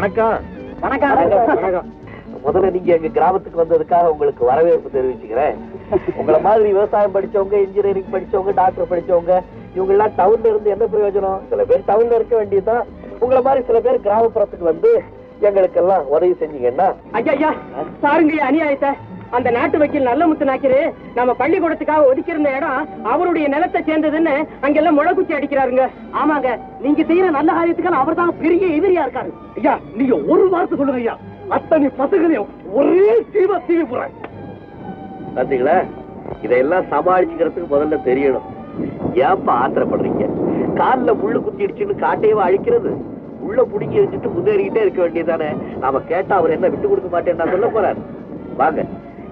வணக்கம். வணக்கம். வணக்கம். முதல்ல நீங்க எங்க கிராமத்துக்கு வந்ததுக்காக உங்களுக்கு வரவேற்பு தெரிவிச்சுக்கிறேன். உங்களை மாதிரி விவசாயம் படிச்சவங்க, இன்ஜினியரிங் படிச்சவங்க, டாக்டர் படிச்சவங்க, இவங்க எல்லாம் டவுன்ல இருந்து என்ன பிரயோஜனம்? சில பேர் டவுன்ல இருக்க வேண்டியதுதான். உங்களை மாதிரி சில பேர் கிராமப்புறத்துக்கு வந்து எங்களுக்கு எல்லாம் உதவி செஞ்சீங்கன்னா. ஐயா சாருங்க அநியாயத்தை. அந்த நாட்டு வக்கீல் நல்ல முத்து நாக்கிரு நம்ம பள்ளிக்கூடத்துக்காக ஒதுக்கியிருந்த இடம் அவருடைய நிலத்தை சேர்ந்ததுன்னு அங்கெல்லாம் முளைக்குச்சி அடிக்கிறாருங்க. ஆமாங்க, நீங்க செய்யற நல்ல காரியத்துக்கான அவர் தான் பெரிய எதிரியா இருக்காரு. ஐயா நீங்க ஒரு வார்த்தை சொல்லுங்க ஐயா, அத்தனை பசங்களையும் ஒரே தீவி போறாங்க. பாத்தீங்களா, இதெல்லாம் சமாளிச்சுக்கிறதுக்கு முதல்ல தெரியணும். ஏப்பா ஆத்திரப்படுறீங்க? காலில் முள்ளு குத்திடுச்சுன்னு காட்டையவா அழிக்கிறது? உள்ள புடிங்கி வச்சுட்டு முன்னேறிக்கிட்டே இருக்க வேண்டியதானே. நாம கேட்டா அவர் என்ன விட்டு கொடுக்க மாட்டேன்னு நான் சொல்ல போறாரு. வாங்க,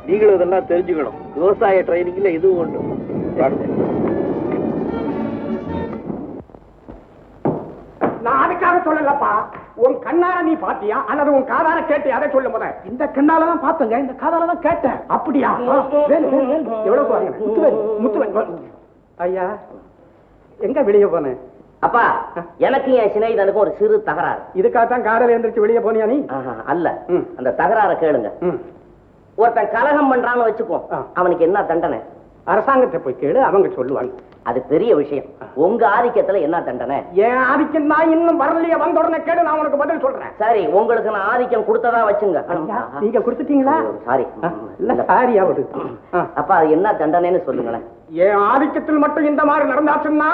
நீங்களும் இதெல்லாம் தெரிஞ்சுக்கணும். விவசாய ட்ரைனிங்ல இதுவும் ஒன்று. நான் அதுக்காக சொல்லலப்பா. உன் கண்ணால நீ பாத்தியா அல்லது உன் காதால கேட்டியா? அதை சொல்ல முத. இந்த கண்ணாலதான் பார்த்தங்க, இந்த காதால தான் கேட்டேன். அப்படியா? எவ்வளவு முத்துவன் ஐயா எங்க வெளியே போனேன்? அப்பா, எனக்கு என் சிநேகிதனுக்கு ஒரு சிறு தகராறு. இதுக்காகத்தான் காதல் எந்திரிச்சு வெளியே போனியா நீ? அல்ல, அந்த தகராற கேளுங்க. ஒருத்தன் கலகம் பண்றான்னு வச்சுக்கோ, அவனுக்கு என்ன தண்டனை? அரசாங்கத்தை போய் கேளு, அவங்க சொல்லுவாங்க. அது பெரிய விஷயம். உங்க ஆதிக்கத்துல என்ன தண்டனை? என் ஆதிக்கம் தான் இன்னும் வரலையே, வந்த உடனே கேளு, நான் உனக்கு பதில் சொல்றேன். சரி, உங்களுக்கு நான் ஆதிக்கம் கொடுத்ததா வச்சுங்க. நீங்க கொடுத்துட்டீங்களா? சாரி. சாரி ஆகுது. அப்பா, அது என்ன தண்டனைன்னு சொல்லுங்களேன். என் ஆதிக்கத்தில் மட்டும் இந்த மாதிரி நடந்தாச்சுன்னா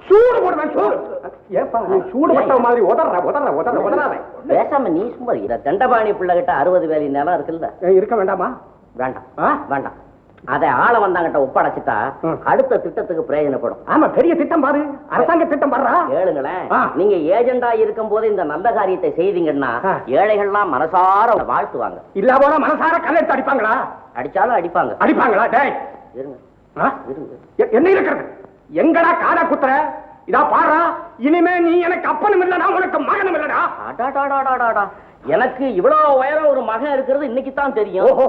சூடு போடுவேன். சூடு ஏப்பா, நீ சூடு பட்ட மாதிரி உதறாத. பேசாம நீ சும்மா இத. தண்டபாணி பிள்ளை கிட்ட 60 வேலி நிலம் இருக்குல்ல, இருக்க வேண்டாமா? வேண்டாம் வேண்டாம். அதை ஆள வந்தாங்கிட்ட ஒப்படைச்சிட்டா அடுத்த திட்டத்துக்கு பிரயோஜனப்படும். ஆமா, பெரிய திட்டம் பாரு, அரசாங்க திட்டம் பாரு. கேளுங்களேன், நீங்க ஏஜெண்டா இருக்கும் போது இந்த நல்ல காரியத்தை செய்தீங்கன்னா ஏழைகள்லாம் மனசார வாழ்த்துவாங்க. இல்ல போனா மனசார கல்லெடுத்து அடிப்பாங்களா? அடிச்சாலும் அடிப்பாங்க. அடிப்பாங்களா? டேய் இருங்க, என்ன இருக்கிறது? எங்கடா காடா குத்துற? இதா பாரா, இனிமே நீ எனக்கு அப்பனும் இல்ல, நான் உனக்கு மகனும் இல்லடா. அடாடாடாடாடா, எனக்கு இவ்வளவு உயரம் ஒரு மகன் இருக்கிறது இன்னைக்கு தான் தெரியும்.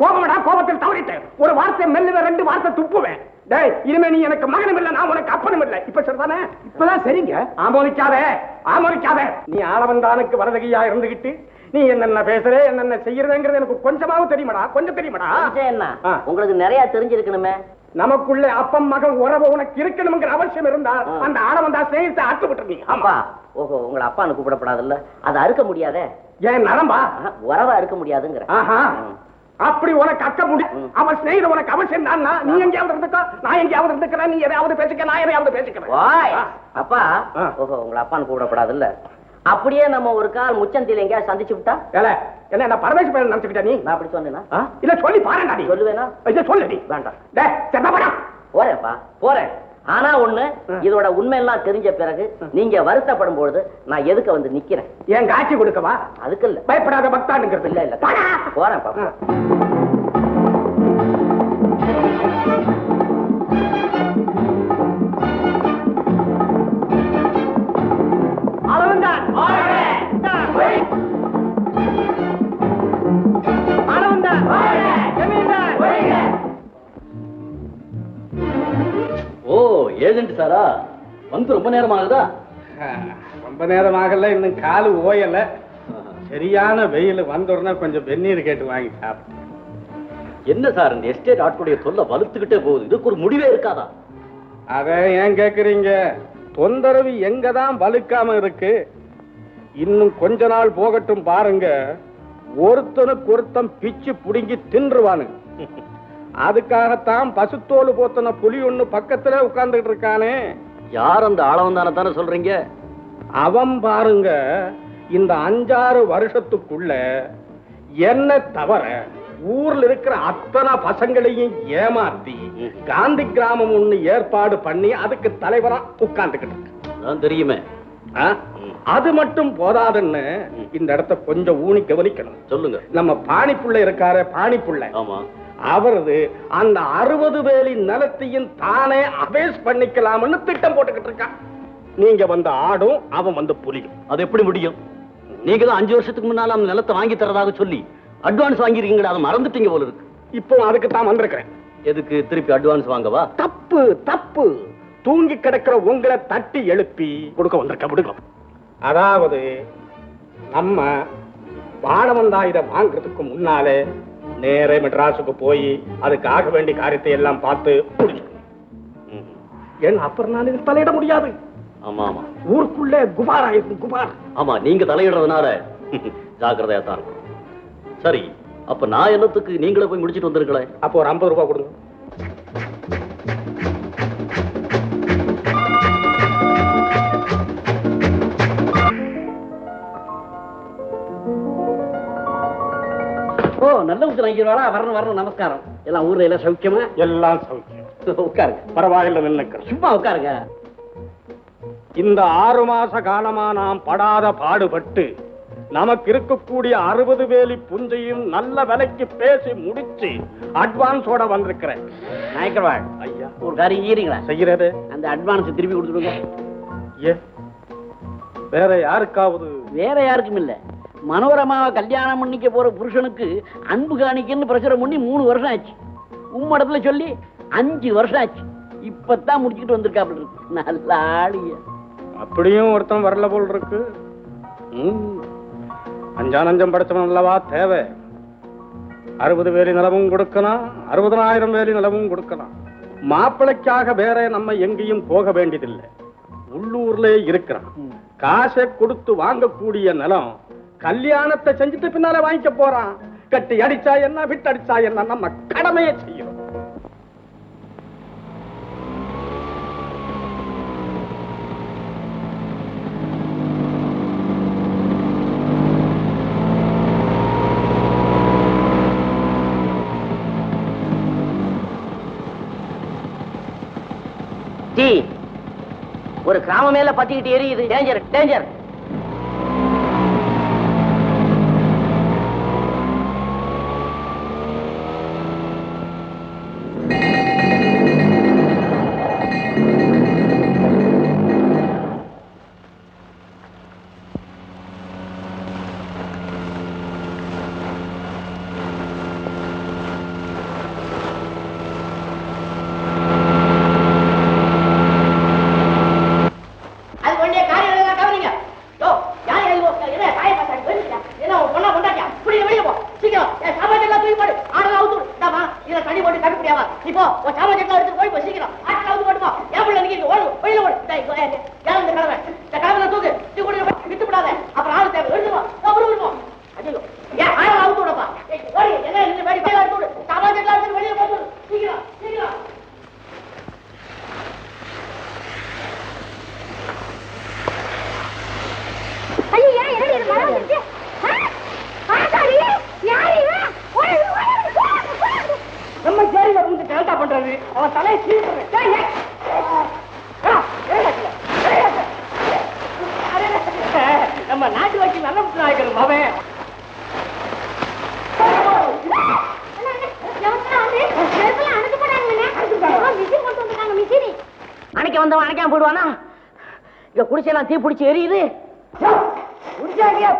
கோபமடா, கோபத்தில் தவறிட்டேன். ஒரு வார்த்தை மெல்லுவேன், 2 வார்த்தை துப்புவேன். டேய், இனிமே நீ எனக்கு மகனும் இல்ல, நான் உனக்கு அப்பனும் இல்ல. இப்ப சரிதானே? இப்பதான் சரிங்க. ஆமோதிக்காதே. நீ ஆளவந்தானுக்கு வரதகையா இருந்துகிட்டு நீ என்னென்ன பேசுற, என்னென்ன செய்யறதுங்கிறது எனக்கு கொஞ்சமாவும் தெரியுமாடா? கொஞ்சம் தெரியுமாடா? என்ன உங்களுக்கு நிறைய தெரிஞ்சிருக்கணுமே. நமக்குள்ள அப்பம் மகன் உறவு உனக்கு இருக்கணுங்கிற அவசியம் இருந்தா அந்த ஆளவந்தா ஸ்நேகிதத்தை அறுத்து விட்டுருந்தீங்க. அப்பா, ஓஹோ, உங்களை அப்பான்னு கூப்பிடப்படாதுல்ல, அதை அறுக்க முடியாதே. ஏன் நரம்பா? உறவை அறுக்க முடியாதுங்கிற. அப்படி உனக்கு அக்க முடியும். அவன் ஸ்நேகிதம் உனக்கு அவசியம் தான். நீ எங்கேயாவது இருந்துக்கோ, நான் எங்கேயாவது இருந்துக்கிறேன். நீ எதையாவது பேசிக்க, நான் எதையாவது பேசிக்கிறேன். அப்பா, ஓஹோ, உங்களை அப்பான்னு கூப்பிடப்படாதுல்ல. அப்படியே நம்ம ஒரு கால் முச்சந்தில எங்கேயாவது சந்திச்சு விட்டா என்ன பரமேஸ்வர பேர் நினைச்சுக்கிட்ட நீ? நான் அப்படி சொன்னேன்னா இல்ல, சொல்லி பாருடா. நீ சொல்லுவேனா? இத சொல்லு. நீ வேண்டாம். போறேன்ப்பா, போறேன். ஆனா ஒண்ணு, இதோட உண்மையெல்லாம் தெரிஞ்ச பிறகு நீங்க வருத்தப்படும் பொழுது நான் எதுக்கு வந்து நிக்கிறேன்? ஏன் காட்சி கொடுக்கவா? அதுக்கு இல்ல, பயப்படாத பக்தானுங்கிறது. இல்ல இல்ல, போறேன் பாப்பா. ஓ, ஏஜென்ட் சாரா? வந்து ரொம்ப நேரம் ஆகுதா? ரொம்ப நேரம் ஆகல, இன்னும் காலு ஓயல. சரியான வெயில், வந்தோடனே கொஞ்சம் வெந்நீர் கேட்டு வாங்கி சாப்பிட்டு. என்ன சார் இந்த எஸ்டேட் ஆட்களுடைய தொல்லை வலுத்துக்கிட்டே போகுது, இதுக்கு ஒரு முடிவே இருக்காதா? அத ஏன் கேக்குறீங்க? தொந்தரவு எங்கதான் வலுக்காம இருக்கு. இன்னும் கொஞ்ச நாள் போகட்டும் பாருங்க, ஒருத்தனுக்கு ஒருத்தன் பிச்சு புடுங்கி தின்றுவானு. அதுக்காகத்தான் பசுத்தோல் போத்தன புலி ஒண்ணு பக்கத்துல உட்கார்ந்துட்டு இருக்கானே. யார் அந்த ஆளவன் தானே சொல்றீங்க? அவன் பாருங்க, இந்த 5-6 வருஷத்துக்குள்ள என்ன தவிர ஊர்ல இருக்கிற அத்தனை பசங்களையும் ஏமாத்தி காந்தி கிராமம் ஒண்ணு ஏற்பாடு பண்ணி அதுக்கு தலைவரா உட்கார்ந்துக்கிட்டு தெரியுமே. அது மட்டும் போதாதுன்னு இந்த இடத்த கொஞ்சம் ஊனி கவனிக்கணும். சொல்லுங்க. நம்ம பாணிப்புள்ள இருக்காரு, பாணிப்புள்ள, ஆமா, அவரது அந்த 60 வேலி நிலத்தையும் தானே அபேஸ் பண்ணிக்கலாம்னு திட்டம் போட்டுக்கிட்டு இருக்கான். நீங்க வந்து ஆடும், அவன் வந்து புலியும். அது எப்படி முடியும்? நீங்க தான் 5 வருஷத்துக்கு முன்னால அந்த நிலத்தை வாங்கி தரதாக சொல்லி அட்வான்ஸ் வாங்கிருக்கீங்களா? அதை மறந்துட்டீங்க போல இருக்கு. இப்போ அதுக்கு தான் வந்திருக்கிறேன். எதுக்கு திருப்பி அட்வான்ஸ் வாங்கவா? தப்பு தப்பு. தூங்கி கிடக்கிற உங்களை தட்டி எழுப்பி கொடுக்க வந்திருக்க விடுங்க. அதாவது நம்ம வாழவந்தாயிரம் வாங்குறதுக்கு முன்னாலே நேரே மெட்ராஸுக்கு போய் அதுக்கு ஆக வேண்டிய காரியத்தை எல்லாம் பார்த்து முடிச்சுக்கணும். ஏன்னா அப்புறம் நான் இதுக்கு தலையிட முடியாது. ஆமா ஆமா, ஊருக்குள்ள குபாரா இருக்கும், குபார். ஆமா, நீங்க தலையிடுறதுனால ஜாக்கிரதையா தான் இருக்கும். சரி, அப்ப நான் என்னத்துக்கு நீங்களே போய் முடிச்சிட்டு வந்திருக்கேன். அப்போ ஒரு 50 ரூபாய் கொடுங்க. ஓ, நல்ல ஊத்து வாங்கிடுவாரா? வரணும் வரணும், நமஸ்காரம். எல்லாம் ஊர்ல எல்லாம் சௌக்கியமா? எல்லாம் சௌக்கியம். உட்காருங்க. பரவாயில்ல, நின்னுக்கிறேன். சும்மா உட்காருங்க. இந்த 6 மாச காலமா நாம் படாத பாடுபட்டு நமக்கு இருக்கக்கூடிய 60 வேலி புஞ்சையும் நல்ல விலைக்கு பேசி முடிச்சு அட்வான்ஸோட வந்திருக்கிறேன். நாயக்கர்வாள் ஐயா, ஒரு காரியம் செய்யறீங்களா? செய்யறது. அந்த அட்வான்ஸ் திருப்பி கொடுத்துடுங்க. வேற யாருக்காவது? வேற யாருக்கும் இல்ல, மனோரமாவை கல்யாணம் பண்ணிக்க போற புருஷனுக்கு அன்பு காணிக்கன்னு பிரச்சனை பண்ணி 3 வருஷம் ஆச்சு. உம்மடத்துல சொல்லி 5 வருஷம் ஆச்சு. இப்பதான் முடிச்சுட்டு வந்திருக்காப்ல இருக்கு. நல்ல ஆளிய. அப்படியும் ஒருத்தன் வரல போல் இருக்கு. அஞ்சானஞ்சம் படைச்சவன் அல்லவா தேவை. 60 வேலி நிலமும் கொடுக்கலாம், 60,000 வேலி நிலமும் கொடுக்கலாம். மாப்பிளைக்காக வேற நம்ம எங்கேயும் போக வேண்டியதில்லை, உள்ளூர்ல இருக்கிறான். காசை கொடுத்து வாங்கக்கூடிய நிலம் கல்யாணத்தை செஞ்சுட்டு பின்னால வாங்கிக்க போறான். கட்டி அடிச்சா என்ன, விட்டு அடிச்சா என்ன, நம்ம கடமையை செய்யணும். ஒரு கிராமம் மேல பத்திக்கிட்டு எரியுது. Danger danger. நம்ம நாட்டு வக்கீல் நல்ல நாயகர் மாவன் அணைக்க வந்தவன் அணைக்காம போடுவானா? இங்க குடிசையெல்லாம் தீ பிடிச்சி எரியுது.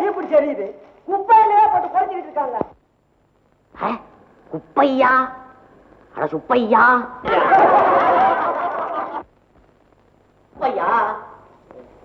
தீ பிடிச்சி எரியுது. குப்பையிலே போட்டு குறைச்சிட்டு இருக்காங்க. குப்பையா? அட சுப்பையா. குப்பையா?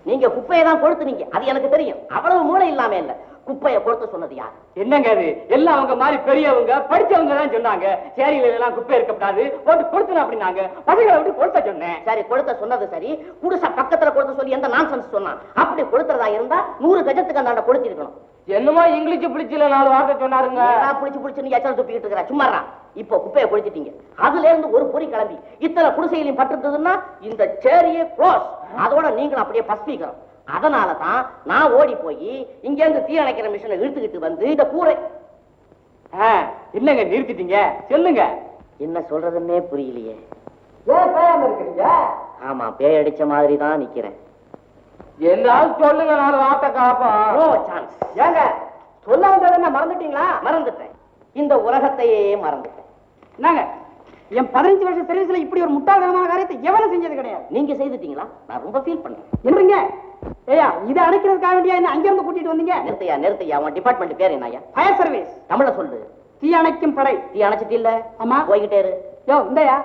நீங்க குப்பையை தான் கொளுத்துனீங்க, அது எனக்கு தெரியும். அவ்வளவு மூளை இல்லாம இல்ல. குப்பையை கொளுத்த சொன்னது யார்? என்னங்க அது? எல்லாம் அவங்க மாதிரி பெரியவங்க படிச்சவங்க தான் சொன்னாங்க. சேரியில எல்லாம் குப்பை இருக்கப்படாது, போட்டு கொளுத்தணும் அப்படின்னாங்க. பசங்களை விட்டு கொளுத்த சொன்னேன். சரி, கொளுத்த சொன்னது சரி. குடிசை பக்கத்துல கொளுத்த சொல்லி எந்த நான்சென்ஸ் சொன்னான்? அப்படி கொளுத்துறதா இருந்தா 100 கஜத்துக்கு அந்த கொளுத்தி இருக்கணும். என்னமோ இங்கிலீஷ் பிடிச்சல 4 வார்த்தை சொன்னாருங்க. புடிச்சு நீ எச்சல் துப்பிக்கிட்டு இருக்கிற, சும்மாறா. இப்போ குப்பையை கொளுத்திட்டீங்க, அதுல இருந்து ஒரு பொறி கிளம்பி இத்தனை குடிசையிலையும் பட்டுறதுன்னா இந்த சேரியே க்ளோஸ். அதோட நீங்களும் அப்படியே பஸ்பிக்கிறோம். அதனாலதான் நான் ஓடி போய் இங்க இருந்து தீ அணைக்கிற மிஷினை இழுத்துக்கிட்டு வந்து இந்த கூரை. என்னங்க நிறுத்திட்டீங்க? சொல்லுங்க. என்ன சொல்றதுன்னே புரியலையே. ஏன் பேயாம இருக்கிறீங்க? ஆமா, பேய் அடிச்ச மாதிரி தான் நிக்கிறேன். என்னாலும் சொல்லுங்க, 4 வார்த்தை காப்போம். No chance. ஏங்க சொல்ல வந்தது என்ன மறந்துட்டீங்களா? மறந்துட்டேன், இந்த உலகத்தையே மறந்துட்டேன். என்னங்க என் 15 வருஷம் சர்வீஸ்ல இப்படி ஒரு முட்டாள்தனமான காரியத்தை எவனும் செஞ்சது கிடையாது. நீங்க செய்துட்டீங்களா? நான் ரொம்ப ஃபீல் பண்றேன். என்னங்க ஏயா இதை அணைக்கிறதுக்காக வேண்டியா என்ன அங்க இருந்து கூட்டிட்டு வந்தீங்க? நிறுத்தையா. உன் டிபார்ட்மெண்ட் பேர் என்னய்யா? Fire service. தமிழ்ல சொல்லு. தீ அணைக்கும் படை. தீ அணைச்சிட்டு இல்ல? ஆமா. போய்கிட்டே இரு. யோ இந்தயா,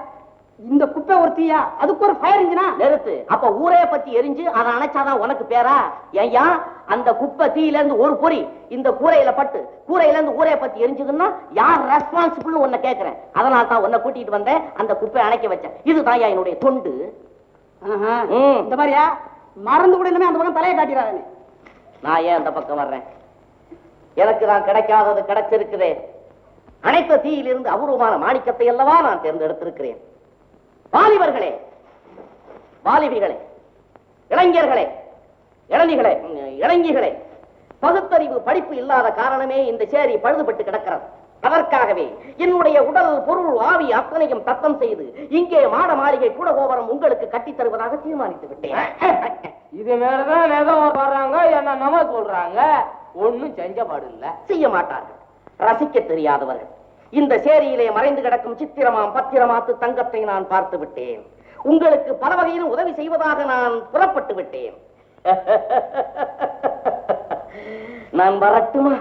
இந்த குப்பை ஒரு தீயா, அதுக்கு ஒரு ஃபயர் இன்ஜினா? நிறுத்து. அப்ப ஊரே பத்தி எரிஞ்சு அதை அணைச்சாதான் உனக்கு பேரா? ஏய்யா, அந்த குப்பை தீயில இருந்து ஒரு பொறி இந்த கூரையில பட்டு கூரையில இருந்து ஊரே பத்தி எரிஞ்சதுன்னா யார் ரெஸ்பான்சிபிள் உன்னை கேட்கிறேன். அதனால தான் உன்னை கூட்டிட்டு வந்தேன், அந்த குப்பை அணைக்க வச்சேன். இதுதான் என்னுடைய தொண்டு. இந்த மாதிரியா மறந்து கூட இனிமே அந்த பக்கம் தலையை காட்டிடாதே. நான் ஏன் அந்த பக்கம் வர்றேன்? எனக்கு தான் கிடைக்காதது கிடைச்சிருக்குதே. அனைத்து தீயிலிருந்து அபூர்வமான மாணிக்கத்தை அல்லவா நான் தேர்ந்தெடுத்திருக்கிறேன். வாலிபர்களே, வாலிபிகளே, இளைஞர்களே, இளைஞிகளே, பகுத்தறிவு படிப்பு இல்லாத காரணமே இந்த சேரி பழுதுபட்டு கிடக்கிறது. அதற்காகவே என்னுடைய உடல் பொருள் ஆவி அத்தனையும் தத்தம் செய்து இங்கே மாட மாளிகை கூட கோபுரம் உங்களுக்கு கட்டித் தருவதாக தீர்மானித்து விட்டேன். இது மேலதான் நெதம் வர்றாங்க, என்ன நம்ம சொல்றாங்க. ஒண்ணும் செஞ்ச பாடு இல்ல. செய்ய மாட்டார்கள். ரசிக்க தெரியாதவர்கள். இந்த சேரியிலே மறைந்து கிடக்கும் சித்திரமாம் பத்திரமாத்து தங்கத்தை நான் பார்த்து விட்டேன். உங்களுக்கு பல வகையிலும் உதவி செய்வதாக நான் புறப்பட்டு விட்டேன். நான் வரட்டுமா?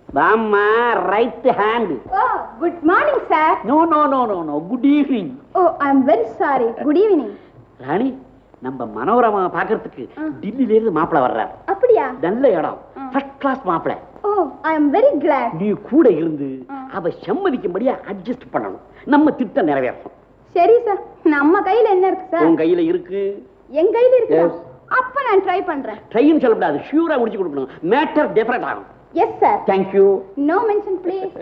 வாம்மா, right hand. Oh, good morning, sir. நோ. Good evening. Oh, I'm very sorry. Good evening. Rani, நம்ம மனோரமா பாக்குறதுக்கு டில்லில இருந்து மாப்பிள வர்றாரு. அப்படியா? நல்ல இடம், ஃபர்ஸ்ட் கிளாஸ் மாப்பிள. Oh, I am very glad. நீ கூட இருந்து அவ சம்மதிக்கும்படியா அட்ஜஸ்ட் பண்ணணும். நம்ம திட்டம் நிறைவேறும். சரி சார், நம்ம கையில என்ன இருக்கு சார்? உன் கையில இருக்கு. என் கையில இருக்கு. அப்ப நான் ட்ரை பண்றேன். ட்ரைன்னு சொல்லக்கூடாது, ஷூரா முடிச்சு கொடுக்கணும். மேட்டர் டிஃபரெண்ட் ஆகும். Yes, sir. Thank you. No mention, please.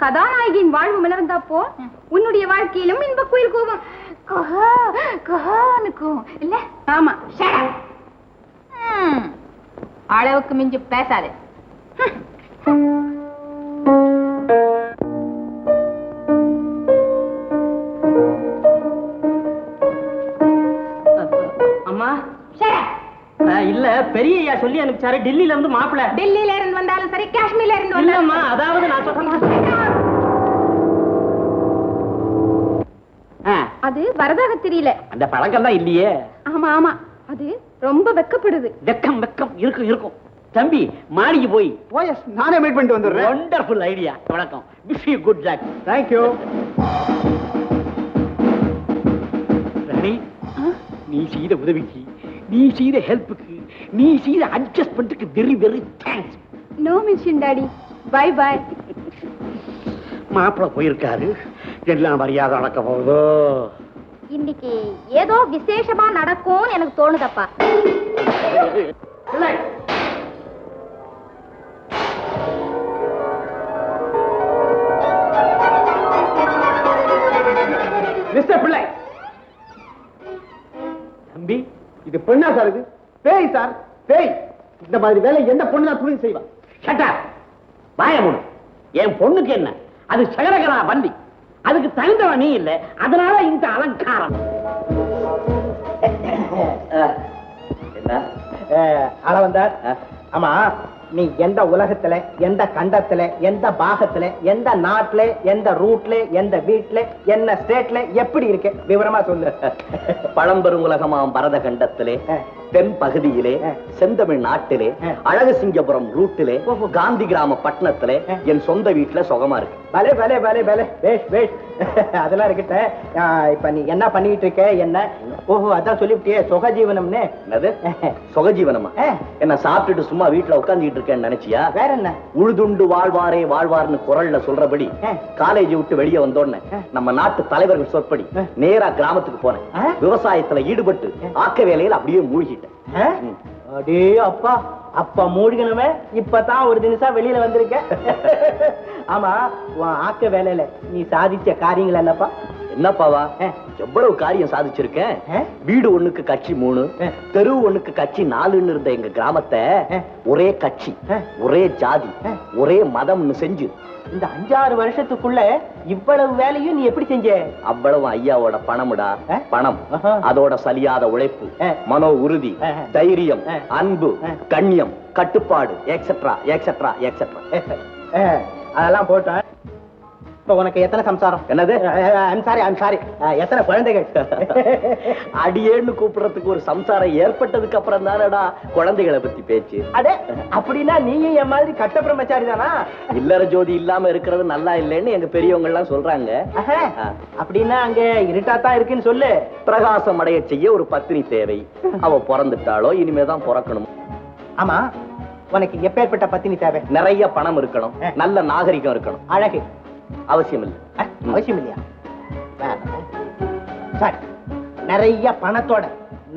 கதாநாயகியின் வாழ்வு மலர்ந்தாப்போ உன்னுடைய வாழ்க்கையிலும் இன்ப குயில் கூவும் கஹானுக்கும் இல்ல? ஆமா. அளவுக்கு மிஞ்சி பேசாதே. அம்மா இல்ல பெரிய ஐயா சொல்லி அனுப்பிச்சாரு டெல்லியில இருந்து மாப்பிள்ள. டெல்லியில இருந்து வந்தாலும் சரி, காஷ்மீர்ல இருந்து வந்தாலும். அதாவது நான் சொல்றேன், அது வரதாக தெரியல. அந்த பழக்கம் தான் இல்லையே. ஆமா ஆமா, அது ரொம்ப வெக்கப்படுது. வெக்கம் வெக்கம் இருக்கும் இருக்கும். தம்பி மாடிக்கு போய் நானே மீட் பண்ணிட்டு வந்துடுறேன். Wonderful idea. வணக்கம். Wish you good luck. Thank you. Rani, நீ செய்த உதவிக்கு, நீ செய்த ஹெல்ப்புக்கு, நீ செய்த அட்ஜஸ்ட்மெண்ட்டுக்கு very very thanks. No mention daddy. Bye bye. மாப்பிள்ள போயிருக்காரு, எல்லாம் மரியாதை நடக்க போகுதோ. இன்னைக்கு ஏதோ விசேஷமா நடக்கும்னு எனக்கு தோணுதப்பா. மிஸ்டர் பிள்ளை. தம்பி, இது பெண்ணா சார்? இது பேய் சார், பேய். இந்த மாதிரி வேலை எந்த பொண்ணு தான் துணி செய்வா? ஷட்டா வாய மூடு. என் பொண்ணுக்கு என்ன, அது சகரகரா வண்டி, அதுக்கு தகுந்தவன் நீ இல்லை, அதனால இந்த அலங்காரம். என்ன அளவந்தார், ஆமா நீ எந்த உலகத்துல, எந்த கண்டத்துல, எந்த பாகத்துல, எந்த நாட்டுல, எந்த ரூட்ல, எந்த வீட்டுல, என்ன ஸ்டேட்ல எப்படி இருக்கு விவரமா சொல்லு. பழம்பெரும் உலகமாம் பரத கண்டத்திலே, தென் பகுதியிலே, செந்தமிழ் நாட்டிலே, அழகசிங்கபுரம் ரூட்டிலே, காந்தி கிராம பட்டணத்திலே, என் சொந்த வீட்டுல சுகமா இருக்கு. பலே பலே பலே பலே, பேஷ் பேஷ். அதெல்லாம் இருக்கட்ட, இப்ப நீ என்ன பண்ணிட்டு இருக்க? என்ன? ஓஹோ, அதான் சொல்லிவிட்டியே சுகஜீவனம்னு. என்னது சுகஜீவனமா? என்ன சாப்பிட்டுட்டு சும்மா வீட்டுல உட்கார்ந்துட்டு இருக்கேன்னு நினைச்சியா? வேற என்ன? உழுதுண்டு வாழ்வாரே வாழ்வார்னு குரல்ல சொல்றபடி காலேஜ் விட்டு வெளியே வந்தோடனே நம்ம நாட்டு தலைவர்கள் சொற்படி நேரா கிராமத்துக்கு போனேன். விவசாயத்துல ஈடுபட்டு ஆக்க வேலையில அப்படியே மூழ்கிட்டேன். அடே அப்பா, அப்பா மூழ்கணுமே, இப்பதான் ஒரு தினசா வெளியில வந்திருக்க. ஆமா, உன் ஆக்க வேலையில நீ சாதிச்ச காரியங்கள் என்னப்பா? என்னப்பாவா, எவ்வளவு காரியம் சாதிச்சிருக்கேன். வீடு ஒண்ணுக்கு கட்சி 3, தெரு ஒண்ணுக்கு கட்சி 4ன்னு இருந்த எங்க கிராமத்தை ஒரே கட்சி, ஒரே ஜாதி, ஒரே மதம்னு செஞ்சு இந்த 5-6 வருஷத்துக்குள்ள இவ்வளவு வேலையும் நீ எப்படி செஞ்ச? அவ்வளவு ஐயாவோட பணமுடா. பணம், அதோட சலியாத உழைப்பு, மனோ உறுதி, தைரியம், அன்பு, கண்ணியம், கட்டுப்பாடு, எக்ஸெட்ரா எக்ஸெட்ரா எக்ஸெட்ரா. அதெல்லாம் போட்டேன். இப்ப உனக்கு எத்தனை சம்சாரம்? என்னது? ஐம் சாரி, எத்தனை குழந்தைகள்? அடியேன்னு கூப்பிடுறதுக்கு ஒரு சம்சாரம் ஏற்பட்டதுக்கு அப்புறம் தானடா குழந்தைகளை பத்தி பேச்சு. அடே, அப்படின்னா நீயும் என் மாதிரி கட்ட பிரம்மச்சாரி தானா? இல்லற ஜோதி இல்லாம இருக்கிறது நல்லா இல்லைன்னு எங்க பெரியவங்க எல்லாம் சொல்றாங்க. அப்படின்னா அங்க இருட்டாத்தான் இருக்குன்னு சொல்லு. பிரகாசம் அடைய செய்ய ஒரு பத்தினி தேவை. அவ பிறந்துட்டாலோ இனிமேதான் பிறக்கணும். ஆமா, உனக்கு எப்பேற்பட்ட பத்தினி தேவை? நிறைய பணம் இருக்கணும், நல்ல நாகரிகம் இருக்கணும். அழகு அவசியம் இல்லை. அவசியம் இல்லையா? சரி, நிறைய பணத்தோட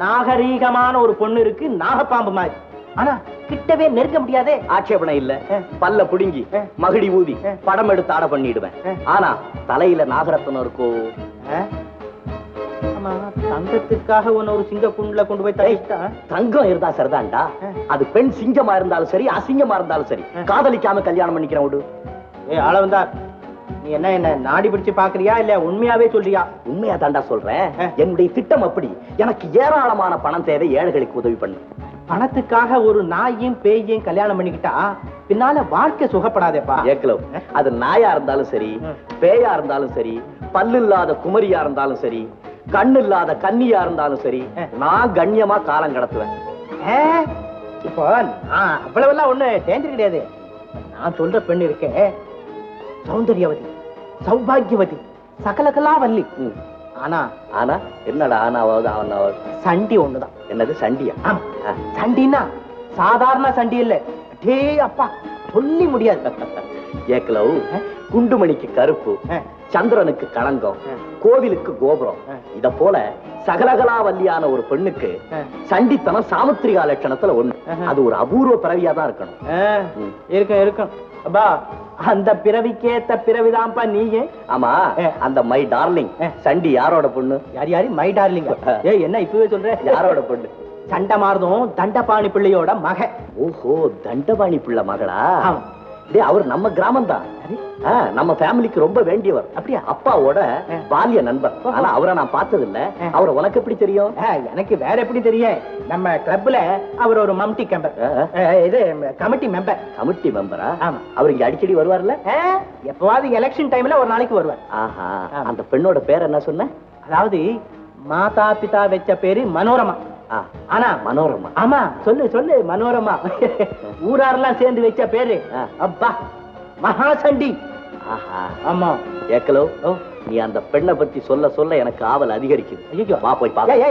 நாகரீகமான ஒரு பொண்ணு இருக்கு, நாகப்பாம்பு மாதிரி. ஆனா கிட்டவே நெருங்க முடியாதே. ஆட்சேபனை இல்ல. பல்ல புடுங்கி மகிடி ஊதி படம் எடுத்து ஆட பண்ணிடுவேன். ஆனா தலையில நாகரத்னம் இருக்கோ? தங்கத்துக்காக உன்ன ஒரு சிங்க குண்டுல கொண்டு போய் தள்ளிட்டா? தங்கம் இருந்தா சரிதான்டா. அது பெண் சிங்கமா இருந்தாலும் சரி, அசிங்கமா இருந்தாலும் சரி, காதலிக்காம கல்யாணம் பண்ணிக்கிறேன். விடு. அளவந்தா, நீ என்ன நாடி பிடிச்சு பாக்குறியா இல்ல உண்மையாவே சொல்றியா? உண்மையா தாண்டா சொல்றேன். என்னுடைய திட்டம் அப்படி. எனக்கு ஏராளமான பணம் தேவை, ஏழைகளுக்கு உதவி பண்ணு. பணத்துக்காக ஒரு நாயையும் பேயையும் கல்யாணம் பண்ணிக்கிட்டா பின்னால வாழ்க்கை சுகப்படாதேப்பா. ஏக்கலோ, அது நாயா இருந்தாலும் சரி, பேயா இருந்தாலும் சரி, பல்லு இல்லாத குமரியா இருந்தாலும் சரி, கண்ணு இல்லாத கன்னியா இருந்தாலும் சரி, நான் கண்ணியமா காலம் கடத்துவேன். இப்போ அவ்வளவெல்லாம் ஒண்ணு டேஞ்சர் கிடையாது. நான் சொல்ற பெண் இருக்கே, சௌந்தர்யவதி, சௌபாகியவதி, சகலகலாவல்லி. ஆனா ஆனா என்னடா ஆனாவது? அவனாவது சண்டி ஒண்ணுதான். என்னது சண்டியா? சண்டின்னா சாதாரண சண்டி இல்ல. டே அப்பா, சொல்லி முடியாது. ஏக்கலவு, குண்டுமணிக்கு கருப்பு, சந்திரனுக்கு களங்கம், கோவிலுக்கு கோபுரம். இத போல சகலகலாவல்லியான ஒரு பெண்ணுக்கு சண்டித்தனம் சாமுத்திரிகா லட்சணத்துல ஒண்ணு. அது ஒரு அபூர்வ பிறவியா தான் இருக்கணும். இருக்கும். அப்பா, அந்த பிறவிக்கேத்த பிறவிதான்ப்பா நீயே. ஆமா, அந்த மை டார்லிங் சண்டி யாரோட பொண்ணு? யாரு மை டார்லிங்க? ஏய் என்ன இப்பவே சொல்ற? யாரோட பொண்ணு? சண்டமாரதும் தண்டபாணி பிள்ளையோட மக. ஓஹோ, தண்டபாணி பிள்ளை மகளா? ஆமா. டேய், அவர் நம்ம கிராமம் தான். நம்ம ஃபேமிலிக்கு ரொம்ப வேண்டியவர். அப்படியே அப்பாவோட பாலிய நண்பர். ஆனா அவரை நான் பார்த்தது இல்ல. அவரை உனக்கு எப்படி தெரியும்? எனக்கு வேற எப்படி தெரியும்? நம்ம கிளப்ல அவர் ஒரு மம்டி இது கமிட்டி மெம்பர். கமிட்டி மெம்பரா? ஆமா. அவர் இங்க அடிக்கடி வருவார்ல? எப்பவாவது எலெக்ஷன் டைம்ல ஒரு நாளைக்கு வருவார். ஆஹா. அந்த பெண்ணோட பேர் என்ன சொன்ன? அதாவது மாதா பிதா வச்ச பேரு மனோரமா. ஆனா மனோரமா? ஆமா, சொல்லு சொல்லு மனோரமா. ஊராரெல்லாம் சேர்ந்து வச்ச பேரு அப்பா மகாசண்டி. ஆஹா. ஆமா. ஏக்கலோ, நீ அந்த பெண்ணை பத்தி சொல்ல சொல்ல எனக்கு ஆவல் அதிகரிக்குது. ஐயோ, வா போய் பாக்க.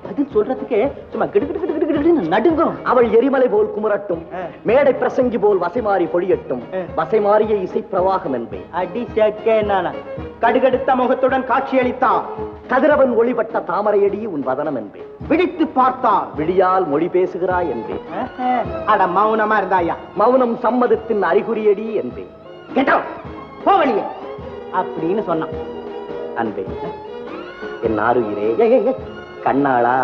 பதில் சொல்றதுக்கு சும்மா கிடு நடுங்கும். அவள் எரிமலை போல் குமரட்டும், மேடை பிரசங்கி போல் வசைமாறி பொழியட்டும், வசைமாறிய இசை பிரவாகம் என்பேன். அடி சேக்கேனானா கடுகடுத்த முகத்துடன் காட்சியளித்தான். கதிரவன் ஒளிபட்ட தாமரையடி உன் வதனம் என்பேன். விழித்து பார்த்தான். விழியால் மொழி பேசுகிறாய் என்பேன். அட மௌனமா இருந்தாயா? மௌனம் சம்மதத்தின் அறிகுறியடி என்பேன். போவலியே அப்படின்னு சொன்னான். அன்பே, என் ஆருயிரே, கண்ணாளா,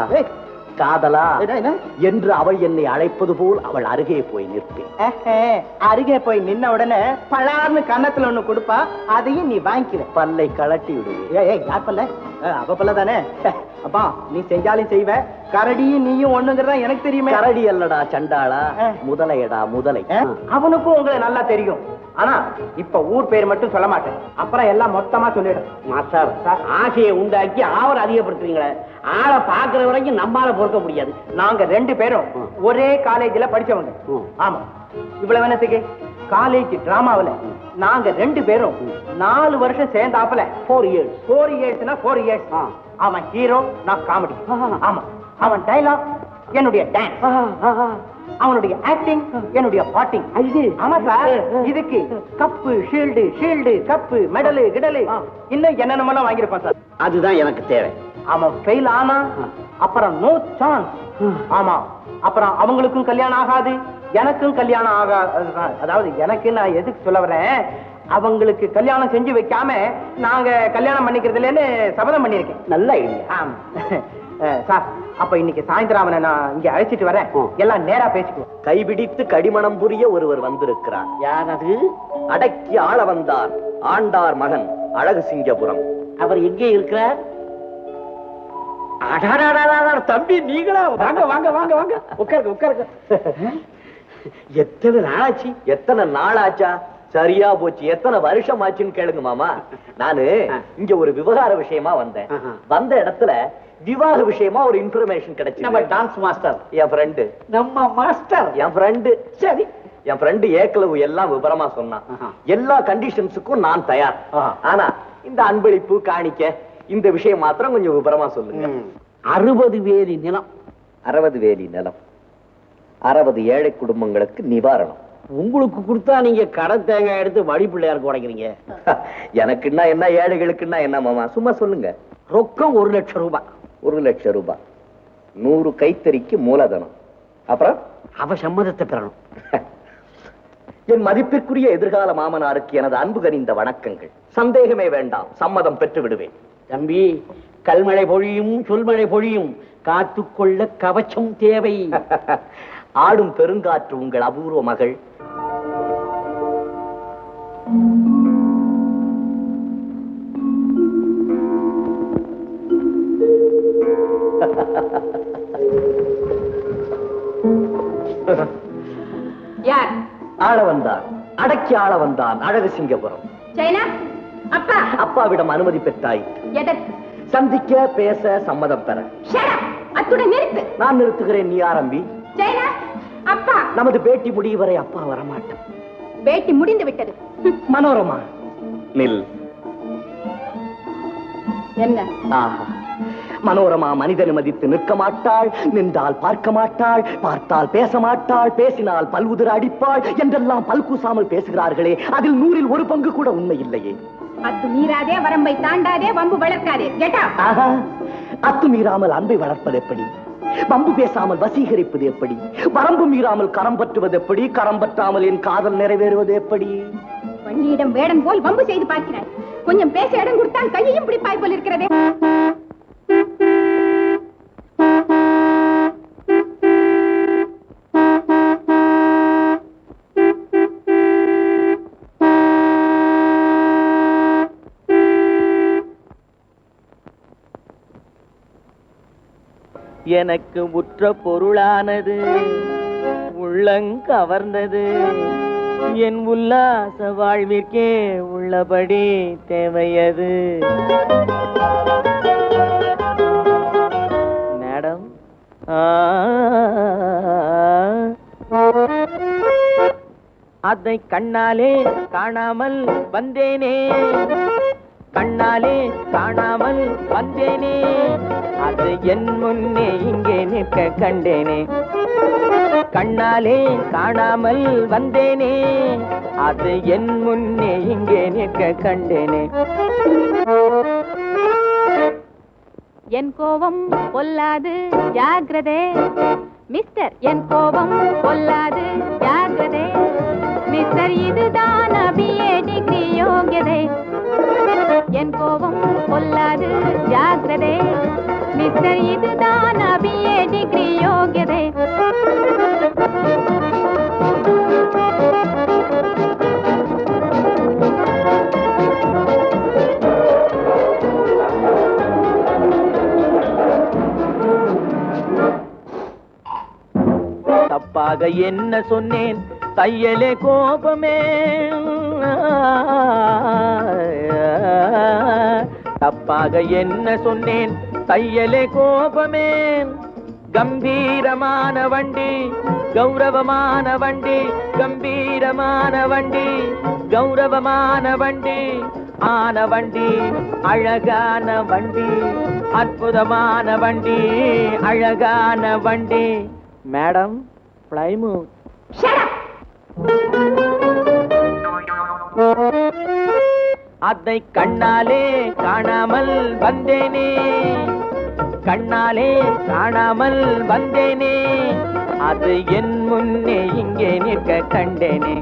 காதலா என்று அவள் என்னை அழைப்பது போல் அவள் அருகே போய் நிற்பேன். அருகே போய் நின்ன உடனே பலார்னு கன்னத்துல ஒண்ணு கொடுப்பா, அதையும் நீ வாங்கிக்கிற. பல்லை கலட்டி விடுவேன். யார் பல்ல? அவ பல்ல தானே. அப்பா நீ செஞ்சாலும் செய்வ, கரடியும் நீயும் ஒண்ணுங்கிறதா எனக்கு தெரியுமே. கரடி அல்லடா சண்டாளா, முதலையடா முதலை. அவனுக்கும் உங்களை நல்லா தெரியும். ஆனா இப்ப ஊர் பேர் மட்டும் சொல்ல மாட்டேன், அப்புறம் எல்லாம் மொத்தமா சொல்லிடும். மாஸ்டர், ஆசையை உண்டாக்கி ஆவரை அதிகப்படுத்துறீங்களே, ஆளை பாக்குற வரைக்கும் நம்மால பொறுக்க முடியாது. நாங்க 2 பேரும் ஒரே காலேஜ்ல படிச்சவங்க. ஆமா. இவ்வளவு வேணத்துக்கு காலேஜ் டிராமாவில நாங்க 2 பேரும் 4 வருஷம் சேர்ந்தாப்புல 4 இயர்ஸ்னா 4 இயர்ஸ். அவன் ஹீரோ, நான் காமெடி. ஆமா. அவன் டைலாக், என்னுடைய டான்ஸ். அவனுடைய ஆக்டிங், என்னுடைய பாட்டிங். ஆமா சார். இதுக்கு கப்பு, ஷீல்டு, கப்பு, மெடலு, கிடலு, இன்னும் என்னென்னமெல்லாம் வாங்கியிருப்பான் சார். அதுதான் எனக்கு தேவை. அவன் ஃபெயில் ஆனா அப்புறம் நோ சான்ஸ். ஆமா. அப்புறம் அவங்களுக்கும் கல்யாணம் ஆகாது, எனக்கும் கல்யாணம் ஆகாது. அதாவது எனக்கு நான் எதுக்கு சொல்ல வரேன், அவங்களுக்கு கல்யாணம் செஞ்சு வைக்காம நாங்க கல்யாணம் பண்ணிக்கிறதுலன்னு சபதம் பண்ணிருக்கேன். நல்ல ஐடியா. சார், அப்ப இன்னைக்கு சாயந்தரம் அவனை நான் இங்க அழைச்சிட்டு வரேன், எல்லாம் நேரா பேசிக்குவோம். கைபிடித்து கடிமணம் புரிய ஒருவர் வந்திருக்கிறார். யார் அது? அடக்கி ஆள வந்தார் ஆண்டார் மகன் அழகு சிங்கபுரம். அவர் எங்கே இருக்கிறார்? தம்பி, நீங்களா? வாங்க வாங்க வாங்க வாங்க, உட்காருங்க. எத்தனை நாளாச்சு? எத்தனை நாளாச்சா? சரியா போச்சு. எத்தனை வருஷம் ஆச்சுன்னு கேளுங்க மாமா. நானு இங்க ஒரு விவகார விஷயமா வந்தேன். வந்த இடத்துல விவாக விஷயமா ஒரு இன்ஃபர்மேஷன் கிடைச்சு. நம்ம டான்ஸ் மாஸ்டர், என் ஃப்ரெண்டு. நம்ம மாஸ்டர், என் ஃப்ரெண்டு. சரி, என் ஃப்ரெண்டு ஏக்களவு எல்லாம் விவரமா சொன்னான். எல்லா கண்டிஷன்ஸுக்கும் நான் தயார். ஆனா இந்த அன்பளிப்பு, காணிக்க, இந்த விஷயம் மாத்திரம் கொஞ்சம் விவரமா சொல்லுங்க. 60 வேலி நிலம். 60 வேலி நிலம், 60 ஏழை குடும்பங்களுக்கு நிவாரணம். உங்களுக்கு கொடுத்தா நீங்க கடை தேங்காய் எடுத்து வழி பிள்ளையாருக்கு உடைக்கிறீங்க. எனக்குன்னா என்ன, ஏழைகளுக்குன்னா என்ன மாமா? சும்மா சொல்லுங்க. ரொக்கம் 1 லட்சம் ரூபாய். 1 லட்சம் ரூபாய், 100 கைத்தறிக்கு மூலதனம். அப்புறம் அவ சம்மதத்தை பெறணும். என் மதிப்பிற்குரிய எதிர்கால மாமனாருக்கு எனது அன்பு கனிந்த வணக்கங்கள். சந்தேகமே வேண்டாம், சம்மதம் பெற்று விடுவேன். தம்பி, கல்மழை பொழியும், சொல்மழை பொழியும், காத்துக்கொள்ள கவச்சம் தேவை. ஆடும் பெருங்காற்று உங்கள் அபூர்வ மகள். யார்? ஆள வந்தான், அடக்கி ஆள வந்தான் அழகு சிங்கபுரம். சைனா, அப்பா. அப்பாவிடம் அனுமதி பெற்றாய். எதற்கு? சந்திக்க, பேச, சம்மதம் பெற. அத்துடன் நிறுத்து. நான் நிறுத்துகிறேன், நீ ஆரம்பி. சைனா, அப்பா. நமது பேட்டி முடிவு வரை அப்பா வரமாட்டான். பேட்டி முடிந்து விட்டது. மனோரமா, நில். என்ன? ஆஹா, மனோரமா மனிதனை மதித்து நிற்க மாட்டாள், நின்றால் பார்க்க மாட்டாள், பார்த்தால் பேச மாட்டாள், பேசினால் பல்வுதிர அடிப்பாள் என்றெல்லாம் பல்கூசாமல் பேசுகிறார்களே, அதில் 100ல் 1 பங்கு கூட உண்மை இல்லையே. அத்து மீறாதே, வரம்பை தாண்டாதே, வம்பு வளர்க்காதே. Get out. ஆஹா, அத்து மீறாமல் அன்பை வளர்ப்பது எப்படி? வம்பு பேசாமல் வசீகரிப்பது எப்படி? வரம்பு மீறாமல் கரம் பற்றுவது எப்படி? கரம் பற்றாமல் என் காதல் நிறைவேறுவது எப்படி? வள்ளியிடம் வேடம் போல் வம்பு செய்து பார்க்கிறாய். கொஞ்சம் பேச இடம் கொடுத்தால் கையையும் பிடிப்பாய் போல் இருக்கிறதே. எனக்கு உற்ற பொருளானது உள்ளங்கவர்ந்தது என் உல்லாச வாழ்விற்கே உள்ளபடி தேவையது. மேடம் அதை கண்ணாலே காணாமல் வந்தேனே, கண்ணாலே காணாமல் வந்தேனே, அது என் முன்னே இங்கே நிற்க கண்டேனே. கண்ணாலே காணாமல் வந்தேனே, அது என் முன்னே இங்கே நிற்க கண்டேனே. என் கோபம் பொல்லாது ஜாக்கிரதே மிஸ்டர், என் கோபம் பொல்லாது ஜாக்கிரதே மிஸ்டர், இதுதான் BA டிகிரி யோகியதை. என் கோபம் பொல்லாது ஜாக்கிரதே மிஸ்டர், இதுதான் BA டிகிரி யோகியதை. தப்பாக என்ன சொன்னேன் தையலே கோபமே, தப்பாக என்ன சொன்னேன் தையலே கோபமே. கம்பீரமான வண்டி கௌரவமான வண்டி, கம்பீரமான வண்டி கௌரவமான வண்டி, ஆன வண்டி அழகான வண்டி, அற்புதமான வண்டி அழகான வண்டி. Madam Plymouth. அதை கண்ணாலே காணாமல் வந்தேனே, கண்ணாலே காணாமல் வந்தேனே, அது என் முன்னே இங்கே நிற்க கண்டேனே.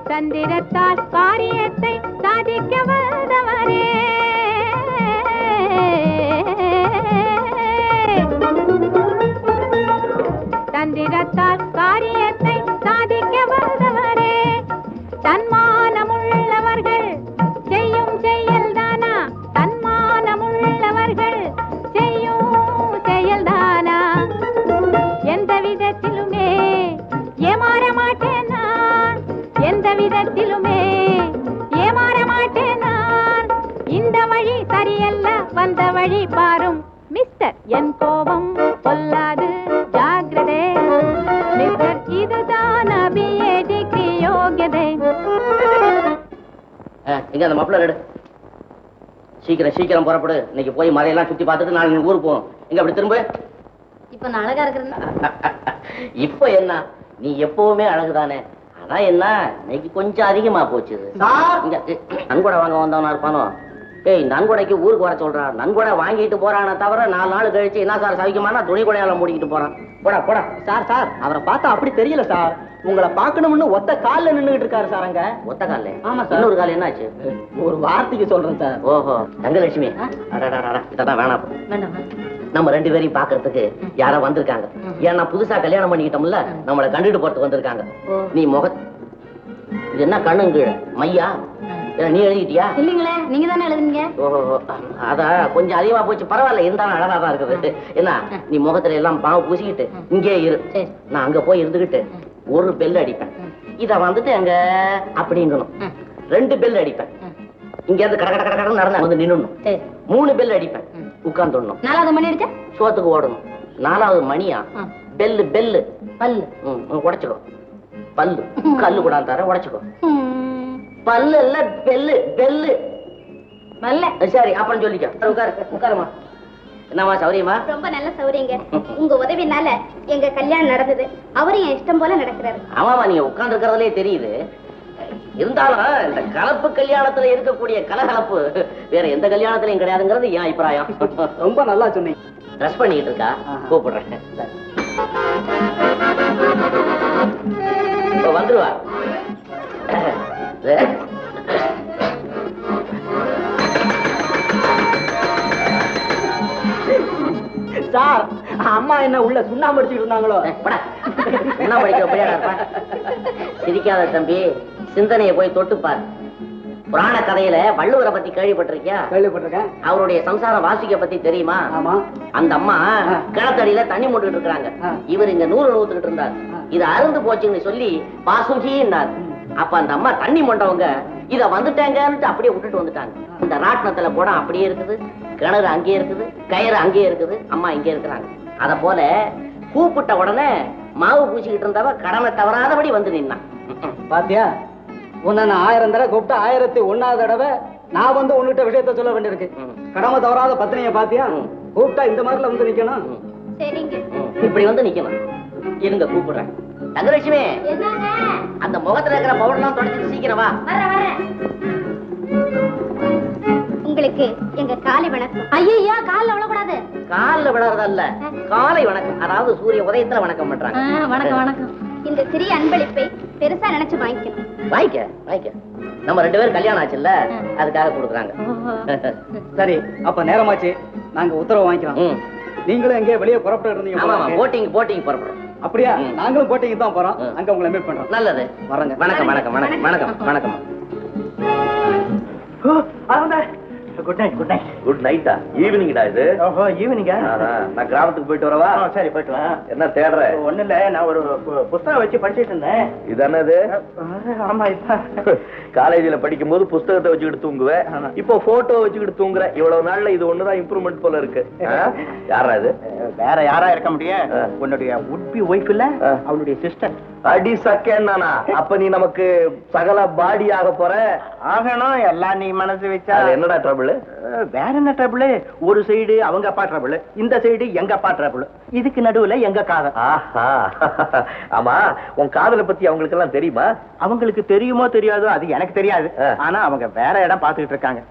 தந்திரத்தால் காரியத்தை சாதிக்க வந்தவரே, தந்திரத்தால் காரியத்தை சாதிக்க வந்தவரே, தன்மானமுள்ளவர்கள் செய்யும் செயல்தானா, தன்மானமுள்ளவர்கள் செய்யும் செயல்தானா, எந்த விதத்திலுமே ஏமாற மாட்டேன் நான், எந்த விதத்திலுமே ஏமாற மாட்டேன் நான், இந்த வழி சரியல்ல வந்த வழி பாரும் மிஸ்டர், என் கோபம் பொல்லாது ஜாக்கிரதே மிஸ்டர், இதுதான் BA டிகிரி யோகியதை. இங்க அந்த மப்ளர் எடு, சீக்கிரம் சீக்கிரம் புறப்படு. இன்னைக்கு போய் மலையெல்லாம் சுத்தி பார்த்துட்டு நாளைக்கு ஊருக்கு போகணும். இங்க அப்படி திரும்ப. இப்ப நான் அழகா இருக்கிறேன். இப்ப என்ன, நீ எப்பவுமே அழகுதானே. ஆனா என்ன, இன்னைக்கு கொஞ்சம் அதிகமா போச்சு. இங்க நன்கொடை வாங்க வந்தவனா இருப்பானோ? ஏய், நன்கொடைக்கு ஊருக்கு வர சொல்றான். நன்கொடை வாங்கிட்டு போறானே தவிர 4 நாள் கழிச்சு என்ன சார் சவிக்குமானா துணி கொடையால மூடிக்கிட்டு போறான். போடா போடா. சார் சார், அவரை பார்த்தா அப்படி தெரியல சார். உங்களை பார்க்கணும்னு ஒத்த கால்ல நின்னுகிட்டு இருக்காரு சார். அங்க ஒத்த கால? ஆமா சார். இன்னொரு கால் என்னாச்சு? ஒரு வார்த்தைக்கு சொல்றேன் சார். ஓஹோ, தங்கலட்சுமி. இதெல்லாம் வேணாம். நம்ம 2 பேரையும் பாக்குறதுக்கு யாரோ வந்திருக்காங்க. ஏன்னா புதுசா கல்யாணம் பண்ணிக்கிட்டோம்ல, நம்மளை கண்டுட்டு போறதுக்கு வந்திருக்காங்க. நீ இது என்ன கண்ணுங்க மையா? நீ எழுதிட்டியா? இல்லீங்களே, நீங்க தானே எழுதுனீங்க. ஓஹோ, அதான் கொஞ்சம் அதிகமா போச்சு. பரவாயில்ல, இருந்தாலும் அழகா தான் இருக்குது. என்ன, நீ முகத்துல எல்லாம் பாவ பூசிக்கிட்டு இங்கே இரு. நான் அங்க போய் இருந்துகிட்டு ஒரு பெல் அடிப்பேன். இத வந்துட்டு அங்க அப்படிங்கணும். 2 பெல் அடிப்பேன். இங்க இருந்து கட கட கட நடந்து வந்து நின்னுடணும். 3 பெல் அடிப்பேன். உட்கார்ந்துடணும். 4வது மணி அடிச்சா சோத்துக்கு ஓடணும். 4வது மணியா? பெல்லு பெல்லு பல்லு உடைச்சுக்கோ. பல்லு கல்லு கூட தர உடைச்சுக்கோ. பல்லு இல்ல பெல்லு பெல்லு. நல்ல சரி அப்புறம் சொல்லிக்க. உட்காரு உட்காருமா. என்னம்மா சௌரியமா? ரொம்ப நல்ல சௌரியங்க. உங்க உதவினால எங்க கல்யாணம் நடந்தது. அவரும் என் இஷ்டம் போல நடக்கிறாரு. ஆமாமா, நீங்க உட்கார்ந்து இருக்கிறதுலே தெரியுது. இருந்தாலும் இந்த கலப்பு கல்யாணத்துல இருக்கக்கூடிய கலகலப்பு வேற எந்த கல்யாணத்திலையும் கிடையாதுங்கிறது என் அபிப்பிராயம். ரொம்ப நல்லா சொன்னீங்க. ட்ரெஸ் பண்ணிட்டு இருக்கா, கூப்பிடுறேன். வந்துருவா. சார், அம்மா என்ன உள்ள சுண்ணாம்பு அடிச்சுட்டு இருந்தாங்களோ? சுண்ணாம்பு அடிக்கிற பிள்ளையாடா இருப்பா. சிரிக்காத தம்பி, சிந்தனையை போய் தொட்டுப்பார். புராண கதையில வள்ளுவரை பத்தி கேள்விப்பட்டிருக்கியா? கேள்விப்பட்டிருக்கேன். அவருடைய சம்சார வாசிக்க பத்தி தெரியுமா? ஆமா. அந்த அம்மா கிணத்தடியில தண்ணி மூட்டுட்டு இருக்காங்க. இவர் இங்க 100 நூத்துக்கிட்டு இருந்தார். இது அருந்து போச்சுன்னு சொல்லி பாசுகின்னார். அப்ப அந்த அம்மா தண்ணி மொண்டவங்க இத வந்துட்டாங்கன்னு அப்படியே விட்டுட்டு வந்துட்டாங்க. இந்த ராட்டினத்துல கூட அப்படியே இருக்குது, கிணறு அங்கேயே இருக்குது, கயிறு அங்கேயே இருக்குது, அம்மா இங்கே இருக்கிறாங்க. அத போல கூப்பிட்ட உடனே மாவு பூச்சிக்கிட்டு இருந்தவ கடனை தவறாதபடி வந்து நின்னான். பாத்தியா, உன்னை நான் 1000 தடவை கூப்பிட்டு 1001வது தடவை நான் வந்து உன்கிட்ட விஷயத்த சொல்ல வேண்டியிருக்கு. கடமை தவறாத பத்தினிய பாத்தியா? கூப்பிட்டா இந்த மாதிரில வந்து நிக்கணும். சரிங்க. இப்படி வந்து நிக்கணும். இருங்க கூப்பிடுறேன். தங்கலட்சுமி, அந்த முகத்துல இருக்கிற பவுடர்லாம் தொடச்சு சீக்கிரம் வா. உங்களுக்கு எங்க காலை வணக்கம். ஐயா, காலில் விழக்கூடாது. காலில் விழறதல்ல, காலை வணக்கம். அதாவது சூரிய உதயத்துல வணக்கம் பண்றாங்க. வணக்கம் வணக்கம். இந்த சிறிய அன்பளிப்பை பெருசா நினைச்சு வாங்கிக்கணும். வாங்கிக்க வாங்கிக்க. நம்ம 2 பேரும் கல்யாணம் ஆச்சுல்ல, அதுக்காக கொடுக்குறாங்க. சரி, அப்ப நேரமாச்சு, நாங்க உத்தரவு வாங்கிக்கிறோம். நீங்களும் எங்கே வெளியே புறப்பட்டு இருந்தீங்க? ஆமா, போட்டிங் புறப்படுறோம். அப்படியா? நாங்களும் போட்டிங் தான் போறோம். அங்க உங்களை மீட் பண்றோம். நல்லது, வரங்க. வணக்கம் வணக்கம் வணக்கம் வணக்கம் வணக்கம். Good night. Good night. Good நைட்டா? ஈவினிங்டா இது? ஓஹோ, ஈவினிங்கா? நான் கிராமத்துக்கு போயிட்டு வரவா? சரி, போயிட்டு வா. என்ன தேடுற? ஒண்ணு இல்ல, நான் ஒரு புத்தகம் வச்சு படிச்சிட்டு இருந்தேன். இதென்னது? ஆமா, இப்ப காலேஜ்ல படிக்கும் போது புஸ்தகத்தை வச்சுக்கிட்டு தூங்குவேன், இப்போ போட்டோ வச்சுக்கிட்டு தூங்குற. இவ்வளவு நாள்ல இது ஒண்ணுதான் இம்ப்ரூவ்மெண்ட் போல இருக்கு. யாரா இது? வேற யாரா இருக்க முடியும்? உன்னுடைய உட்பி ஒய்ஃப் இல்ல, அவளுடைய சிஸ்டர். அடி சக்கேன் நானா? அப்ப நீ நமக்கு சகல பாடி ஆக போற. ஆகணும், எல்லாம் நீ மனசு வச்சா. என்னடா ட்ரபிள்? வேற என்ன ட்ரபிள்? ஒரு சைடு அவங்க அப்பா ட்ரபிள், இந்த சைடு எங்க அப்பா ட்ரபிள், இதுக்கு நடுவுல எங்க காதல். ஆஹா. ஆமா, உன் காதலை பத்தி அவங்களுக்கு எல்லாம் தெரியுமா? அவங்களுக்கு தெரியுமோ தெரியாதோ அது எனக்கு தெரியாது. ஆனா அவங்க வேற இடம் பாத்துக்கிட்டு இருக்காங்க.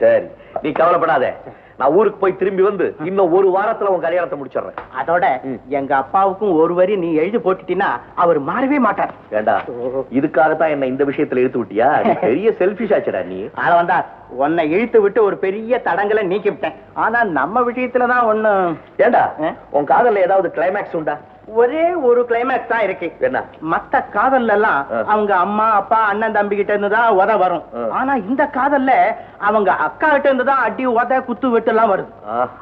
சரி, நீ கவலைப்படாத. நான் ஊருக்கு போய் திரும்பி வந்து இன்னும் 1 வாரத்துல உன் கல்யாணத்தை முடிச்சிடுறேன். அதோட எங்க அப்பாவுக்கும் ஒரு வரி நீ எழுதி போட்டுட்டீன்னா அவர் மாறவே மாட்டார். வேண்டா, இதுக்காகத்தான் என்ன இந்த விஷயத்துல இழுத்து விட்டியா? பெரிய செல்ஃபிஷ் ஆச்சுடா நீ. ஆனா வந்தா உன்னை இழுத்து விட்டு ஒரு பெரிய தடங்களை நீக்கி விட்டேன். ஆனா நம்ம விஷயத்துலதான் ஒண்ணு. ஏண்டா, உன் காதல்ல ஏதாவது கிளைமேக்ஸ் உண்டா? ஒரே ஒரு கிளைமேக்ஸ் தான் இருக்கு. என்ன? மத்த காதல்ல எல்லாம் அவங்க அம்மா அப்பா அண்ணன் தம்பி கிட்ட இருந்து தான் உத வரும். ஆனா இந்த காதல்ல அவங்க அக்கா கிட்ட இருந்து தான் அடி உத குத்து வெட்டு எல்லாம் வருது.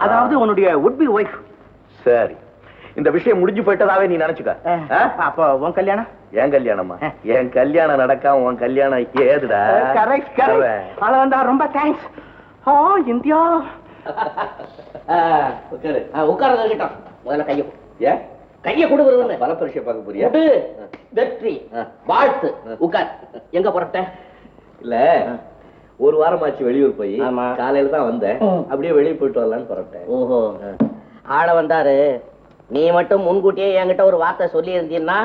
அதாவது உன்னுடைய உட்பி ஒய்ஃப். சரி, இந்த விஷயம் முடிஞ்சு போயிட்டதாவே நீ நினைச்சுக்க. அப்போ உன் கல்யாணம்? என் கல்யாணமா? என் கல்யாணம் நடக்காம உன் கல்யாணம் ஏதுடா? Correct correct. அத வந்தா ரொம்ப தேங்க்ஸ். இந்தியா. உட்கார்ந்து இருக்கட்டும். முதல்ல கையை ஏன் கையை கொடுக்குறது பல பரிசை பார்க்க போறியா? வெற்றி வாழ்த்து. உட்கார். எங்க புறப்பட்ட? இல்ல, 1 வாரமாச்சு வெளியூர் போய். காலையில தான் வந்தேன். அப்படியே வெளியே போயிட்டு வரலான்னு புறப்பட்டேன். ஓஹோ, ஆள வந்தாரு. நீ மட்டும் முன்கூட்டியே என்கிட்ட ஒரு வார்த்தை சொல்லி இருந்தீன்னா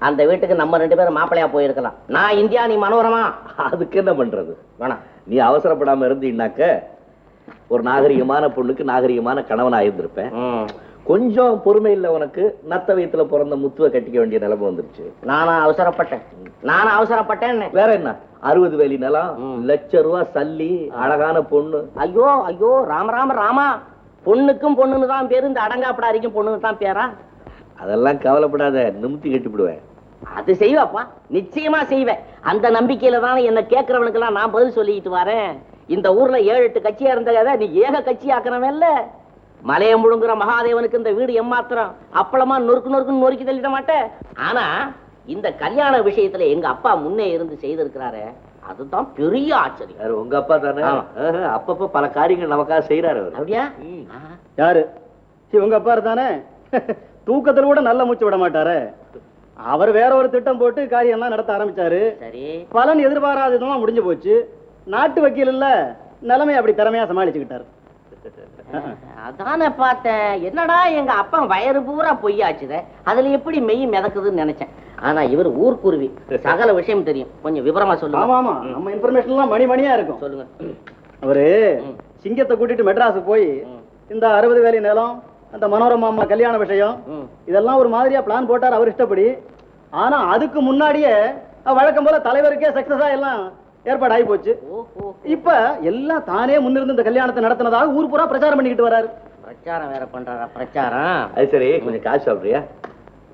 அந்த வீட்டுக்கு நம்ம 2 பேரும் மாப்பிள்ளையா போயிருக்கலாம். நான் இந்தியா, நீ மனோரமா. அதுக்கு என்ன பண்றது? வேணாம், நீ அவசரப்படாம இருந்தீன்னாக்க ஒரு நாகரிகமான பொண்ணுக்கு நாகரிகமான கணவனா இருந்திருப்பேன். கொஞ்சம் பொறுமை இல்ல உனக்கு, நத்த வயித்துல பிறந்த முத்துவை கட்டிக்க வேண்டிய நிலைமை வந்துருச்சு. நானா அவசரப்பட்டேன். வேற என்ன, 60 வேலி நிலம், ₹1,00,000 சல்லி, அழகான பொண்ணு. ஐயோ ஐயோ, ராமா, பொண்ணுக்கும் பொண்ணுன்னு தான் பேரு, இந்த அடங்காப்படா இருக்கும் பொண்ணுன்னு தான் பேரா? அதெல்லாம் கவலைப்படாத, நிமித்தி கட்டிவிடுவேன். அது செய்வாப்பா, நிச்சயமா செய்வேன். அந்த நம்பிக்கையில தானே என்ன கேட்கறவனுக்கு எல்லாம் நான் பதில் சொல்லிட்டு வரேன். இந்த ஊர்ல 7-8 கட்சியா இருந்தத நீ ஏக கட்சி ஆக்கிறவன் இல்ல. மலையை முழுங்குற மகாதேவனுக்கு இந்த வீடு எம்மாத்திரம் அப்பளமா நொறுக்குன்னு நொறுக்கி தள்ளிட மாட்டேன். ஆனா இந்த கல்யாண விஷயத்துல எங்க அப்பா முன்னே இருந்து செய்திருக்கிறாரு, அதுதான் பெரிய ஆச்சரியம். உங்க அப்பா தானே? அப்பப்ப பல காரியங்கள் நமக்காக செய்யறாரு. அப்படியா? யாரு? உங்க அப்பா தானே? தூக்கத்துல கூட நல்ல மூச்சு விட மாட்டாரு. அவர் வேற ஒரு திட்டம் போட்டு காரியம் எல்லாம் நடத்த ஆரம்பிச்சாரு. சரி, பலன் எதிர்பாராத விதமா முடிஞ்சு போச்சு. நாட்டு வக்கீல் இல்ல, நிலைமை அப்படி திறமையா சமாளிச்சுக்கிட்டாரு. அதானே பார்த்தேன், என்னடா எங்க அப்பா வயறு பூரா பொய்யாச்சுதே, அதுல எப்படி மெய் மிதக்குதுன்னு நினைச்சேன். ஆனா இவர் ஊர்க்குருவி, சகல விஷயம் தெரியும். கொஞ்சம் விவரமா சொல்லுங்க. ஆமா ஆமா, நம்ம இன்ஃபர்மேஷன் எல்லாம் மணிமணியா இருக்கும். சொல்லுங்க. அவரு சிங்கத்தை கூட்டிட்டு மெட்ராஸுக்கு போய் இந்த 60 வேலி நிலம், அந்த மனோரமா அம்மா கல்யாண விஷயம், இதெல்லாம் ஒரு மாதிரியா பிளான் போட்டார் அவர் இஷ்டப்படி. ஆனா அதுக்கு முன்னாடியே வழக்கம் போல தலைவருக்கே சக்சஸா எல்லாம் ஏற்பாடு ஆகி போச்சு. இப்ப எல்லாம் தானே முன்னிருந்து இந்த கல்யாணத்தை நடத்தினதாக ஊர் பூரா பிரச்சாரம் பண்ணிக்கிட்டு வராரு. பிரச்சாரம் வேற பண்றாரா? பிரச்சாரம். அது சரி, கொஞ்சம் காசு சாப்பிடுறியா?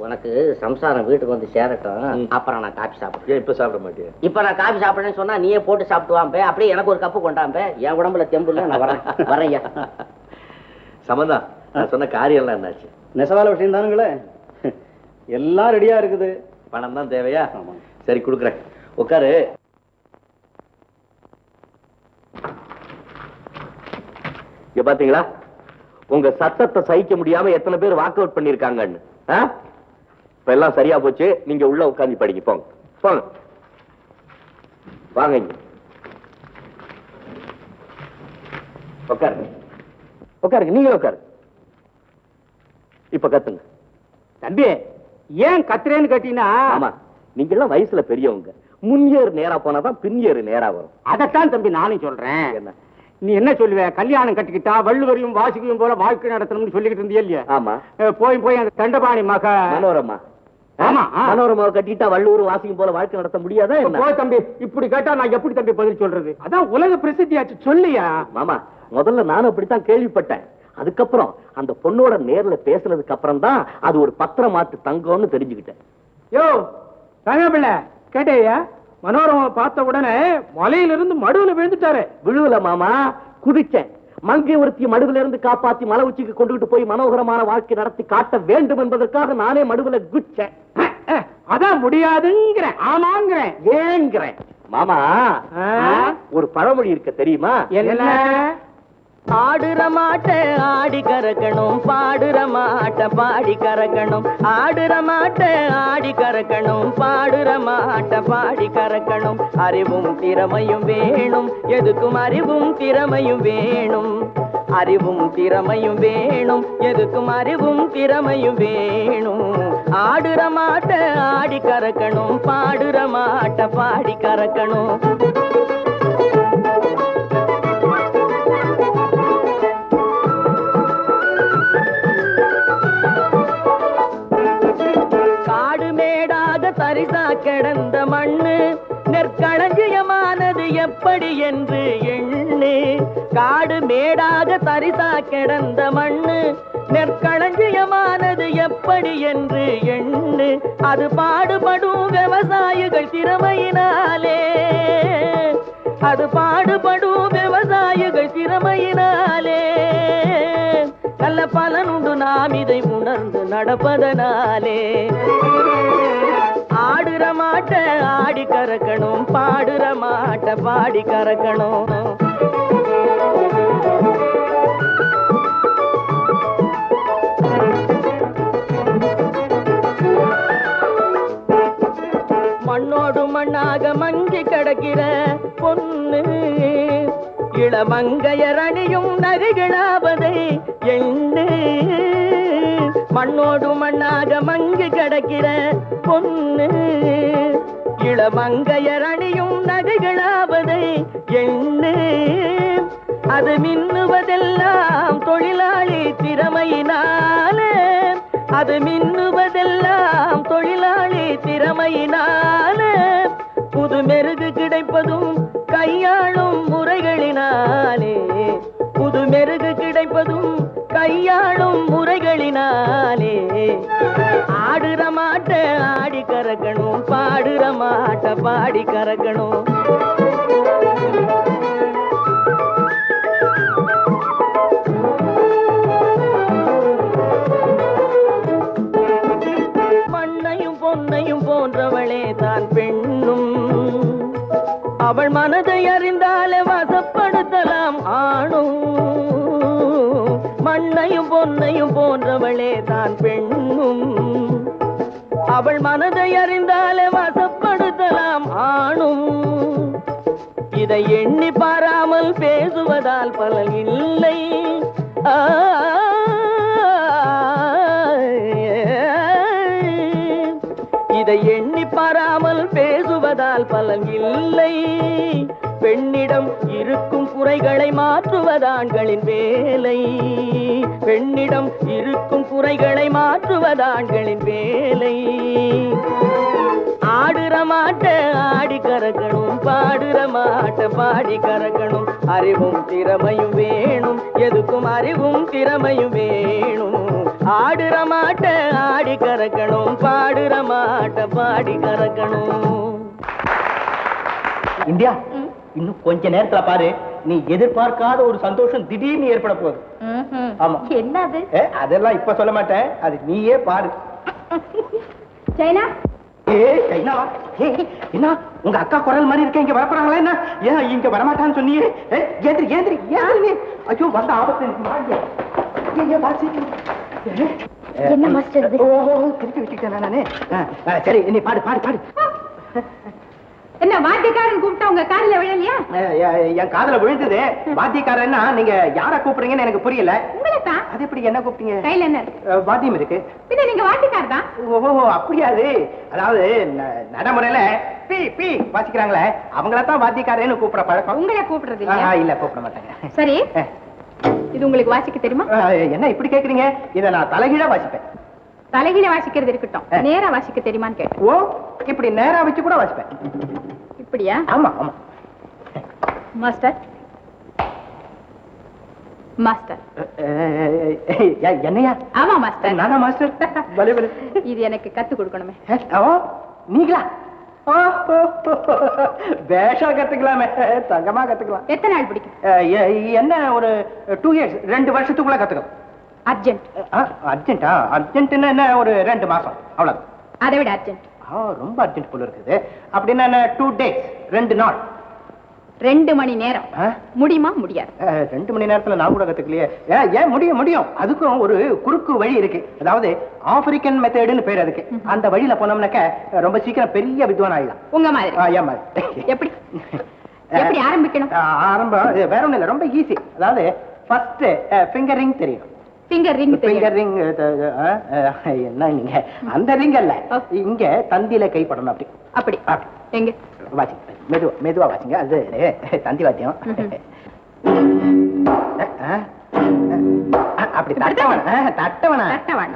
உனக்கு சம்சாரம் வீட்டுக்கு வந்து சேரட்டும், அப்புறம் நான் காபி சாப்பிடுறேன். இப்ப சாப்பிட மாட்டேன். இப்ப நான் காபி சாப்பிடுறேன்னு சொன்னா நீயே போட்டு சாப்பிட்டுவாம்பே, அப்படியே எனக்கு ஒரு கப்பு கொண்டாம்பே. என் உடம்புல தெம்புல நான் வரேன். சம்பந்தா, நான் சொன்ன காரியம் எல்லாம் என்னாச்சு? நெசவால விஷயம் தானுங்களே, எல்லாம் ரெடியா இருக்குது. பணம் தான் தேவையா? சரி, கொடுக்குறேன், உட்காரு. இங்க பாத்தீங்களா, உங்க சத்தத்தை சகிக்க முடியாம எத்தனை பேர் வாக் அவுட் பண்ணிருக்காங்கன்னு. இப்ப எல்லாம் சரியா போச்சு. நீங்க உள்ள உட்கார்ந்து படிங்க. போங்க போங்க, வாங்க இங்க உட்காருங்க. உட்காருங்க, நீங்க உட்காரு. இப்ப கத்துங்க. தம்பி, ஏன் கத்துறேன்னு கேட்டீங்கன்னா, ஆமா, நீங்க எல்லாம் வயசுல பெரியவங்க, முன்னேறு நேரா போனாதான் பின்னேறு நேரா வரும். அதைத்தான் தம்பி நானும் சொல்றேன். என்ன? நீ என்ன சொல்லுவ? கல்யாணம் கட்டிக்கிட்டா வள்ளுவரையும் வாசிக்கையும் போல வாழ்க்கை நடத்தணும்னு சொல்லிக்கிட்டு இருந்தியா இல்லையா? ஆமா. போய் அந்த தண்டபாணி மக மனோரமா. ஆமா, மனோரமாவை கட்டிட்டா வள்ளுவர் வாசிக்கும் போல வாழ்க்கை நடத்த முடியாதா என்ன? போய் தம்பி, இப்படி கேட்டா நான் எப்படி தம்பி பதில் சொல்றது? அதான் உலக பிரசித்தியாச்சு, சொல்லியா? மாமா, முதல்ல நானும் அப்படித்தான் கேள்விப்பட்டேன். அதுக்கப்புறம் அந்த பொண்ணோட நேர்ல பேசுனதுக்கு அப்புறம் தான் அது ஒரு பத்திரமாட்டு தங்கம்னு தெரிஞ்சுக்கிட்டேன். யோ தங்கப்பிள்ளை, கேட்டேயா? மனோரமா பார்த்த உடனே மலையிலிருந்து மடுவுல விழுந்துட்டாரு. விழுவல மாமா, குதிச்சேன். மங்கை ஒருத்தி மடுவுல இருந்து காப்பாத்தி மலை உச்சிக்கு கொண்டுகிட்டு போய் மனோகரமான வாழ்க்கை நடத்தி காட்ட வேண்டும் என்பதற்காக நானே மடுவுல குதிச்சேன். அதான் முடியாதுங்கிறேன். ஆமாங்கிறேன். ஏங்கிறேன். மாமா, ஒரு பழமொழி இருக்க தெரியுமா? என்ன? ஆடுற மாட்ட ஆடி கறக்கணும், பாடுற மாட்ட பாடி கறக்கணும். ஆடுற மாட்ட ஆடி கறக்கணும், பாடுற மாட்ட பாடி கறக்கணும். அறிவும் திறமையும் வேணும், எதுக்கும் அறிவும் திறமையும் வேணும். அறிவும் திறமையும் வேணும், எதுக்கும் அறிவும் திறமையும் வேணும். ஆடுற மாட்ட ஆடி கறக்கணும், பாடுற மாட்ட பாடி கறக்கணும். தரிசா கிடந்த மண்ணு நெற்களஞ்சியமானது எப்படி என்று எண்ணு. காடு மேடாக தரிசா கிடந்த மண்ணு நெற்களஞ்சியமானது எப்படி என்று எண்ணு. அது பாடுபடும் விவசாயிகள் திறமையினாலே, அது பாடுபடும் விவசாயிகள் திறமையினாலே. நல்ல பலனுண்டு நாம் இதை உணர்ந்து நடப்பதனாலே. ஆடுற மாட்ட ஆடி கறக்கணும், பாடுற மாட்ட பாடி கறக்கணும். மண்ணோடு மண்ணாக மங்கி கிடக்கிற பொண்ணு இளமங்கையர் அணியும் நகைகளாவதை எண்ணு. மண்ணோடு மண்ணாக மங்கி கிடக்கிற பொண்ணு இளமங்கையர் அணியும் நகைகளாவதை எண்ணு. அது மின்னுவதெல்லாம் தொழிலாளி திறமையினாலே, அது மின்னுவதெல்லாம் தொழிலாளி திறமையினாலே. புது மெருகு கிடைப்பதும் கையாளும் முறைகளினாலே, புது மெருகு கிடைப்பதும் கையாளும் முறைகளினாலே. ஆடுற மாட்ட ஆடி கறக்கணும், பாடுற மாட்ட பாடி கறக்கணும். மண்ணையும் பொன்னையும் போன்றவளே தான் பெண்ணும், அவள் மனதை அறிந்தாலே வசப்படுத்தலாம் ஆணும். மண்ணையும் பொன்னையும் போன்றவளே தான் பெண்ணும், அவள் மனதை அறிந்தாலே வசப்படுத்தலாம் ஆணும். இதை எண்ணி பாராமல் பேசுவதால் பலன் இல்லை. இதை எண்ணி பாராமல் பேசுவதால் பலன் இல்லை. பெண்ணிடம் இருக்கும் குறைகளை மாற்றுவதாண்களின் வேலை. பெண்ணிடம் இருக்கும் குறைகளை மாற்றுவதாண்களின் வேலை. ஆடுற மாட்ட ஆடி கறக்கணும், பாடுற மாட்ட பாடி கறக்கணும். அறிவும் திறமையும் வேணும், எதுக்கும் அறிவும் திறமையும் வேணும். ஆடுற மாட்ட ஆடி கறக்கணும், பாடுற மாட்ட பாடி கறக்கணும். இந்தியா, இன்னும் கொஞ்ச நேரத்துல பாரு, நீ எதிர்பார்க்காத ஒரு சந்தோஷம் திடீர்னு ஏற்பட போகுது. ஆமா. என்னது? அதெல்லாம் இப்ப சொல்ல மாட்டேன், அது நீயே பாரு. சைனா, சைனாவா? என்ன உங்க அக்கா குரல் மாதிரி இருக்க, இங்க வரப்போறாங்களா என்ன? ஏன் இங்க வரமாட்டான்னு சொன்னியே? ஏந்திரி ஏந்திரி ஏந்திரி. ஐயோ, வந்த ஆபத்து என்ன மாஸ்டர் இது? ஓஹோ, திருப்பி வச்சுக்கிட்டேன் நானே. சரி, நீ பாடு பாடு பாடு. என்ன வாத்தியக்காரன் கூப்பிட்டா உங்க காதுல விழலையா? என் காதுல விழுந்தது. வாத்தியக்காரன்னா நீங்க யார கூப்பிடுறீங்கன்னு எனக்கு புரியல. உங்களை தான். அது எப்படி என்ன கூப்பிட்டீங்க? கையில என்ன? வாத்தியம் இருக்கு. பின்ன நீங்க வாத்தியக்காரர் தான். ஓஹோ, அப்படியாது. அதாவது நடைமுறையில பி பி வாசிக்கிறாங்களே, அவங்கள தான் வாத்தியக்காரன்னு கூப்பிட பழக்கம். உங்களை கூப்பிடுறது இல்லையா? இல்ல, கூப்பிட மாட்டாங்க. சரி, இது உங்களுக்கு வாசிக்க தெரியுமா? என்ன இப்படி கேக்குறீங்க? இத நான் தலைகீழா வாசிப்பேன். தலைகீழ வாசிக்கிறது இருக்கட்டும், நேரா வாசிக்க தெரியுமான்னு கேட்டேன். ஓ, இப்படி நேரா வச்சு கூட வாசிப்பேன். இப்படியா? ஆமா ஆமா. Master master. என்னையா? ஆமா மாஸ்டர். நானா மாஸ்டர்? பலே பலே. இது எனக்கு கத்து கொடுக்கணுமே. ஓ, நீங்களா? பேஷா கத்துக்கலாமே, தங்கமா கத்துக்கலாம். எத்தனை நாள் பிடிக்கும்? என்ன ஒரு 2 years, 2 வருஷத்துக்குள்ள கத்துக்கலாம். அர்ஜென்ட். அர்ஜென்டா? அர்ஜென்ட்னா என்ன, ஒரு 2 மாசம் அவ்வளவு. அதை விட அர்ஜென்ட். ரொம்ப அர்ஜென்ட் போல இருக்குது. அப்படின்னா 2 days, 2 நாள். 2 மணி நேரம் முடியுமா? முடியாது. 2 மணி நேரத்துல நான் கூட கத்துக்கலையே. ஏன் முடியும் முடியும். அதுக்கும் ஒரு குறுக்கு வழி இருக்கு. அதாவது ஆப்பிரிக்கன் மெத்தடுன்னு பேர் அதுக்கு. அந்த வழியில போனோம்னாக்க ரொம்ப சீக்கிரம் பெரிய வித்வான் ஆயிடலாம். உங்க மாதிரி? ஏன் மாதிரி? எப்படி எப்படி ஆரம்பிக்கணும்? ஆரம்பம் வேற ஒண்ணும் இல்ல, ரொம்ப ஈஸி. அதாவது ஃபர்ஸ்ட் ஃபிங்கர் ரிங் தெரியும். Finger ring? ஃபிங்கர் ரிங் என்ன நீங்க அந்த ரிங் அல்ல, இங்க தந்தியில கைப்படணும். அப்படி அப்படி எங்க வாசி, மெதுவா மெதுவா வாசிங்க. அது தந்தி வாத்தியம். அப்படி தட்டவன தட்டவன தட்டவன.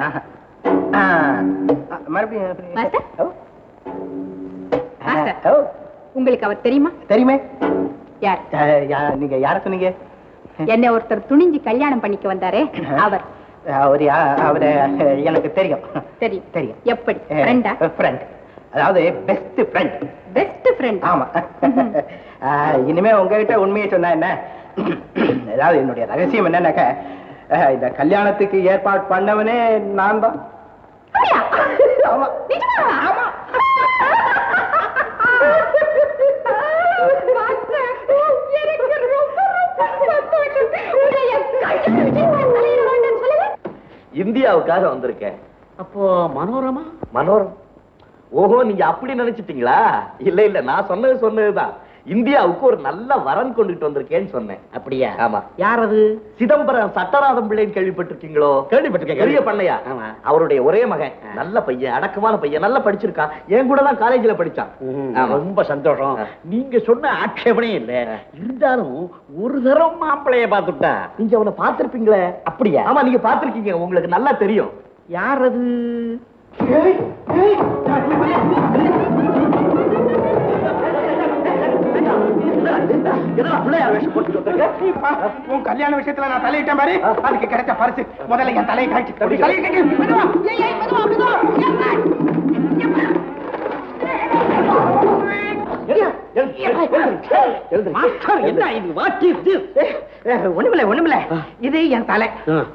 மறுபடியும் உங்களுக்கு அவர் தெரியுமா? தெரியுமே. யார்? நீங்க யார சொன்னீங்க? என்ன ஒருத்தர் துணிஞ்சு கல்யாணம் பண்ணிக்க வந்தாரே, அவர். அவரு எனக்கு தெரியும். தெரியும். தெரியும். எப்படி? ஃப்ரெண்டா? ஃப்ரெண்ட், அதாவது பெஸ்ட் ஃப்ரெண்ட். Best friend? ஆமா. இனிமே உங்ககிட்ட உண்மையை சொன்னா என்ன, அதாவது என்னுடைய ரகசியம் என்னன்னாக்க, இந்த கல்யாணத்துக்கு ஏற்பாடு பண்ணவனே நான் தான். ஆமா ஆமா. இந்தியாவுக்காக வந்திருக்கேன். அப்போ மனோரமா? மனோரம்? ஓஹோ, நீங்க அப்படி நினைச்சிட்டீங்களா? இல்ல இல்ல, நான் சொன்னதுதான். இந்தியாவுக்கு ஒரு நல்ல வரன் கொண்டுட்டு வந்திருக்கேன்னு சொன்னேன். அப்படியா? ஆமா. யார் அது? சிதம்பரம் சட்டநாதம் பிள்ளைன்னு கேள்விப்பட்டிருக்கீங்களோ? கேள்விப்பட்டிருக்கேன். பெரிய பண்ணையா? அவருடைய ஒரே மகன். நல்ல பையன், அடக்கமான பையன், நல்லா படிச்சிருக்கான். என் கூட தான் காலேஜ்ல படிச்சான். ரொம்ப சந்தோஷம். நீங்க சொன்ன ஆட்சேபனே இல்ல, இருந்தாலும் ஒரு தரம் மாப்பிளைய பார்த்துட்டா. நீங்க அவனை பார்த்திருப்பீங்களே? அப்படியா? ஆமா, நீங்க பார்த்திருக்கீங்க, உங்களுக்கு நல்லா தெரியும். யார் அது? உன் கல்யாண விஷயத்துல நான் தலையிட்டேன் பாரு, அதுக்கு கிடைச்ச பரிசு. முதல்ல என் தலையை காய்ச்சி ஒண்ணுமில்ல. இது என் தலை,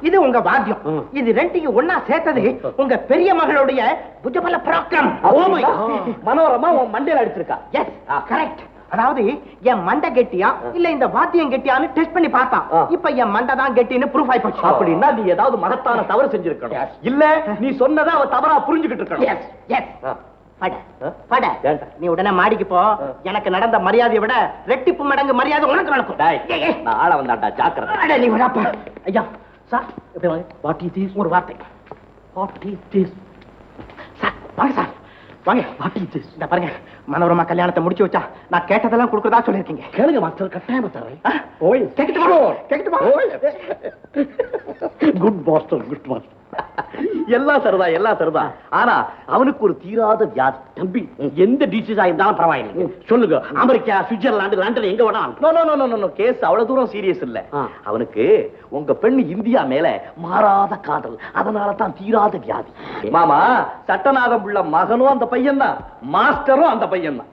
இது உங்க வாத்தியம். இது ரெண்டையும் ஒன்னா சேர்த்தது உங்க பெரிய மகளுடைய புஜபல பராக்கிரம். மனோரமா உன் மண்டையில அடிச்சிருக்கா? S, correct. அதாவது என் மண்டை கெட்டியா இல்ல இந்த வாத்தியம் கெட்டியான்னு டெஸ்ட் பண்ணி பார்த்தான். இப்ப என் மண்டை தான் கெட்டின்னு ப்ரூஃப் ஆயி போச்சு. அப்படின்னா நீ ஏதாவது மகத்தான தவறு செஞ்சிருக்கணும். இல்ல நீ சொன்னதை அவ தவறா புரிஞ்சுக்கிட்டு இருக்கணும். Yes yes. பட பட நீ உடனே மாடிக்கு போ. எனக்கு நடந்த மரியாதையை விட ரெட்டிப்பு மடங்கு மரியாதை உனக்கு நடக்கும். நான் ஆள வந்தாட்டா ஜாக்கிரதை. நீ விடாப்பா. ஐயா சார் வாட் இஸ் திஸ்? ஒரு வார்த்தை. What is this? சார் வாங்க சார் வாங்க. What is this? இந்த பாருங்க, மனோரமா கல்யாணத்தை முடிச்சு வச்சா நான் கேட்டதெல்லாம் கொடுக்கறதா சொல்லிருக்கீங்க. கேளுங்க மாஸ்டர், கட்டாயமா தரேன். ஓய் கேக்கட்டுமா? Good master, good master. எல்லாம் சரிதான். ஆனா அவனுக்கு ஒரு தீராத வியாதி. தம்பி, எந்த டிசீஸா இருந்தாலும் பரவாயில்லை சொல்லுங்க. அமெரிக்கா, சுவிட்சர்லாந்து, லண்டன் எங்க வேணாலும். கேஸ் அவ்வளவு தூரம் சீரியஸ் இல்ல. அவனுக்கு உங்க பெண் இந்தியா மேல மாறாத காதல், அதனால தான் தீராத வியாதி. மாமா, சட்டநாதம் உள்ள மகனும் அந்த பையன் தான், மாஸ்டரும் அந்த பையன் தான்.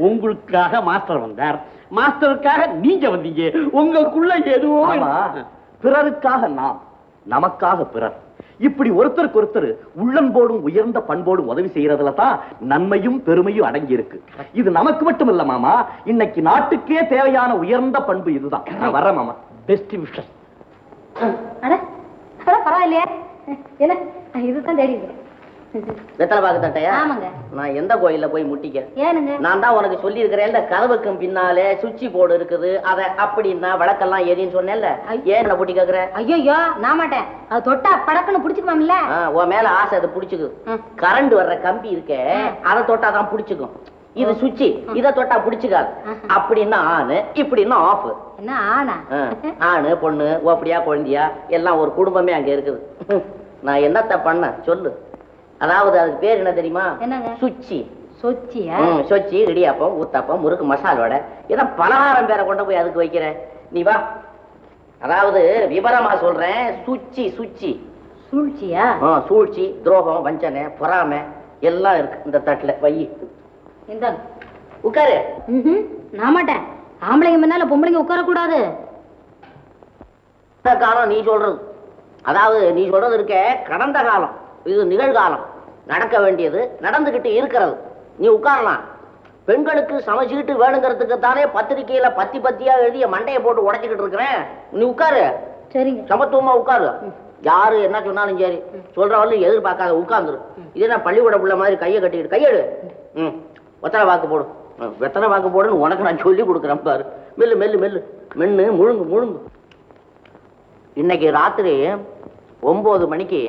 உங்களுக்காக மாஸ்டர் வந்தார், மாஸ்டருக்காக நீங்க வந்தீங்க. உங்களுக்குள்ள எதுவும் பிறருக்காக நாம், நமக்காக பிறர். இப்படி ஒருத்தருக்கு ஒருத்தர் உள்ளன்போடும் உயர்ந்த பண்போடும் உதவி செய்யறதுல தான் நன்மையும் பெருமையும் அடங்கி இருக்கு. இது நமக்கு மட்டும் இல்ல மாமா, இன்னைக்கு நாட்டுக்கே தேவையான உயர்ந்த பண்பு இதுதான். நான் வர்றேன் மாமா. Best wishes. பரவாயில்லையே, என்ன இதுதான் தேடி வெத்தலை பாக்கு தட்டையா? ஆமாங்க. நான் எந்த கோயில்ல போய் முட்டிக்க? ஏனுங்க? நான் தான் உனக்கு சொல்லி இருக்கிறேன், இந்த கதவுக்கும் பின்னாலே சுவிட்ச் போர்டு இருக்குது, அத அப்படின்னா விளக்கெல்லாம் எரின்னு சொன்னேன்ல. ஏன் என்ன பூட்டி கேக்குற? ஐயோ நான் மாட்டேன். அது தொட்டா படக்குன்னு புடிச்சுக்குவாங்கல்ல. உன் மேல ஆசை, அது புடிச்சுக்கு. கரண்ட் வர்ற கம்பி இருக்கே, அதை தொட்டாதான் புடிச்சுக்கும். இது சுவிட்ச், இதை தொட்டா புடிச்சுக்காது. அப்படின்னா ஆனு, இப்படின்னா ஆஃப். என்ன ஆனா? ஆணு பொண்ணு அப்படியா குழந்தையா எல்லாம் ஒரு குடும்பமே அங்க இருக்குது. நான் என்னத்த பண்ண சொல்லு? அதாவது அதுக்கு பேர் என்ன தெரியுமா? சுச்சி. சொச்சியா? சொச்சி, இடியாப்பம், ஊத்தாப்பம், முறுக்கு, மசாலோட ஏன்னா பலகாரம் பேரை கொண்டு போய் அதுக்கு வைக்கிற நீ வா. அதாவது விவரமா சொல்றேன், சுச்சி சுச்சி. சூழ்ச்சியா? சூழ்ச்சி, துரோகம், வஞ்சனை, பொறாமை எல்லாம் இருக்கு இந்த தட்டுல. வை, உட்காரு. நான் மாட்டேன். ஆம்பளைங்க முன்னால பொம்பளைங்க உட்கார கூடாது. காலம் நீ சொல்றது, அதாவது நீ சொல்றது இருக்க கடந்த காலம், இது நிகழ்காலம். நடக்க வேண்டியது நடந்துகிட்டு இருக்கிறது. நீ உட்காரலாம். பெண்களுக்கு சமச்சீட்டு வேணுங்கிறதுக்கு தானே பத்திரிகையில பத்தி பத்தியா எழுதிய மண்டையை போட்டு உடைச்சிக்கிட்டு இருக்கிறேன். நீ உட்காரு. சரிங்க. சமத்துவமா உட்காரு. யாரு என்ன சொன்னாலும் சரி, சொல்றவர்களும் எதிர்பார்க்காத உட்கார்ந்துரு. இது என்ன பள்ளிக்கூட பிள்ளை மாதிரி கையை கட்டிக்கிட்டு கையெடு. வெத்தலை வாக்கு போடு. வெத்தலை வாக்கு போடுன்னு உனக்கு நான் சொல்லி கொடுக்குறேன் பாரு. மெல்லு மெல்லு மெல்லு மென்னு முழுங்கு முழுங்கு. இன்னைக்கு ராத்திரி 9 மணிக்கு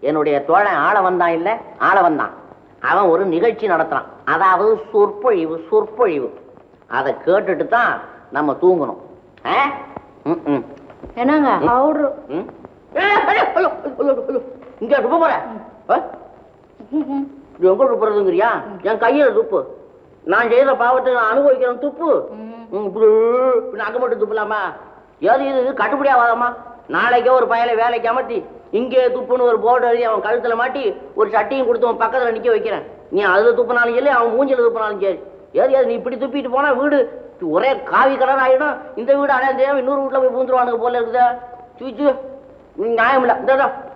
என்னுடைய தோழன் ஆள வந்தான் இல்ல, ஆள வந்தான். அவன் ஒரு நிகழ்ச்சி நடத்துறான், அதாவது சொற்பொழிவு. சொற்பொழிவு அதை கேட்டுட்டு தான் நம்ம தூங்கணும். என்னங்க பவுடர்? இங்க துப்ப போற? எங்க துப்புறதுங்கிறியா? என் கையில துப்பு. நான் செய்யற பாவத்தை நான் அனுபவிக்கிறேன். துப்பு. அங்க மட்டும் துப்பலாமா? ஏது இது கட்டுப்படி ஆகாதம்மா. நாளைக்கே ஒரு பயலை வேலைக்கு அமர்த்தி இங்கே துப்புன்னு ஒரு போர்டு எழுதி அவன் கழுத்துல மாட்டி ஒரு சட்டியும் கொடுத்து அவன் பக்கத்துல நிக்க வைக்கிறேன். நீ அதுல துப்புனாலும் சரி, அவன் மூஞ்சில துப்புனாலும் சரி. ஏது நீ இப்படி துப்பிட்டு போனா வீடு ஒரே காவி கலர் ஆயிடும். இந்த வீடு அடையாளம் இன்னொரு வீட்டுல போய் பூந்துருவானுங்க போல இருக்குதா? சுவிச்சு நியாயம் இல்ல. இந்த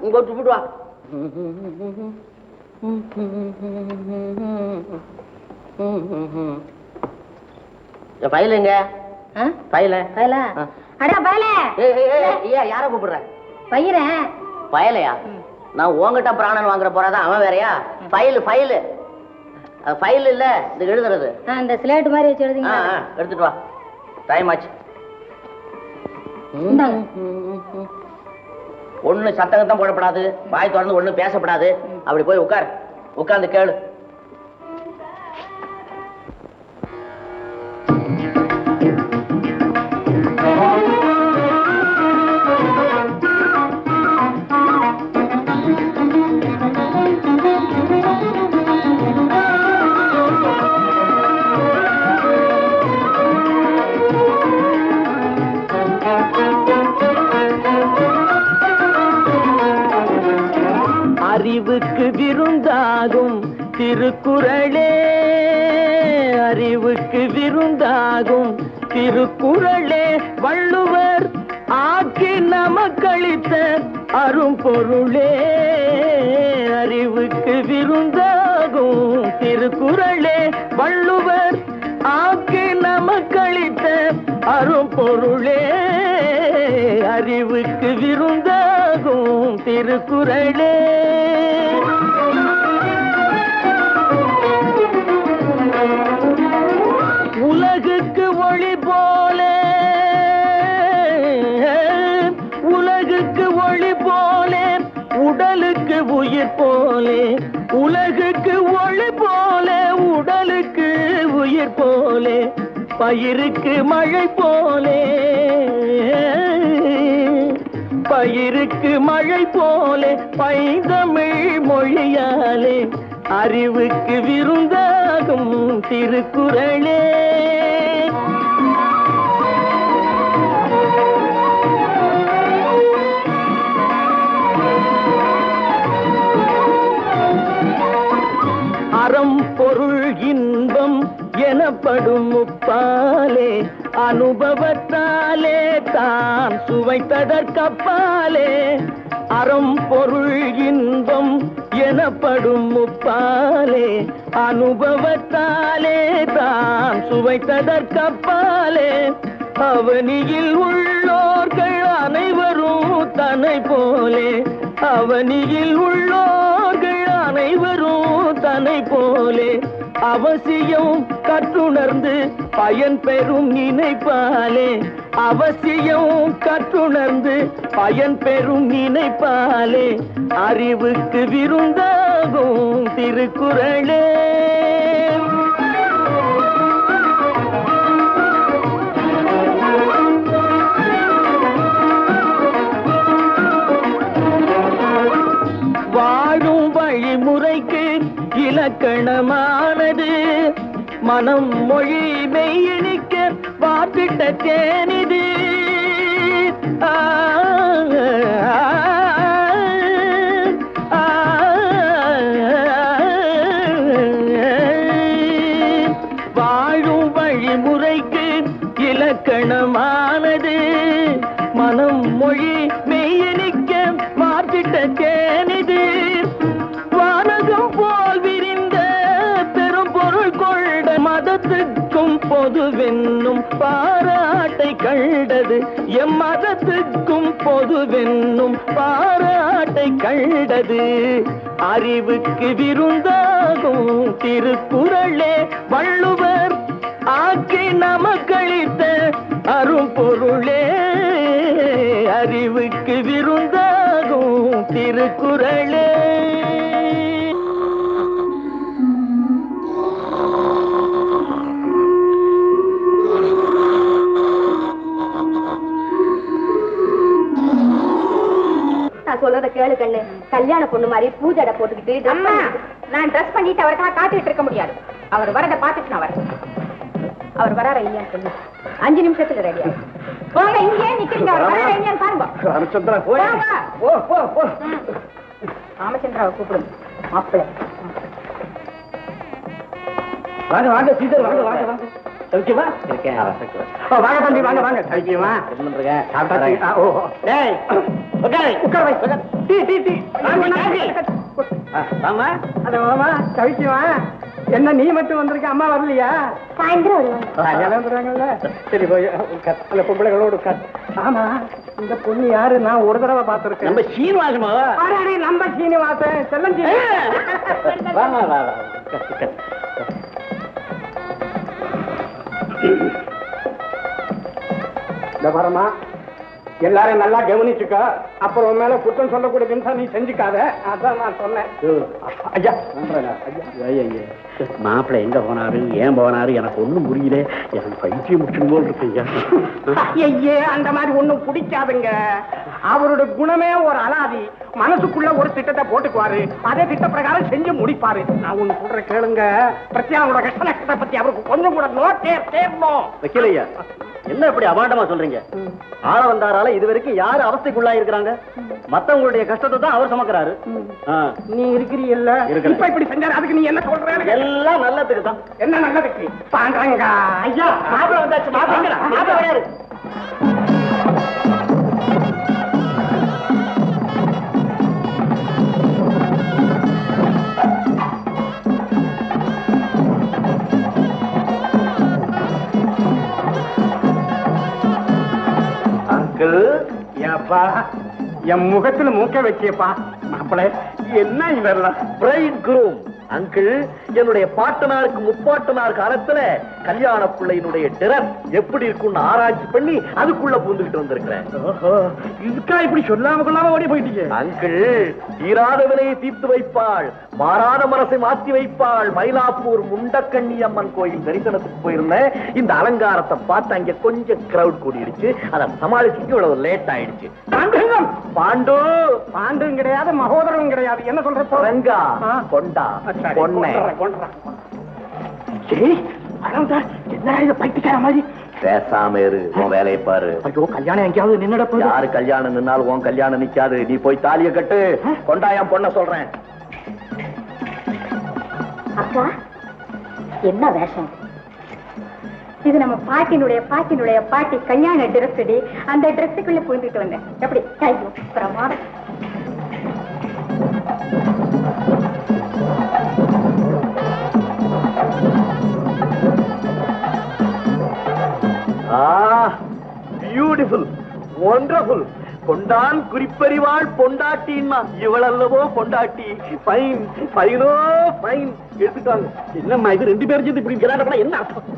இங்க துப்பிட்டு வா. பயிலுங்க பயில பயல அடா பயல. யார கூப்பிடுற? பயிரேன். பயலையா? நான் உங்ககிட்ட பிராணன் வாங்குற போறதான் அவன் வேறையா? ஃபைல் ஃபைல் ஃபைல் இல்ல, இது எழுதுறது. இந்த ஸ்லேட் மாதிரி வச்சு எழுதுங்க. எடுத்துட்டு வா, டைம் ஆச்சு. ஒண்ணு சத்தங்கத்தான் போடப்படாது, வாய் தொடர்ந்து ஒண்ணு பேசப்படாது. அப்படி போய் உட்கார், உட்கார்ந்து கேளு. அறிவுக்கு விருந்தாகும் திருக்குறளே, அறிவுக்கு விருந்தாகும் திருக்குறளே, வள்ளுவர் ஆக்கி நமக்களித்த அரும்பொருளே. அறிவுக்கு விருந்தாகும் திருக்குறளே, வள்ளுவர் ஆக்கி நமக்களித்த அரும்பொருளே. அறிவுக்கு விருந்தாகும் திருக்குறளே. உடலுக்கு உயிர் போலே, உலகுக்கு ஒளி போலே, உடலுக்கு உயிர் போலே, பயிருக்கு மழை போலே, பயிருக்கு மழை போலே, பைந்தமிழ் மொழியாலே அறிவுக்கு விருந்தாகும் திருக்குறளே. அறம் பொருள் இன்பம் எனப்படும் முப்பாலே, அனுபவத்தாலே தான் சுவைத்ததற்கப்பாலே. அறம் பொருள் இன்பம் எனப்படும் முப்பாலே, அனுபவத்தாலே தான் சுவைத்ததற்கப்பாலே. அவனியில் உள்ளோர்கள் அனைவரும் தன்னை போலே, அவனியில் உள்ளோர்கள் அனைவரும் தன்னை போலே, அவசியம் கற்றுணர்ந்து பயன் பெறும் நினைப்பாலே, அவசியம் கற்றுணர்ந்து பயன் பெறும் நினைப்பாலே அறிவுக்கு விருந்தாகும் திருக்குறளே. வாழும் வழிமுறைக்கு இலக்கணமானது மனம் மொழி மெய்யணிக்க வாப்பிட்ட தேனிது. வாழும் வழிமுறைக்கு இலக்கணமானது மனம் மொழி மெய்யணிக்க வாப்பிட்ட தேனிது. வானகம் போல் விரிந்த பெரும் பொருள் கொண்ட மதத்துக்கும் பொதுவென்னும் பாராட்டை கண்டது, எம் மதத்துக்கும் பொதுவென்னும் பாராட்டை கண்டது. அறிவுக்கு விருந்தாகும் திருக்குறளே வள்ளுவர் ஆக்கி நமக்களித்த அரும்பொருளே. அறிவுக்கு விருந்தாகும் திருக்குறளே. நான் சொல்றத கேளு கண்ணு. கல்யாண பொண்ணு மாதிரி பூஜை போட்டுக்கிட்டு அம்மா நான் ட்ரெஸ் பண்ணிட்டு அவருக்காக காத்துக்கிட்டு இருக்க முடியாது. அவர் வரத பாத்துட்டு நான் வரேன். அவர் வராரா இல்லையா சொல்லு. 5 நிமிஷத்துல ரெடியா போங்க. இங்கே நிக்கிறீங்க. அவர் வராரா இல்லையான்னு பாருங்க. ராமச்சந்திரா போய் போ போ போ. ராமச்சந்திராவை கூப்பிடுங்க. மாப்பிள்ளை வாங்க வாங்க சீதர் வாங்க வாங்க வாங்க. சௌக்கியமா இருக்கேன். வாங்க தம்பி வாங்க வாங்க. சௌக்கியமா சாப்பிட்டா? ஓ டேய் உட்கார் வை. Tea tea tea. வாமா. அட மாமா சௌக்கியமா? என்ன நீ மட்டும் வந்திருக்க, அம்மா வரலையா? சாயந்தரம் வருவாங்க. வந்துடுறாங்கல்ல. சரி போய் உட்கார். அந்த பொம்பளைகளோடு உட்கார். ஆமா இந்த பொண்ணு யாரு? நான் ஒரு தடவை பார்த்திருக்கேன். நம்ம சீனிவாசமாவா? நம்ம சீனிவாசன் செல்லஞ்சி. வாமா வா வா. இந்த வரமா எல்லாரும் நல்லா கவனிச்சுக்க. அப்புறம் மேல குற்றம் சொல்லக்கூடிய நீ செஞ்சுக்காத. அதான் நான் சொன்னேன். ஐயா ஐயா மாப்பிள்ளை எங்க போனாரு, ஏன் போனாரு எனக்கு ஒண்ணும் புரியல. எனக்கு பைத்தியம் முடிச்சும் போல் இருக்கு ஐயா. ஐயே அந்த மாதிரி ஒண்ணும் பிடிக்காதுங்க. அவரோட குணமே ஒரு அலாதி. மனசுக்குள்ள ஒரு திட்டத்தை போட்டுக்குவாரு. அதே திட்ட பிரகாரம் செஞ்சு முடிப்பாரு. நான் ஒண்ணு சொல்ற கேளுங்க. பிரத்யாவோட கஷ்ட நஷ்டத்தை பத்தி அவருக்கு கொஞ்சம் கூட நோட்டே தேர்வோம். வைக்கலையா? என்ன இப்படி அபாண்டமா சொல்றீங்க? ஆள வந்தாரால இதுவரைக்கும் யாரு அவஸ்தைக்குள்ளா இருக்கிறாங்க? மத்தவங்களுடைய கஷ்டத்தை தான் அவர் சுமக்கிறாரு. நீ இருக்கிறீல்ல, இப்ப இப்படி செஞ்சாரு. அதுக்கு நீ என்ன சொல்ற? எல்லாம் நல்லதுக்கு தான். என்ன நல்லதுக்கு பாண்டாங்க? ஐயா மாப்பிள வந்தாச்சு. மாப்பிள வராரு. ஏப்பா என் முகத்துல மூக்க வச்சியப்பா. மாப்பிள என்ன இதெல்லாம்? பிரைட் குரூம் அங்கிள், என்னுடைய பாட்டனாருக்கு முப்பாட்டனார் காலத்துல கல்யாண பிள்ளையினுடைய டிரஸ் எப்படி இருக்கும்னு ஆராய்ச்சி பண்ணி அதுக்குள்ள பூந்துகிட்டு வந்திருக்கிறேன். இதுக்கா இப்படி சொல்லாம கொள்ளாம ஓடி போயிட்டீங்க? அங்கிள், தீராத விலையை தீர்த்து வைப்பாள், மாறாத மனசை மாற்றி வைப்பாள். மயிலாப்பூர் முண்டக்கண்ணி அம்மன் கோயில் தரிசனத்துக்கு போயிருந்தேன். இந்த அலங்காரத்தை பார்த்து அங்க கொஞ்சம் கிரௌட் கூடிடுச்சு. அதை சமாளிச்சுட்டு இவ்வளவு லேட் ஆயிடுச்சு. பாண்டு பாண்டும் கிடையாது, மகோதரவும் கிடையாது. என்ன சொல்ற ரங்கா, கொண்டா பொண்ணே. என்ன இதை பைத்தியக்கார மாதிரி? பேசாம இரு, உன் வேலையை பாரு. ஐயோ, கல்யாணம் எங்கேயாவது நின்னுட போகுது. யாரு கல்யாணம் நின்னாலும் உன் கல்யாணம் நிக்காது. நீ போய் தாலிய கட்டு. கொண்டா என் பொண்ண சொல்றேன். அக்கா, என்ன வேஷம் இது? நம்ம பாட்டினுடைய பாட்டி கல்யாண ட்ரெஸ் அடி. அந்த ட்ரெஸ்ஸுக்குள்ள புரிஞ்சுட்டு வந்தேன். எப்படி? ஐயோ, பிரமாதம். Beautiful, wonderful. கொண்டான் குறிப்பறிவாள் பொண்டாட்டின்னா இவளல்லவோ பொண்டாட்டி. ஃபைன், ஃபைனோ ஃபைன். எடுத்துட்டாங்க. என்னம்மா இது? ரெண்டு பேரும் சேர்ந்து இப்படி விளையாட என்ன அர்த்தம்?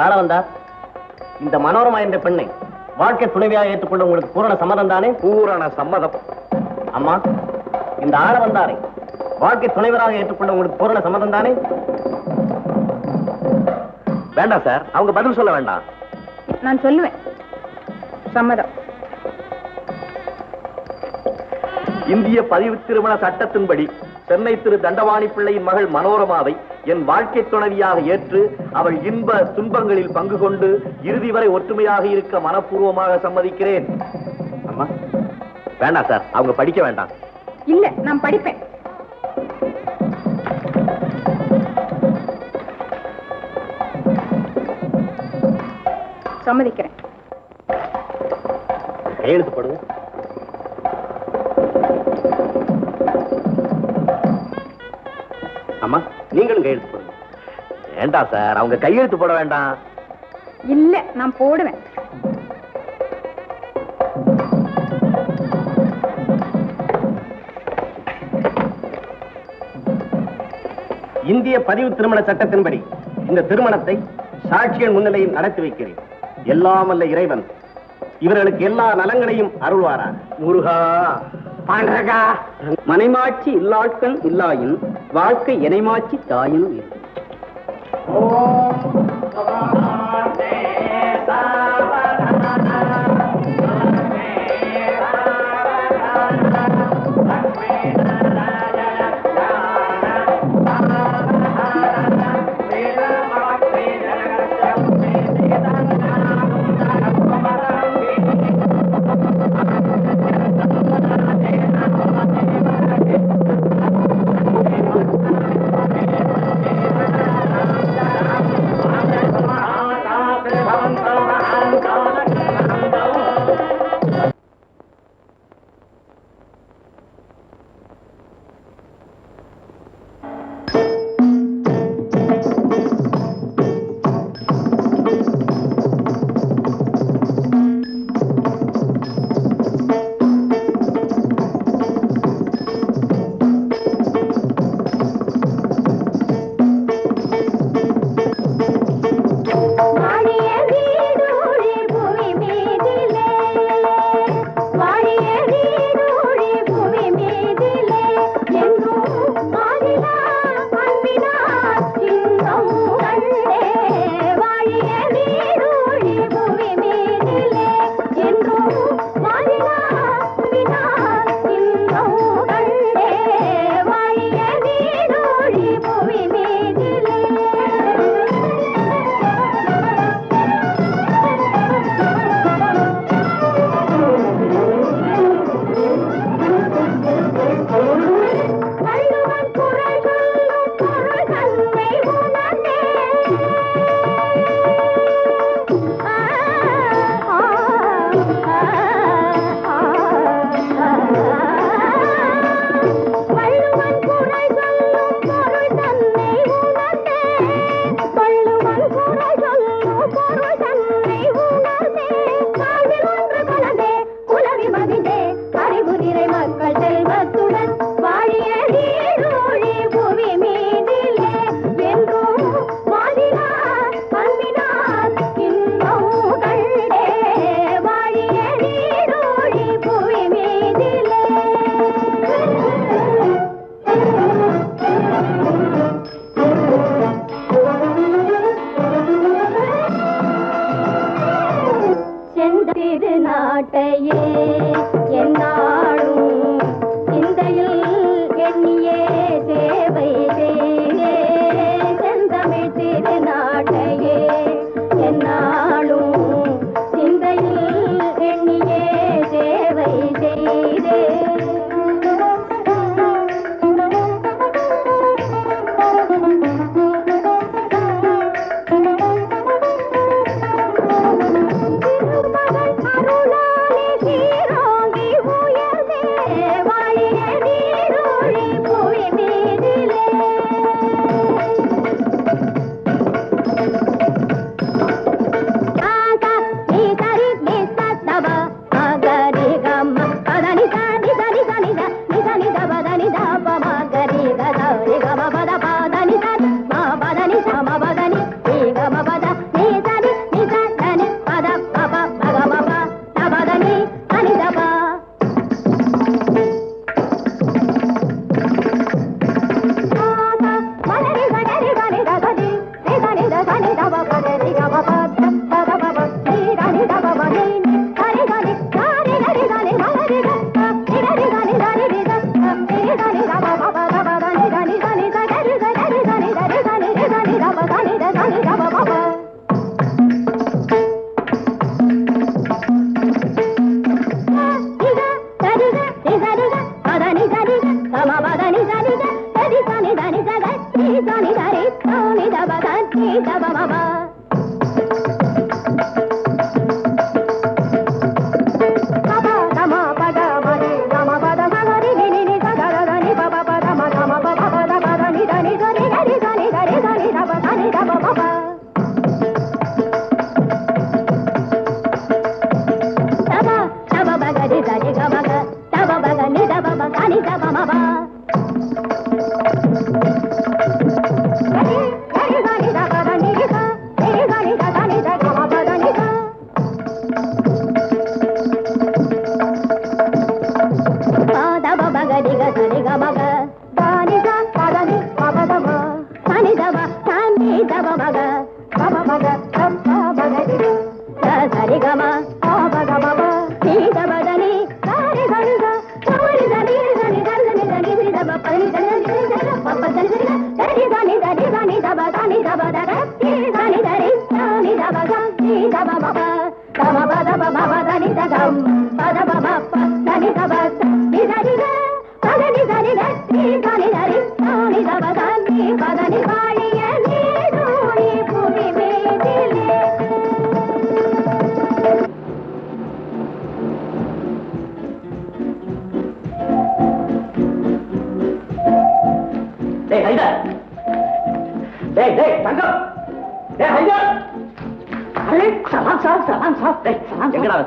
ஆளவந்தா, இந்த மனோரமா என்ற பெண்ணை வாழ்க்கை துணைவியாக ஏற்றுக்கொள்ள உங்களுக்கு பூரண சம்மதம் தானே? பூரண சம்மதம். அம்மா, இந்த ஆளவந்தாரை வாழ்க்கை துணைவராக ஏற்றுக்கொள்ள உங்களுக்கு பூரண சம்மதம் தானே? வேண்டாம் சார், அவங்க பதில் சொல்ல வேண்டாம். நான் சொல்லுவேன், சம்மதம். இந்திய பதிவு திருமண சட்டத்தின்படி சென்னை திரு தண்டவாணி பிள்ளையின் மகள் மனோரமாவை என் வாழ்க்கை துணைவியாக ஏற்று அவள் இன்ப துன்பங்களில் பங்கு கொண்டு இறுதி வரை ஒற்றுமையாக இருக்க மனப்பூர்வமாக சம்மதிக்கிறேன். அம்மா, வேண்டாம் சார், அவங்க படிக்க வேண்டாம். இல்ல, நான் படிப்பேன். சம்மதிக்கிறேன். கையெழுத்து போடுங்க. அம்மா, நீங்களும் கையெழுத்து போடுங்க. வேண்டாம் சார், அவங்க கையெழுத்து போட வேண்டாம். இல்ல, நான் போடுவேன். இந்திய பதிவு திருமண சட்டத்தின்படி இந்த திருமணத்தை சாட்சிகள் முன்னிலையில் நடத்தி வைக்கிறேன். எல்லாம் வல்ல இறைவன் இவர்களுக்கு எல்லா நலங்களையும் அருள்வாரா. முருகா. பாண்டகா, மனைமாட்சி இல்லாட்கள் இல்லாயின் வாழ்க்கை இணைமாட்சி தாயினும் இல்லை. நாட்டையே என்னாலும் சிந்தையில் எண்ணியே சேவை செய்யே செந்தமிழ் திருநாட்டையே என்னாலும் சிந்தையில் எண்ணியே சேவை செய்தே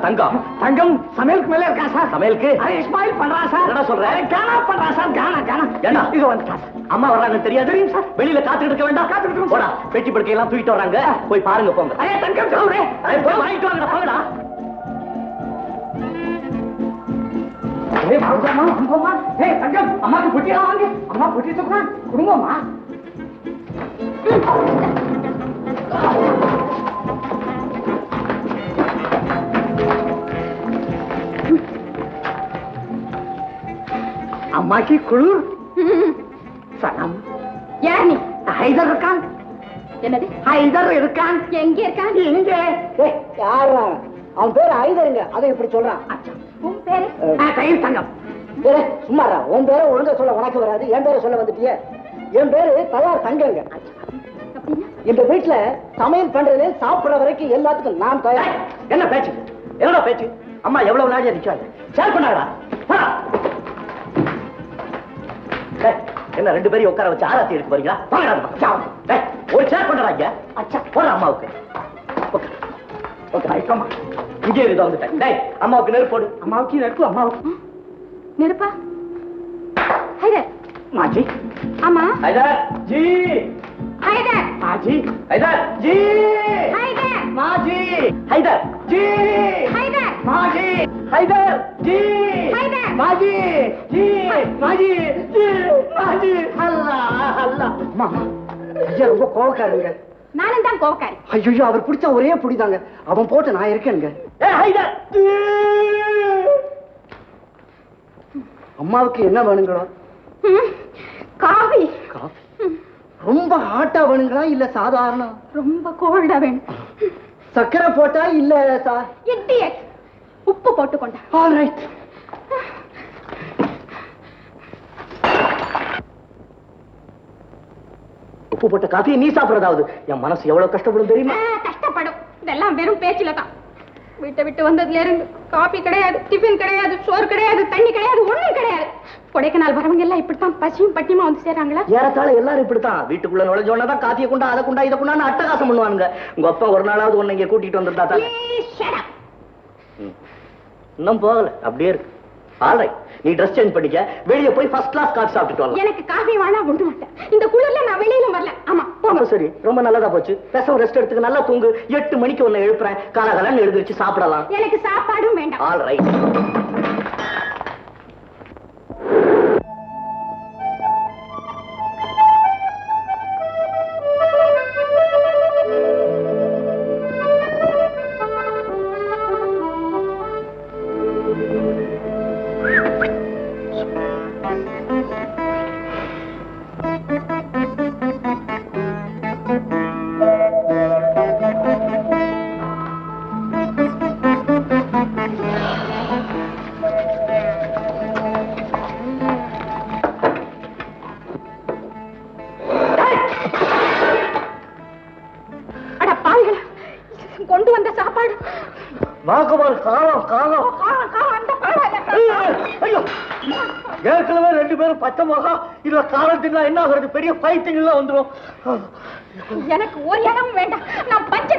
தங்கம் சமையலுக்கு மேல இருக்கா சார்? சமையலுக்கு இஸ்மாயில் பண்றா சார். என்ன சொல்றேன்? கானா பண்றா சார். கானா இது வந்து அம்மா வர்றாங்க தெரியாது சார். வெளியில காத்துக்கிட்டு இருக்க வேண்டாம். காத்துக்கிட்டு போடா. பெட்டி படுக்கை எல்லாம் தூக்கிட்டு வர்றாங்க. போய் பாருங்க போங்க. தங்கம் சொல்றேன். போய் வாங்கிட்டு வாங்கடா போங்கடா. தங்கம் அம்மாக்கு புட்டியெல்லாம் வாங்கி அம்மா புட்டி தூக்குறா குடும்பமா. அம்மா की குளிர். சலாம். யார் நீ? ஹைதர் இருக்கான். என்னது? ஹைதர் இருக்கான். எங்க இருக்கான்? எங்க? யாரா அவன் பேரு ஐதருங்க, அதை இப்படி சொல்றான். உன் பேரு? தயிர் தங்கம். சும்மாரா, உன் பேரை ஒழுங்கா சொல்ல உனக்கு வராது, என் பேரை சொல்ல வந்துட்டிய. என் பேரு தயார் தங்கங்க. இந்த வீட்டுல சமையல் பண்றது சாப்பிடுற வரைக்கும் எல்லாத்துக்கும் நான் தயார். என்ன பேச்சு? என்னடா பேச்சு? அம்மா எவ்வளவு நாடியா நிக்காது. ஷேர் பண்ணாடா. என்ன ரெண்டு பேரும் உட்கார வச்சு ஆராத்தி எடுக்க போறீங்களா? ஒரு சேர் பண்றாங்க. அச்சா போற அம்மாவுக்கு. இங்கே இருந்து வந்துட்டேன். அம்மாவுக்கு நெருப்பு போடு. அம்மாவுக்கு நெருப்பு. அம்மாவுக்கு நெருப்பா? ஹைதர் மாஜி. ஆமா ஹைதர் ஜி. ஹைதர் மாஜி. ஹைதர் ஜி. ஹைதர் மாஜி. ஹைதர் ஜி. ஹைதர் மாஜி. ஹைதர் ஜி. ஹைதர் மாஜி. ஜி. மாஜி. ஜி. மாஜி. அல்லா அல்லா. மாமா ஐயா ரொம்ப கோவக்காரங்க. நானும் தான் கோவக்காரி. ஐயோ அவர் பிடிச்சா ஒரே பிடிதாங்க. அவன் போட்டு நான் இருக்கேனுங்க. அம்மாவுக்கு என்ன வேணுங்களா? காஃபி. காஃபி ரொம்ப ஹாட்டா வேணுங்களா இல்ல சாதாரண? ரொம்ப கோல்டா வேணும். சக்கரை போட்டா இல்ல இடியட். உப்பு போட்டுக்கொண்டா. All right. உப்பு போட்ட காஃபியை நீ சாப்பிடுறதாவது என் மனசு எவ்வளவு கஷ்டப்படும் தெரியுமா? கஷ்டப்படும். இதெல்லாம் வெறும் பேச்சில தான். வீட்டை விட்டு வந்ததுல இருந்து காபி கிடையாது, டிஃபன் கிடையாது, சோறு கிடையாது, தண்ணி கிடையாது, ஒண்ணும் கிடையாது. கொடைக்கானல் வரவங்க எல்லாம் இப்படித்தான் பசியும் பட்டியமா வந்து சேராங்களா? ஏறத்தாழ எல்லாரும் இப்படித்தான். வீட்டுக்குள்ள நுழைஞ்சோன்னதான் காஃபியை கொண்டா அதை கொண்டா இதை கொண்டான்னு அட்டகாசம் பண்ணுவானுங்க. உங்க அப்பா ஒரு நாளாவது ஒன்னு இங்க கூட்டிட்டு வந்திருந்தா தான். இன்னும் போகல, அப்படியே இருக்கு. ஆல்ரைட், நீ ட்ரெஸ் சேஞ்ச் பண்ணிக்க, வெளியே போய் ஃபர்ஸ்ட் கிளாஸ் காஃபி சாப்பிட்டுட்டு வரலாம். எனக்கு காஃபி வேணா கொண்டு மாட்டேன். இந்த குளிர்ல நான் வெளியில வரல. ஆமா போங்க. சரி, ரொம்ப நல்லதா போச்சு. பேசாம ரெஸ்ட் எடுத்துக்க, நல்லா தூங்கு. 8 மணிக்கு ஒன்னு எழுப்புறேன், காலகாலன்னு எழுந்திருச்சு சாப்பிடலாம். எனக்கு சாப்பாடும் வேண்டாம். ஆல்ரைட். கொண்டு வந்த சாப்பாடு ஏற்கனவே 2 பேரும் பச்சை முகம். இதுல காரம் தின்னா என்ன ஆகுறது? பெரிய ஃபைட்டிங் எல்லாம் வந்துடும். எனக்கு ஒரு இடம் வேண்டாம். நான் பச்சை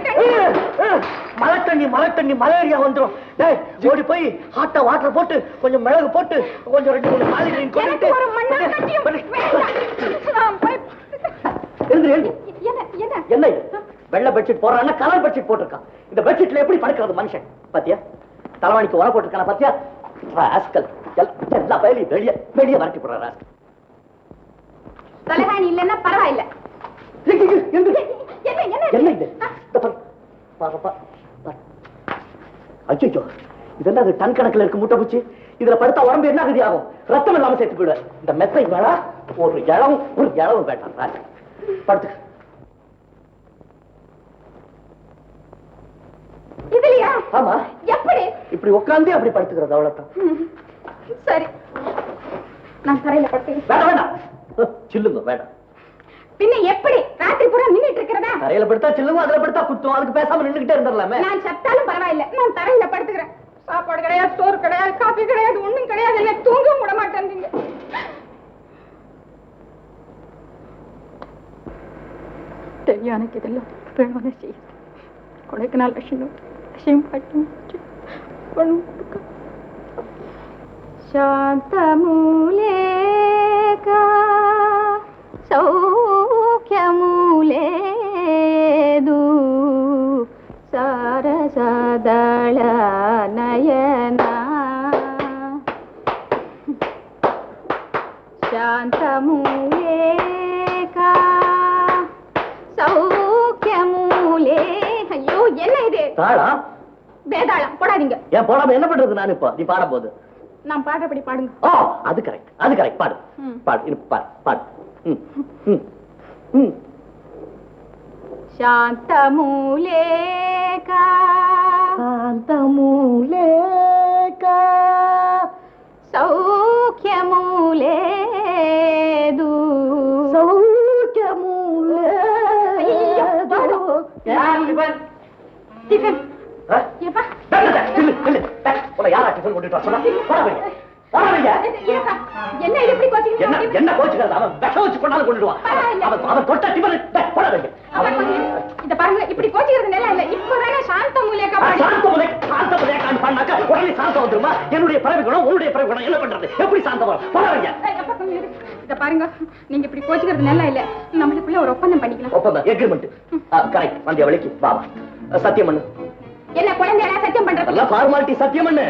தண்ணி, மழை தண்ணி மலேரியா வந்துடும். டேய், ஓடி போய் ஹாட்டா வாட்டர் போட்டு கொஞ்சம் மிளகு போட்டு கொஞ்சம் 2-3 பாலிகிரீன் கொண்டு ஒரு மண்ணாங்கட்டியும் வேண்டாம். நான் போய் என்ன வெள்ளை பெட்ஷீட் போடுறான்னா கலர் பெட்ஷீட் போட்டிருக்கான். இந்த பெட்ஷீட்ல எப்படி படுக்கிறது மனுஷன்? பாத்தியா, தலைவாணிக்கு உர போட்டிருக்கான பாத்தியா? ராஸ்கல், எல்லா பயிலையும் வெளியே வரட்டி போடுற. தலைவாணி இல்லைன்னா பரவாயில்ல. என்ன இது? அச்சோ, இது என்ன டன் கணக்குல இருக்கு முட்டை பூச்சி? இதுல படுத்தா உடம்பு என்ன கதி ஆகும்? ரத்தம் இல்லாம சேர்த்து போயிடுவேன். இந்த மெத்தை வேணா, ஒரு இளவும் வேண்டாம். படுத்து. இதுலயா? ஆமா. எப்படி? இப்படி உட்கார்ந்தே அப்படி படுத்துக்கிறது, அவ்வளவுதான். சரி, நான் தரையில படுத்துக்கிறேன். வேண்டாம், சில்லுங்க, வேண்டாம். பின்ன எப்படி? ராத்திரி பூரா நின்னுட்டு இருக்கிறதா? தரையில படுத்தா சில்லுங்க, அதுல படுத்தா குத்தும். அதுக்கு பேசாம நின்னுகிட்டே இருந்துடலாமே. நான் சத்தாலும் பரவாயில்ல, நான் தரையில படுத்துக்கிறேன். சாப்பாடு கிடையாது, சோறு கிடையாது, காபி கிடையாது, ஒண்ணும் கிடையாது. என்ன தூங்கவும் விட மாட்டேன். தெரியும் எனக்கு இதெல்லாம் வேணும்னு செய்ய. கொடைக்கானல் விஷயம் பாட்டு శాంతమూలేకా సౌఖ్యమూలేదు సరసదళ నయనా శాంతమూలేకా சௌக்கியமூலே. ஐயோ, என்ன இது? தாளா? வேதாளம் போடாதீங்க. ஏன் போடாம என்ன பண்றது? நான் இப்ப நீ பாட போது நான் பாடுறபடி பாடுங்க. ஓ, அது கரெக்ட், பாடு பாடு பாடு. శాంతమూలేకా సౌఖ్యమూలేదు என்ன கோச்சுக்கிறது? அவன் விஷம் வச்சு கொண்டாலும் கொண்டுடுவான். அவன் தொட்ட டிபன் போட வைங்க. இத பாருங்க, இப்படி கோச்சுக்கிறது நல்லா இல்ல. இப்பதானே சாந்தமூலேக்கா பண்ணாக்கா உடனே சாந்தம் வந்துருமா? என்னுடைய பிறவி குணம் உன்னுடைய பிறவி குணம் என்ன பண்றது? எப்படி சாந்தம் வரும்? போட வைங்க. இத பாருங்க, நீங்க இப்படி கோச்சுக்கிறது நல்லா இல்ல. நம்மளுக்குள்ள ஒரு ஒப்பந்தம் பண்ணிக்கலாம். ஒப்பந்தம், எக்ரிமெண்ட். கரெக்ட். வந்திய வழிக்கு பாபா சத்தியம் பண்ணு. என்ன குழந்தையா சத்தியம் பண்றது? எல்லாம் ஃபார்மாலிட்டி. சத்தியம் பண்ணு.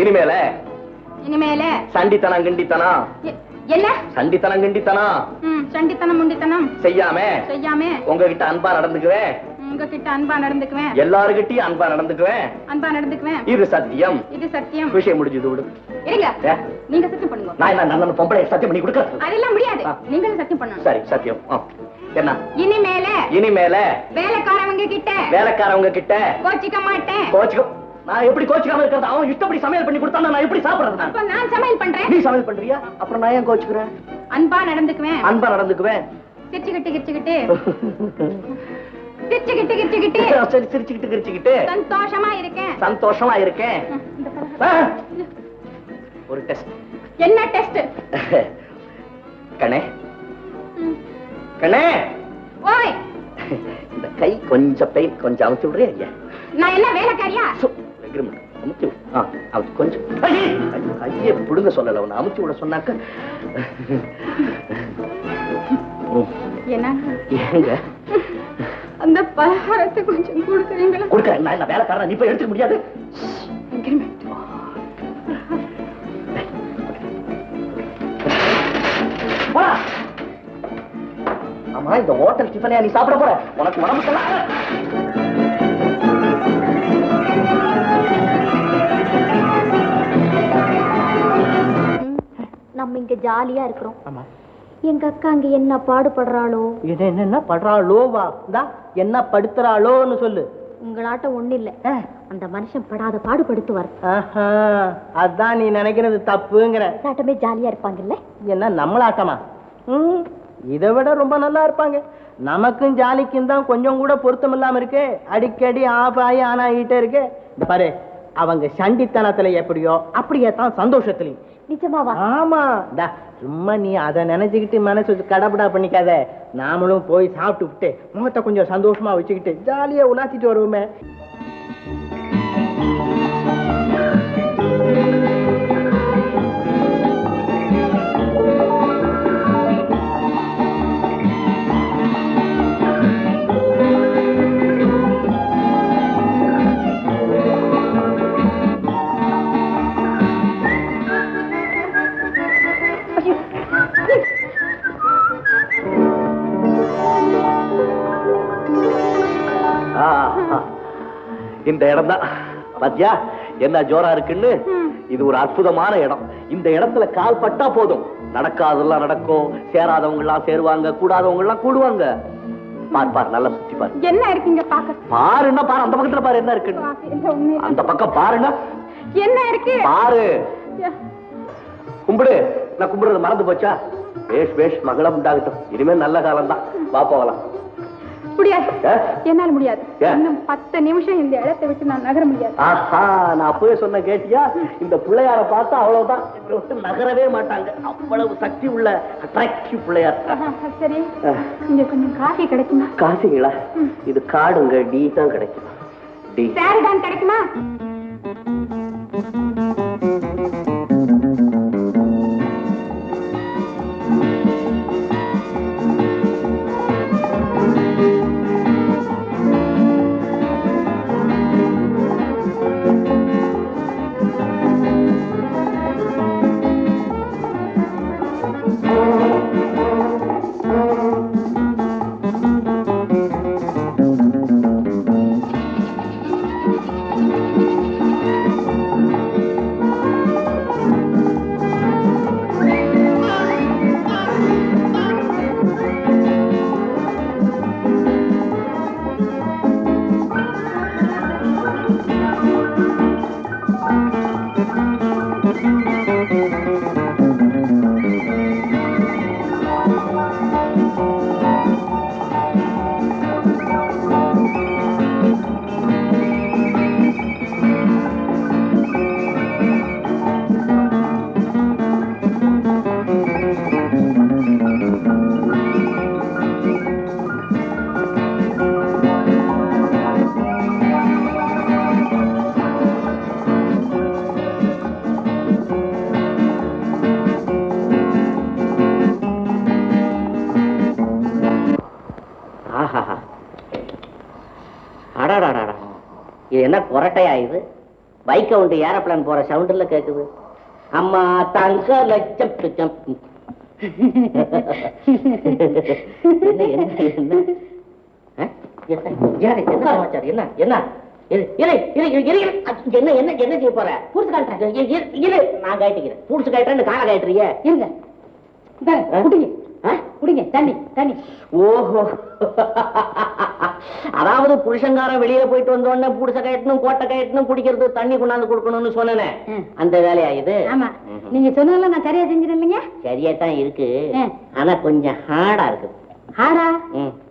இனிமேல இனிமேல சண்டித்தனம் கிண்டித்தனம் என்ன சண்டித்தனம் கிண்டித்தனம் சண்டித்தனம் முண்டித்தனம் செய்யாம உங்ககிட்ட அன்பா நடந்துக்குவேன். உங்ககிட்ட அன்பா நடந்துக்குவேன். எல்லாருகிட்டயும் அன்பா நடந்துக்குவேன். இது சத்தியம். விஷயம் முடிஞ்சது விடு. இருங்க, நீங்க சத்தியம் பண்ணுங்க. நான் என்ன நல்ல பொம்பளை சத்தியம் பண்ணி கொடுக்க? அதெல்லாம் முடியாது, நீங்களும் சத்தியம் பண்ணணும். சரி சத்தியம். என்ன? இனிமேல வேலைக்காரவங்க கிட்ட கோச்சிக்க மாட்டேன். நான் எப்படி கோச்சிக்காம இருக்கிறது? அவன் இஷ்டப்படி சமையல் பண்ணி கொடுத்தா நான் எப்படி சாப்பிடுறது? நான் சமையல் பண்றேன். நீ சமையல் பண்றியா? அப்புறம் நான் ஏன் கோச்சிக்கிறேன்? அன்பா நடந்துக்குவேன். சிரிச்சுக்கிட்டு சிரிச்சுக்கிட்டு சந்தோஷமா இருக்கேன். ஒரு டெஸ்ட். என்ன டெஸ்ட்? கண்ணே ஓய், இந்த கை கொஞ்சம் பெயின், கொஞ்சம் அமுத்தி விடுறியா? நான் என்ன வேலைக்காரியா? கொஞ்சம் கையை புடுங்க சொல்லல, உன்னை அமுத்தி விட சொன்னாக்க. ஏங்க அந்த பலகாரத்தை கொஞ்சம் கொடுக்குறீங்களா? கொடுக்குறேன். நான் என்ன வேலைக்காரன்? நீ போய் எடுத்துக்க முடியாது. ஆமா, இந்த ஹோட்டல் டிஃபனையா நீ சாப்பிட போற? உனக்கு உடம்புக்கெல்லாம் நம்ம இங்க ஜாலியா இருக்கிறோம். எங்க அக்கா அங்க என்ன பாடுபடுறாளோ? என்ன படுறாளோவா? என்ன படுத்துறாளோன்னு சொல்லு. உங்களாட்டம் ஒண்ணு இல்ல, அந்த மனுஷன் படாத பாடுபடுத்துவார். அதான் நீ நினைக்கிறது தப்புங்கிற. ஆட்டமே ஜாலியா இருப்பாங்கல்ல? என்ன நம்மளாட்டமா? இதை விட ரொம்ப நல்லா இருப்பாங்க. நமக்கும் ஜாலிக்கும் தான் கொஞ்சம் கூட பொருத்தம் இல்லாம இருக்கு. அடிக்கடி ஆஃப் ஆகி ஆன் ஆகிட்டே இருக்கு. இந்த பாரு, அவங்க சண்டித்தனத்துல எப்படியோ அப்படியே தான் சந்தோஷத்துலயும். நிஜமாவா? ஆமா. சும்மா நீ அதை நினைச்சுக்கிட்டு மனசு கடப்படா பண்ணிக்காத. நாமளும் போய் சாப்பிட்டு விட்டு முகத்தை கொஞ்சம் சந்தோஷமா வச்சுக்கிட்டு ஜாலியா உலாத்திட்டு வருவோமே. இந்த இடம் தான் பாத்தியா என்ன ஜோரா இருக்குன்னு. இது ஒரு அற்புதமான இடம். இந்த இடத்துல கால் பட்டா போதும், நடக்காதெல்லாம் நடக்கும், சேராதவங்க எல்லாம் சேருவாங்க, கூடாதவங்க எல்லாம் கூடுவாங்க. பாரு, நல்லா சுத்தி பாரு. என்ன இருக்குங்க பாக்க? பாருன்னா பாரு, அந்த பக்கத்துல பாரு என்ன இருக்குன்னு. அந்த பக்கம் பாருன்னா என்ன இருக்கு பாரு. கும்பிடு. நான் கும்பிடுறது மறந்து போச்சா? பேஷ் மகளம் உண்டாகட்டும். இனிமேல் நல்ல காலம் தான். வா போகலாம். முடியாது, என்னால முடியாது. இன்னும் 10 நிமிஷம் இந்த இடத்தை விட்டு நான் நகர முடியாது. நான் அப்பவே சொன்ன கேட்டியா? இந்த பிள்ளையார பார்த்தா அவ்வளவுதான், நகரவே மாட்டாங்க. அவ்வளவு சக்தி உள்ள அட்ராக்டிவ் பிள்ளையார். சரி, இங்க கொஞ்சம் காஃபி கிடைக்குமா? காஃபிங்களா? இது காடுங்க, டீ தான் கிடைக்கும். டீ சாரிதான் கிடைக்குமா? என்ன கொரட்டையா இது? பைக் கவுண்ட் ஏரோப்ளான் போற சவுண்ட்ல கேக்குது. அம்மா தங்க லட்சம் என்ன என்ன என்ன என்ன சமாச்சாரம்? என்ன என்ன என்ன என்ன என்ன செய்ய போற? பூடிச்சு காட்டுறேன். நான் காட்டிக்கிறேன். பூடிச்சு காட்டுறேன்னு காலை காட்டுறீங்க. இருங்க குடிங்க குடிங்க தண்ணி தண்ணி. ஓஹோ, அதாவது புருஷங்காரன் வெளியில போயிட்டு வந்த உடனே புடிச்ச கயட்டணும் கோட்டை கயட்டணும் குடிக்கிறது தண்ணி கொண்டாந்து கொடுக்கணும்னு சொன்னேனே, அந்த வேலையா இது? ஆமா, நீங்க சொன்னதெல்லாம் நான் சரியா செஞ்சிருந்தேன் இல்லைங்க? சரியா தான் இருக்கு, ஆனா கொஞ்சம் ஹார்டா இருக்குது. ஹார்டா?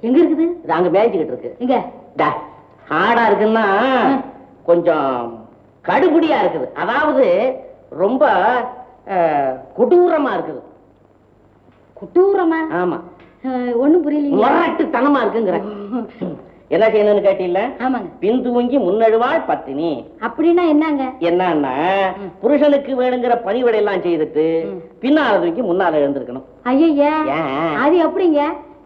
எங்க இருக்குது? இது அங்க மேய்ச்சிக்கிட்டு இருக்கு. இங்க ஹார்டா இருக்குன்னா கொஞ்சம் கடுபடியா இருக்குது, அதாவது ரொம்ப கொடூரமா இருக்குது. குட்டூரமா? ஆமா. ஒண்ணும் புரியல. முரட்டுத்தனமா இருக்குங்கிற. என்ன செய்யணும்னு கேட்டீங்கள? ஆமாங்க. பின்தூங்கி முன்னழுவாள் பத்தினி. அப்படின்னா என்னங்க? என்னன்னா புருஷனுக்கு வேணுங்கிற பணிவிடை எல்லாம் செய்துட்டு பின்னால தூக்கி முன்னால எழுந்திருக்கணும். ஐயா, அது எப்படிங்க?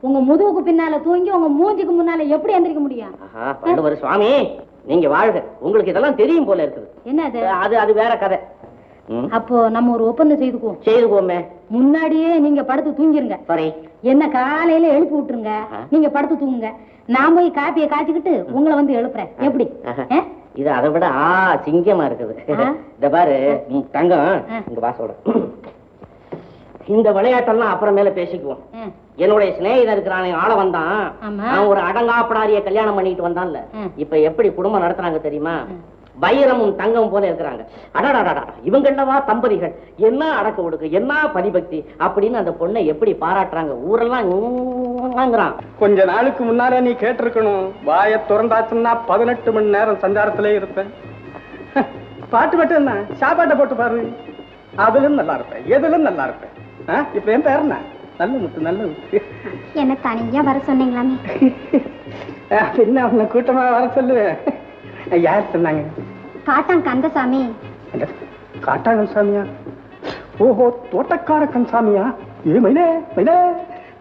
உங்க முதுகுக்கு பின்னால தூங்கி உங்க மூஞ்சிக்கு முன்னால எப்படி எந்திரிக்க முடியும்? வள்ளுவர் சுவாமி, நீங்க வாழ்க, உங்களுக்கு இதெல்லாம் தெரியும் போல இருக்குது. என்ன அது? அது அது வேற கதை. அப்போ நம்ம ஒரு ஒப்பந்தம் செய்துக்குவோமே. முன்னாடியே நீங்க படுத்து தூங்கிருங்க. சரி. என்ன காலையில எழுப்பி விட்டுருங்க, நீங்க படுத்து தூங்குங்க. நான் போய் காப்பியை காய்ச்சிக்கிட்டு உங்களை வந்து எழுப்புறேன். எப்படி? இது அதை விட சிங்கமா இருக்குது. இந்த பாரு தங்கம், இங்க வாசோட இந்த விளையாட்டெல்லாம் அப்புறமேல பேசிக்குவோம். என்னுடைய சிநேகிதன் இருக்கிறானே ஆள வந்தான், அவன் ஒரு அடங்காப்படாரிய கல்யாணம் பண்ணிட்டு வந்தான்ல, இப்ப எப்படி குடும்பம் நடத்துறாங்க தெரியுமா? வைரமும் தங்கம் போல இருக்கிறாங்க. அடடா, இவங்கள்ளவா தம்பதிகள், என்ன அடக்க ஒடுக்கு, என்ன பரிபக்தி அப்படின்னு அந்த பொண்ணை எப்படி பாராட்டுறாங்க. ஊரெல்லாம் கொஞ்ச நாளுக்கு முன்னாலே நீ கேட்டிருக்கணும், வாய திறந்தாச்சுன்னா 18 மணி நேரம் சஞ்சாரத்திலே இருப்பேன். பாட்டு மட்டும் என்ன, சாப்பாட்டை போட்டு பாரு, அதிலும் நல்லா இருப்பேன், எதிலும் நல்லா இருப்பேன். இப்ப என் பேர் என்ன? நல்ல முத்து, நல்ல முத்து. என்ன தனியா வர சொன்னீங்களாமே? என்ன அவனை கூட்டமா வர சொல்லுவேன். யார் சொன்னாங்க? காட்டான் கந்தசாமி. காட்டான் கந்தசாமியா? ஓஹோ, தோட்டக்கார கந்தசாமியா? ஏ மயிலே மயிலே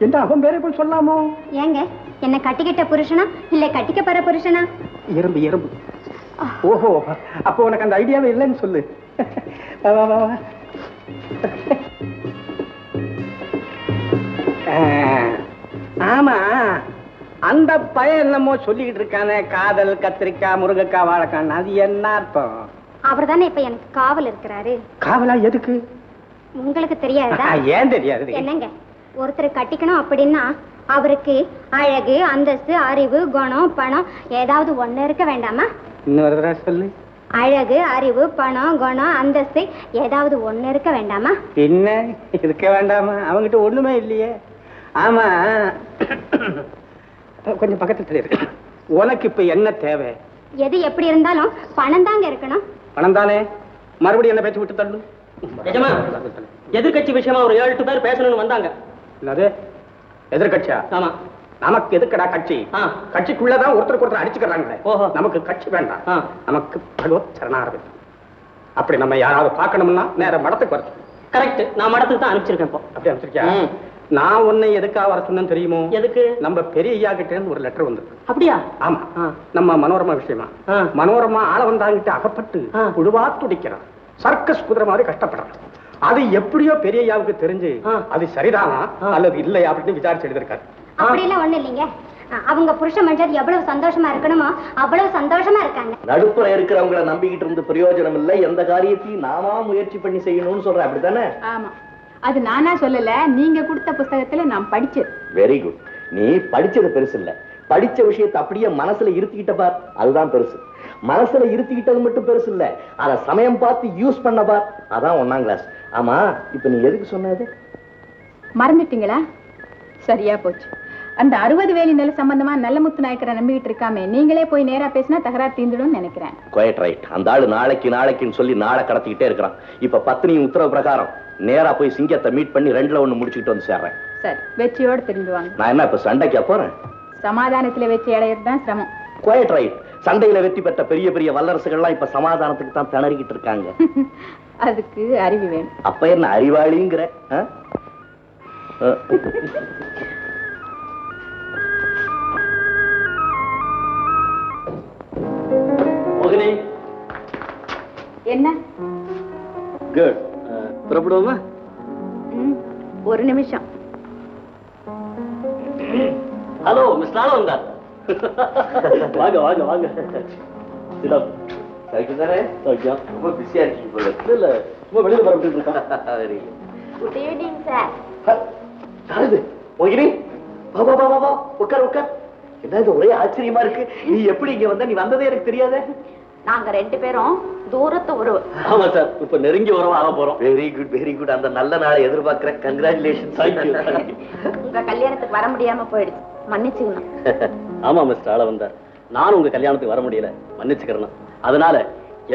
என்று அவன் பேரை போய் சொல்லாமோ? ஏங்க, என்ன கட்டிக்கிட்ட புருஷனா இல்ல கட்டிக்க போற புருஷனா? எறும்பு எறும்பு. ஓஹோ, அப்போ உனக்கு அந்த ஐடியாவே இல்லைன்னு சொல்லு. ஆமா, அந்த பையன் என்னமோ சொல்லிக்கிட்டு இருக்கானே, காதல் கத்திரிக்காய் முருங்கைக்காய் வாழைக்காய், அது என்ன அர்த்தம்? அவர் தானே இப்ப எனக்கு காவல் இருக்கிறாரு. காவலா? எதுக்கு? உங்களுக்கு தெரியாதா? ஏன் தெரியாது? என்னங்க, ஒருத்தர் கட்டிக்கணும் அப்படின்னா அவருக்கு அழகு, அந்தஸ்து, அறிவு, குணம், பணம் ஏதாவது ஒண்ணு இருக்க வேண்டாமா? இன்னொரு தடவை சொல்லு. அழகு, அறிவு, பணம், குணம், அந்தஸ்து ஏதாவது ஒண்ணு இருக்க வேண்டாமா? என்ன இருக்க வேண்டாமா? அவங்கிட்ட ஒண்ணுமே இல்லையே. ஆமா, கொஞ்சம் பக்கத்துல இருக்கு. உனக்கு இப்ப என்ன தேவை? எது எப்படி இருந்தாலும் பணம் தாங்க இருக்கணும். பணம் தானே? மறுபடியும் என்ன பேச்சு விட்டு தள்ளு. எதிர்கட்சி விஷயமா ஒரு 7-8 பேர் பேசணும்னு வந்தாங்க. என்னது எதிர்கட்சியா? ஆமா. நமக்கு எதுக்கடா கட்சி? கட்சிக்குள்ளதான் ஒருத்தருக்கு ஒருத்தர் அடிச்சுக்கிறாங்களே. நமக்கு கட்சி வேண்டாம், நமக்கு பகவத் சரணாரவிந்தம். அப்படி நம்ம யாராவது பார்க்கணும்னா நேர மடத்துக்கு வரணும். கரெக்ட், நான் மடத்துக்கு தான் அனுப்பிச்சிருக்கேன். அப்படி அனுப்பிச்சிருக்கியா? நான் உன்னை எதுக்காக வர சொன்னேன்னு தெரியுமோ? எதுக்கு? நம்ம பெரிய ஐயா கிட்ட இருந்து ஒரு லெட்டர் வந்திருக்கு. அப்படியா? ஆமா, நம்ம மனோரமா விஷயமா. மனோரமா ஆள வந்தாங்கிட்ட அகப்பட்டு புழுவா துடிக்கிறான், சர்க்கஸ் குதிரை மாதிரி கஷ்டப்படுறான். அது எப்படியோ பெரிய ஐயாவுக்கு தெரிஞ்சு அது சரிதானா அல்லது இல்லையா அப்படின்னு விசாரிச்சு எழுதிருக்காரு. அப்படி எல்லாம் ஒண்ணு இல்லைங்க, அவங்க புருஷன் மனுஷன் எவ்வளவு சந்தோஷமா இருக்கணுமோ அவ்வளவு சந்தோஷமா இருக்காங்க. நடுப்புற இருக்கிறவங்களை நம்பிக்கிட்டு இருந்து பிரயோஜனம் இல்லை, எந்த காரியத்தையும் நாமா முயற்சி பண்ணி செய்யணும்னு சொல்றேன். அப்படித்தானே? ஆமா, அது நானா சொல்லல, நீங்க கொடுத்த புத்தகத்துல நான் படிச்சது. Very good. நீ படிச்சது பெருசு இல்ல, படிச்ச விஷயத்தை அப்படியே மனசுல இருத்திக்கிட்ட பார், அதுதான் பெருசு. மனசுல இருத்திக்கிட்டது மட்டும் பெருசு இல்ல, அத சமயம் பார்த்து யூஸ் பண்ண பார், அதான் 1ஆம் கிளாஸ். ஆமா, இப்ப நீ எதுக்கு சொன்னது மறந்துட்டீங்களா? சரியா போச்சு. அந்த 60 வேலி நில சம்பந்தமா நல்லமுத்து நாயக்கரை நம்பிக்கிட்டு இருக்காமே, நீங்களே போய் நேரா பேசினா தகராறு தீர்ந்துடும் நினைக்கிறேன். Quite right. அந்த ஆளு நாளைக்குன்னு சொல்லி நாளை கடத்திக்கிட்டே இருக்கிறான். இப்ப பத்னி உத்தரவு பிரகாரம் நேரா போய் சிங்கத்தை மீட் பண்ணி 2ல 1 முடிச்சுக்கிட்டு வந்து சேர்றேன். சரி, வெற்றியோட திரும்புவாங்க. நான் என்ன இப்ப சண்டைக்கா போறேன்? சமாதானத்துல வெற்றி அடையிறது தான் சிரமம். Quite right. சண்டையில வெற்றி பெற்ற பெரிய பெரிய வல்லரசுகள்லாம் இப்ப சமாதானத்துக்கு தான் திணறிக்கிட்டு இருக்காங்க. அதுக்கு அறிவு வேணும். அப்ப என்ன அறிவாளிங்கிற? மோகினி, என்ன? குட். புறப்படுவோமா? ஒரு நிமிஷம். Hello mister Alavandar. வாங்க வாங்க வாங்க. தானே ரொம்ப பிஸியா இருக்கீங்க போல. இல்ல சும்மா வெளியில பரப்பிட்டு இருக்கான். Very good evening sir. யாரு மோகினி? வா வா வா வா, உட்கார் உட்கார். என்ன இது ஒரே ஆச்சரியமா இருக்கு. நீ எப்படி இங்க வந்த? நீ வந்ததே எனக்கு தெரியாதே. நாங்க 2 பேரும் தூரத்து உறவு. ஆமா சார், இப்ப நெருங்கி உறவா ஆக போறோம். Very good very good. அந்த நல்ல நாளை எதிர்பார்க்கிறேன். கங்க்ராச்சுலேஷன். உங்க கல்யாணத்துக்கு வர முடியாம போயிடுச்சு, மன்னிச்சுக்கணும். ஆமா மிஸ்டர் ஆளவந்தார், நானும் உங்க கல்யாணத்துக்கு வர முடியல, மன்னிச்சுக்கிறேன். அதனால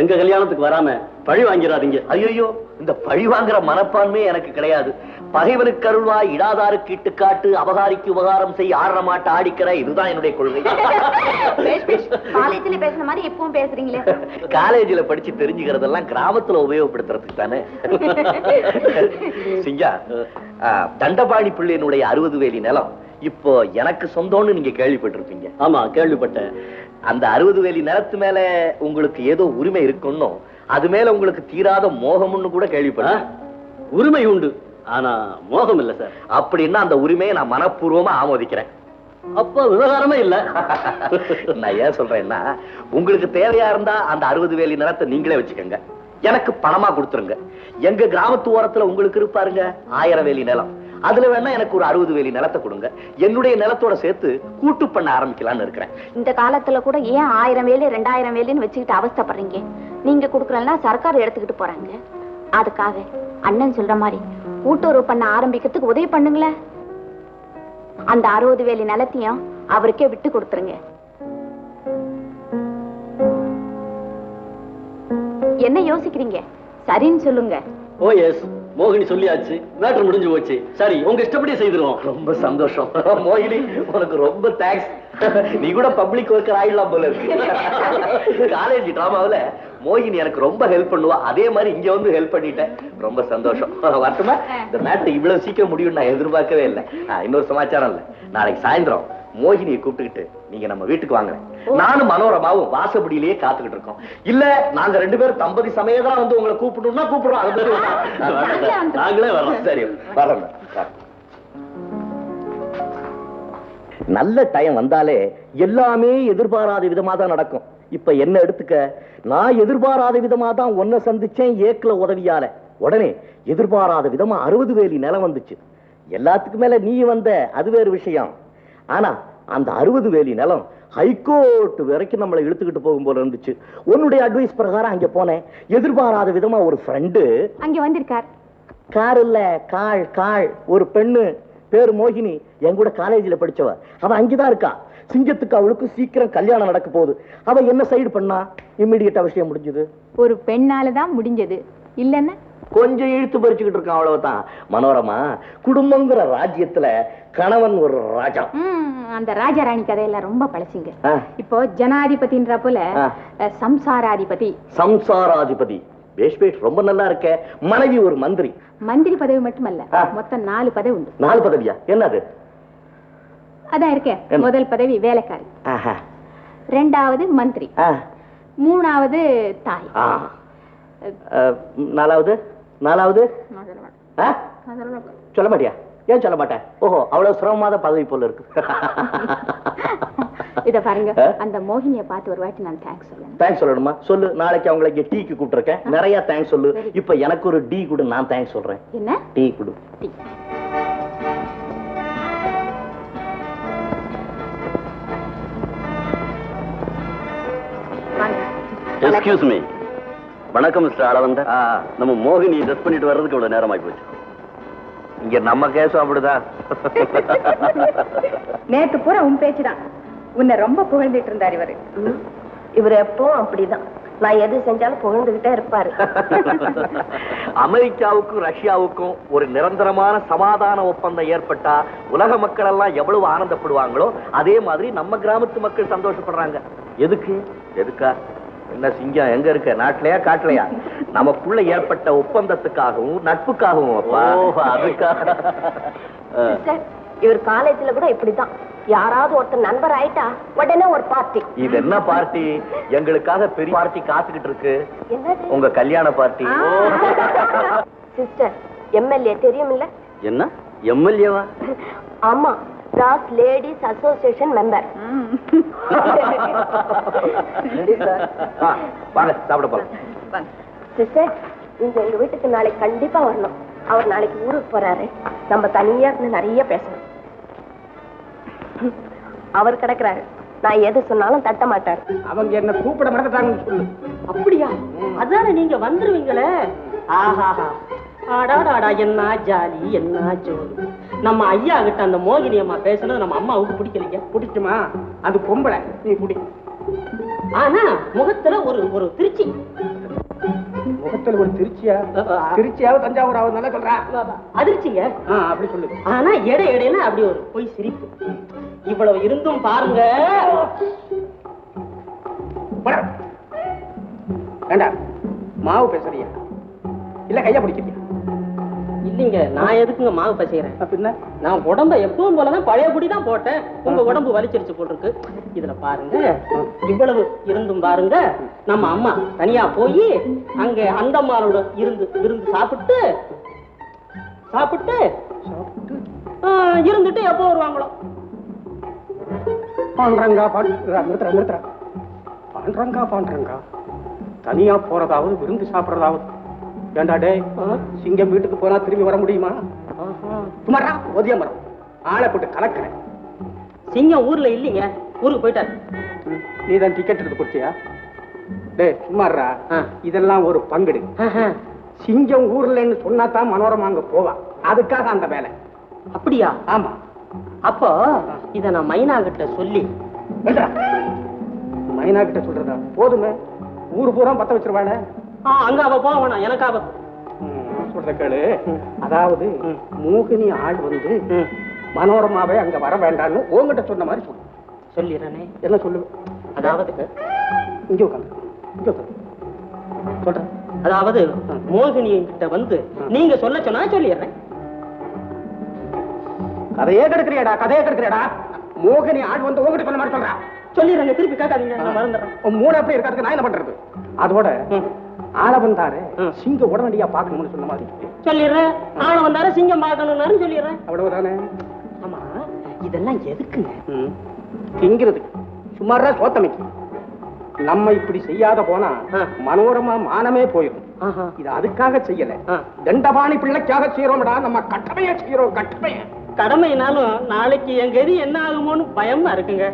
எங்க கல்யாணத்துக்கு வராம பழி வாங்கிறாதீங்க. ஐயோ, இந்த பழி வாங்குற மனப்பான்மை எனக்கு கிடையாது. பகைவனுக்கு அருள்வாய், இடாதாருக்கு இட்டுக்காட்டு, அபகாரிக்கு உபகாரம் செய், ஆடுற மாட்ட ஆடிக்கிற, இதுதான் என்னுடைய கொள்கை. காலேஜ்ல பேசுற மாதிரி இப்பவும் பேசுறீங்களே. காலேஜ்ல படிச்சு தெரிஞ்சுக்கிறதெல்லாம் கிராமத்துல உபயோகப்படுத்துறதுக்கு தானே. சிங்கா, தண்டபாணி பிள்ளையினுடைய 60 வேலி நிலம் இப்போ எனக்கு சொந்தம்னு நீங்க கேள்விப்பட்டிருப்பீங்க. ஆமா, கேள்விப்பட்டேன். அந்த 60 வேலி நிலத்து மேல உங்களுக்கு ஏதோ உரிமை இருக்குன்னும், அது மேல உங்களுக்கு தீராத மோகம்னு கூட கேள்விப்பட்டேன். உரிமை உண்டு, ஆனா மோகம் இல்ல சார். அப்படின்னா அந்த உரிமையை நான் மனப்பூர்வமா ஆமோதிக்கிறேன். அப்ப விவகாரமே இல்ல. நான் ஏன் சொல்றேன்னா, உங்களுக்கு தேவையா இருந்தா அந்த 60 வேலி நிலத்தை நீங்களே வச்சுக்கோங்க, எனக்கு பணமா கொடுத்துருங்க. எங்க கிராமத்து ஓரத்துல உங்களுக்கு இருப்பாருங்க 1000 வேலி நிலம், அதுல வேணா எனக்கு ஒரு 60 வேலி நிலத்தை கொடுங்க. என்னுடைய நிலத்தோட சேர்த்து கூட்டு பண்ண ஆரம்பிக்கலாம்னு இருக்கிறேன். இந்த காலத்துல கூட ஏன் 1000 வேலி 2000 வேலின்னு வச்சுக்கிட்டு அவஸ்தைப்படுறீங்க? நீங்க கொடுக்கறதெல்லாம் சர்க்கார் எடுத்துக்கிட்டு போறாங்க. அதுக்காக அண்ணன் சொல்ற மாதிரி கூட்டுறவு பண்ண ஆரம்பிக்கிறதுக்கு உதவி பண்ணுங்களேன். அந்த 60 வேலி நிலத்தையும் அவருக்கே விட்டு கொடுத்துருங்க. என்ன யோசிக்கிறீங்க? சரின்னு சொல்லுங்க. ஓ எஸ், மோகினி சொல்லியாச்சு, மேட்டர் முடிஞ்சு போச்சு. சரி, உங்க இஷ்டப்படியே செய்திருவோம். ரொம்ப சந்தோஷம் மோகினி, உனக்கு ரொம்ப தேங்க்ஸ். நீ கூட பப்ளிக் ஒர்க்கர் ஆயிடலாம் போல இருக்கு. காலேஜ் டிராமாவில மோகினி எனக்கு ரொம்ப ஹெல்ப் பண்ணுவா, அதே மாதிரி இங்க வந்து ஹெல்ப் பண்ணிட்டேன். ரொம்ப சந்தோஷம். வரட்டுமா? இந்த மேட்டர் இவ்வளவு சீக்கிரம் முடியும் நான் எதிர்பார்க்கவே இல்லை. இன்னொரு சமாச்சாரம் இல்ல, நாளைக்கு சாயந்தரம் மோகினியை கூப்பிட்டுக்கிட்டு நீங்க நம்ம வீட்டுக்கு வாங்க. நானும் மனோரமாவும் வாசப்படியிலேயே காத்துக்கிட்டு இருக்கோம். இல்ல நாங்க 2 பேரும் தம்பதி சமயதான் வந்து உங்களை கூப்பிடணும்னா கூப்பிடுறோம். அது நாங்களே வரோம். சரி வரோம். நல்ல டைம் வந்தாலே எல்லாமே எதிர்பாராத விதமா தான் நடக்கும். இப்ப என்ன எடுத்துக்க, நான் எதிர்பாராத விதமா தான் ஒன்ன சந்திச்சேன் ஏக்ல உதவியால. உடனே எதிர்பாராத விதமா 60 வேலி நிலம் வந்துச்சு. எல்லாத்துக்கும் மேல நீ வந்த, அது வேறு விஷயம். ஆனா அந்த 60 வேலி நிலம் ஹைகோர்ட் வரைக்கும் நம்மளை இழுத்துக்கிட்டு போகும் போல இருந்துச்சு. உன்னுடைய அட்வைஸ் பிரகாரம் அங்க போனேன். எதிர்பாராத விதமா ஒரு ஃப்ரெண்டு அங்க வந்திருக்கார். கார் இல்ல, காள் காள், ஒரு பெண்ணு, பேரு மோகினி, என் கூட காலேஜ்ல படிச்சவ. அவ அங்கதான் இருக்கா. சிங்கத்துக்கு அவளுக்கு சீக்கிரம் கல்யாணம் நடக்க போகுது. அவ என்ன சைடு பண்ணா, இம்மிடியட்டா விஷயம் முடிஞ்சது. ஒரு பெண்ணாலதான் முடிஞ்சது, இல்லன்னா கொஞ்சம் இழுத்து பறிச்சுக்கிட்டு இருக்கான், அவ்வளவுதான். மனோரமா, குடும்பங்கிற ராஜ்யத்துல கணவன் ஒரு ராஜா. அந்த ராஜாராணி கதையெல்லாம் ரொம்ப பழசிங்க. இப்போ ஜனாதிபதின்ற போல சம்சாராதிபதி. சம்சாராதிபதி பேஷ் பேஷ், ரொம்ப நல்லா இருக்க. மனைவி ஒரு மந்திரி. மந்திரி பதவி மட்டுமல்ல, மொத்தம் 4 பதவி உண்டு. 4 பதவியா? என்னது? அதான் இருக்கேன். முதல் பதவி வேலைக்காரி, 2வது மந்திரி, 3வது தாய், 4வது சொல்ல மாட்டியா? ஏன் சொல்ல மாட்டேன்? ஓஹோ, அவ்வளவு சிரமமாத பதவி போல இருக்கு. இத பாருங்க, அந்த மோகினியை பார்த்து ஒரு வாட்டி நான் தேங்க்ஸ் சொல்லுங்க. தேங்க்ஸ் சொல்லணுமா? சொல்லு. நாளைக்கு அவங்களை இங்க டீக்கு கூப்பிட்டுருக்கேன். நிறைய தேங்க்ஸ் சொல்லு. இப்ப எனக்கு ஒரு டீ கொடு, நான் தேங்க்ஸ் சொல்றேன். என்ன? டீ கொடு. டீ. Excuse me. வணக்கம் மிஸ்டர் ஆளவந்தர். நம்ம மோகினி ட்ரெஸ் பண்ணிட்டு வர்றதுக்கு இவ்வளவு நேரம் ஆகி போச்சு. இங்க நம்ம கேஸும் அப்படிதான். நேத்து பூரா உன் பேச்சுதான். உன்னை ரொம்ப புகழ்ந்துட்டு இருந்தார் இவரு. இவர் எப்பவும் அப்படிதான். நான் எது செஞ்சாலும் புகழ்ந்துகிட்டே இருப்பாரு. அமெரிக்காவுக்கும் ரஷ்யாவுக்கும் ஒரு நிரந்தரமான சமாதான ஒப்பந்தம் ஏற்பட்டா உலக மக்கள் எல்லாம் எவ்வளவு ஆனந்தப்படுவாங்களோ அதே மாதிரி நம்ம கிராமத்து மக்கள் சந்தோஷப்படுறாங்க. எதுக்கு? எதுக்கா? என்ன சிங்கம் எங்க இருக்க? நாட்டிலையா காட்டிலையா? நமக்குள்ள ஏற்பட்ட ஒப்பந்தத்துக்காகவும் நட்புக்காகவும். இவர் காலேஜ்ல கூட இப்படிதான். யாராவது ஒருத்தர் நண்பர் ஆயிட்டா உடனே ஒரு பார்ட்டி. இது என்ன பார்ட்டி? எங்களுக்காக பெரிய பார்ட்டி காத்துக்கிட்டு இருக்கு. என்னது? உங்க கல்யாண பார்ட்டி. சிஸ்டர், எம்எல்ஏ தெரியும் இல்ல? என்ன? எம்எல்ஏவா? ஆமா, ராஸ் லேடிஸ் அசோசியேஷன் மெம்பர். வாங்க சாப்பிட போலாம். சிஸ்டர், நீங்க எங்க வீட்டுக்கு நாளைக்கு கண்டிப்பா வரணும். அவர் நாளைக்கு ஊருக்கு போறாரு. நம்ம தனியா இருந்து நிறைய பேசணும். அவர் கிடக்குறாரு, நான் எது சொன்னாலும் தட்ட மாட்டாரு. அவங்க என்ன கூப்பிட மறந்துட்டாங்கன்னு சொல்லு. அப்படியா? அதானே நீங்க வந்துருவீங்களே. ஆஹாஹா, ஆடாடாடா, என்ன ஜாலி, என்ன ஜோலி. நம்ம ஐயா கிட்ட அந்த மோகினி அம்மா பேசுனது நம்ம அம்மாவுக்கு பிடிக்கலைங்க. பிடிக்குமா? அது பொம்பளை, நீ குடி. ஆனா முகத்துல ஒரு திருச்சி. முகத்துல ஒரு திருச்சியா? திருச்சியாவது தஞ்சாவூராவது நல்லா சொல்றேன். அதிர்ச்சிங்க. அப்படி சொல்லு. ஆனா இடையில அப்படி ஒரு பொய் சிரிப்பு. இவ்வளவு இருந்தும் பாருங்க. வேண்டாம், மாவு பேசுறியா இல்ல கையா பிடிக்கிறியா? இல்லைங்க, நான் எதுக்குங்க மாவு பசைகிறேன்? அப்படின்னா நான் உடம்ப எப்பவும் போலதான் பழையபடி தான் போட்டேன். உங்க உடம்பு வலிச்சிருச்சு போட்டிருக்கு. இதுல பாருங்க, இவ்வளவு இருந்தும் பாருங்க, நம்ம அம்மா தனியா போய் அங்க அந்த அம்மாவோட இருந்து சாப்பிட்டு இருந்துட்டு எப்போ வருவாங்களோ. பாண்டரங்கா தனியா போறதாவது விருந்து சாப்பிடறதாவது. ஏண்டா டே, சிங்கம் வீட்டுக்கு போனா திரும்பி வர முடியுமா? சுமாரா ஒதிய மரம் ஆளை போட்டு கலக்கிறேன். சிங்கம் ஊர்ல இல்லைங்க, ஊருக்கு போயிட்டாரு. நீதான் டிக்கெட் எடுத்து கொடுத்தியா? டே சுமாரா, இதெல்லாம் ஒரு பங்குடு. சிங்கம் ஊர்லன்னு சொன்னாதான் மனோரமா அங்க போவா. அதுக்காக அந்த வேலை. அப்படியா? ஆமா. அப்போ இத நான் மைனா கிட்ட சொல்லி. மைனா கிட்ட சொல்றதா? போதுமே, ஊரு பூரா பத்த வச்சிருவாள. அங்க அவ போவா, எனக்கு அவ சொல்ற கேளு. அதாவது மோகினி ஆள் வந்து மனோரமாவே அங்க வர வேண்டாம்னு உங்ககிட்ட சொன்ன மாதிரி சொல்லு. சொல்லிடுறேனே. என்ன சொல்லு? அதாவது இங்க உட்காந்து சொல்றேன். அதாவது மோகினி கிட்ட வந்து நீங்க சொல்ல சொன்னா சொல்லிடுறேன். கதையே கெடுக்கிறியாடா. மோகினி ஆள் வந்து உங்ககிட்ட சொன்ன மாதிரி சொல்றா. சொல்லிடுறேங்க, திருப்பி கேட்காதீங்க, நான் மறந்துடுறேன். மூணு அப்படி இருக்கிறதுக்கு நான் என்ன பண்றது? அதோட ஆள வந்தாரு சிங்கம் உடனடியா பாக்கணும்னு சொன்ன மாதிரி சொல்லிடுறேன். ஆள வந்தாரு சிங்கம் பார்க்கணும்னு சொல்லிடுறேன். அவ்வளவுதானே? ஆமா, இதெல்லாம் எதுக்குங்க? திங்கிறதுக்கு, சுமாரா சோத்தமைக்கு. நம்ம இப்படி செய்யாத போனா மனோரமா மானமே போயிடும். இது அதுக்காக செய்யல, தண்டபாணி பிள்ளைக்காக செய்யறோம்டா. நம்ம கடமையை செய்யறோம். கடமைனாலும் நாளைக்கு என் கதி என்ன ஆகுமோன்னு பயமா இருக்குங்க.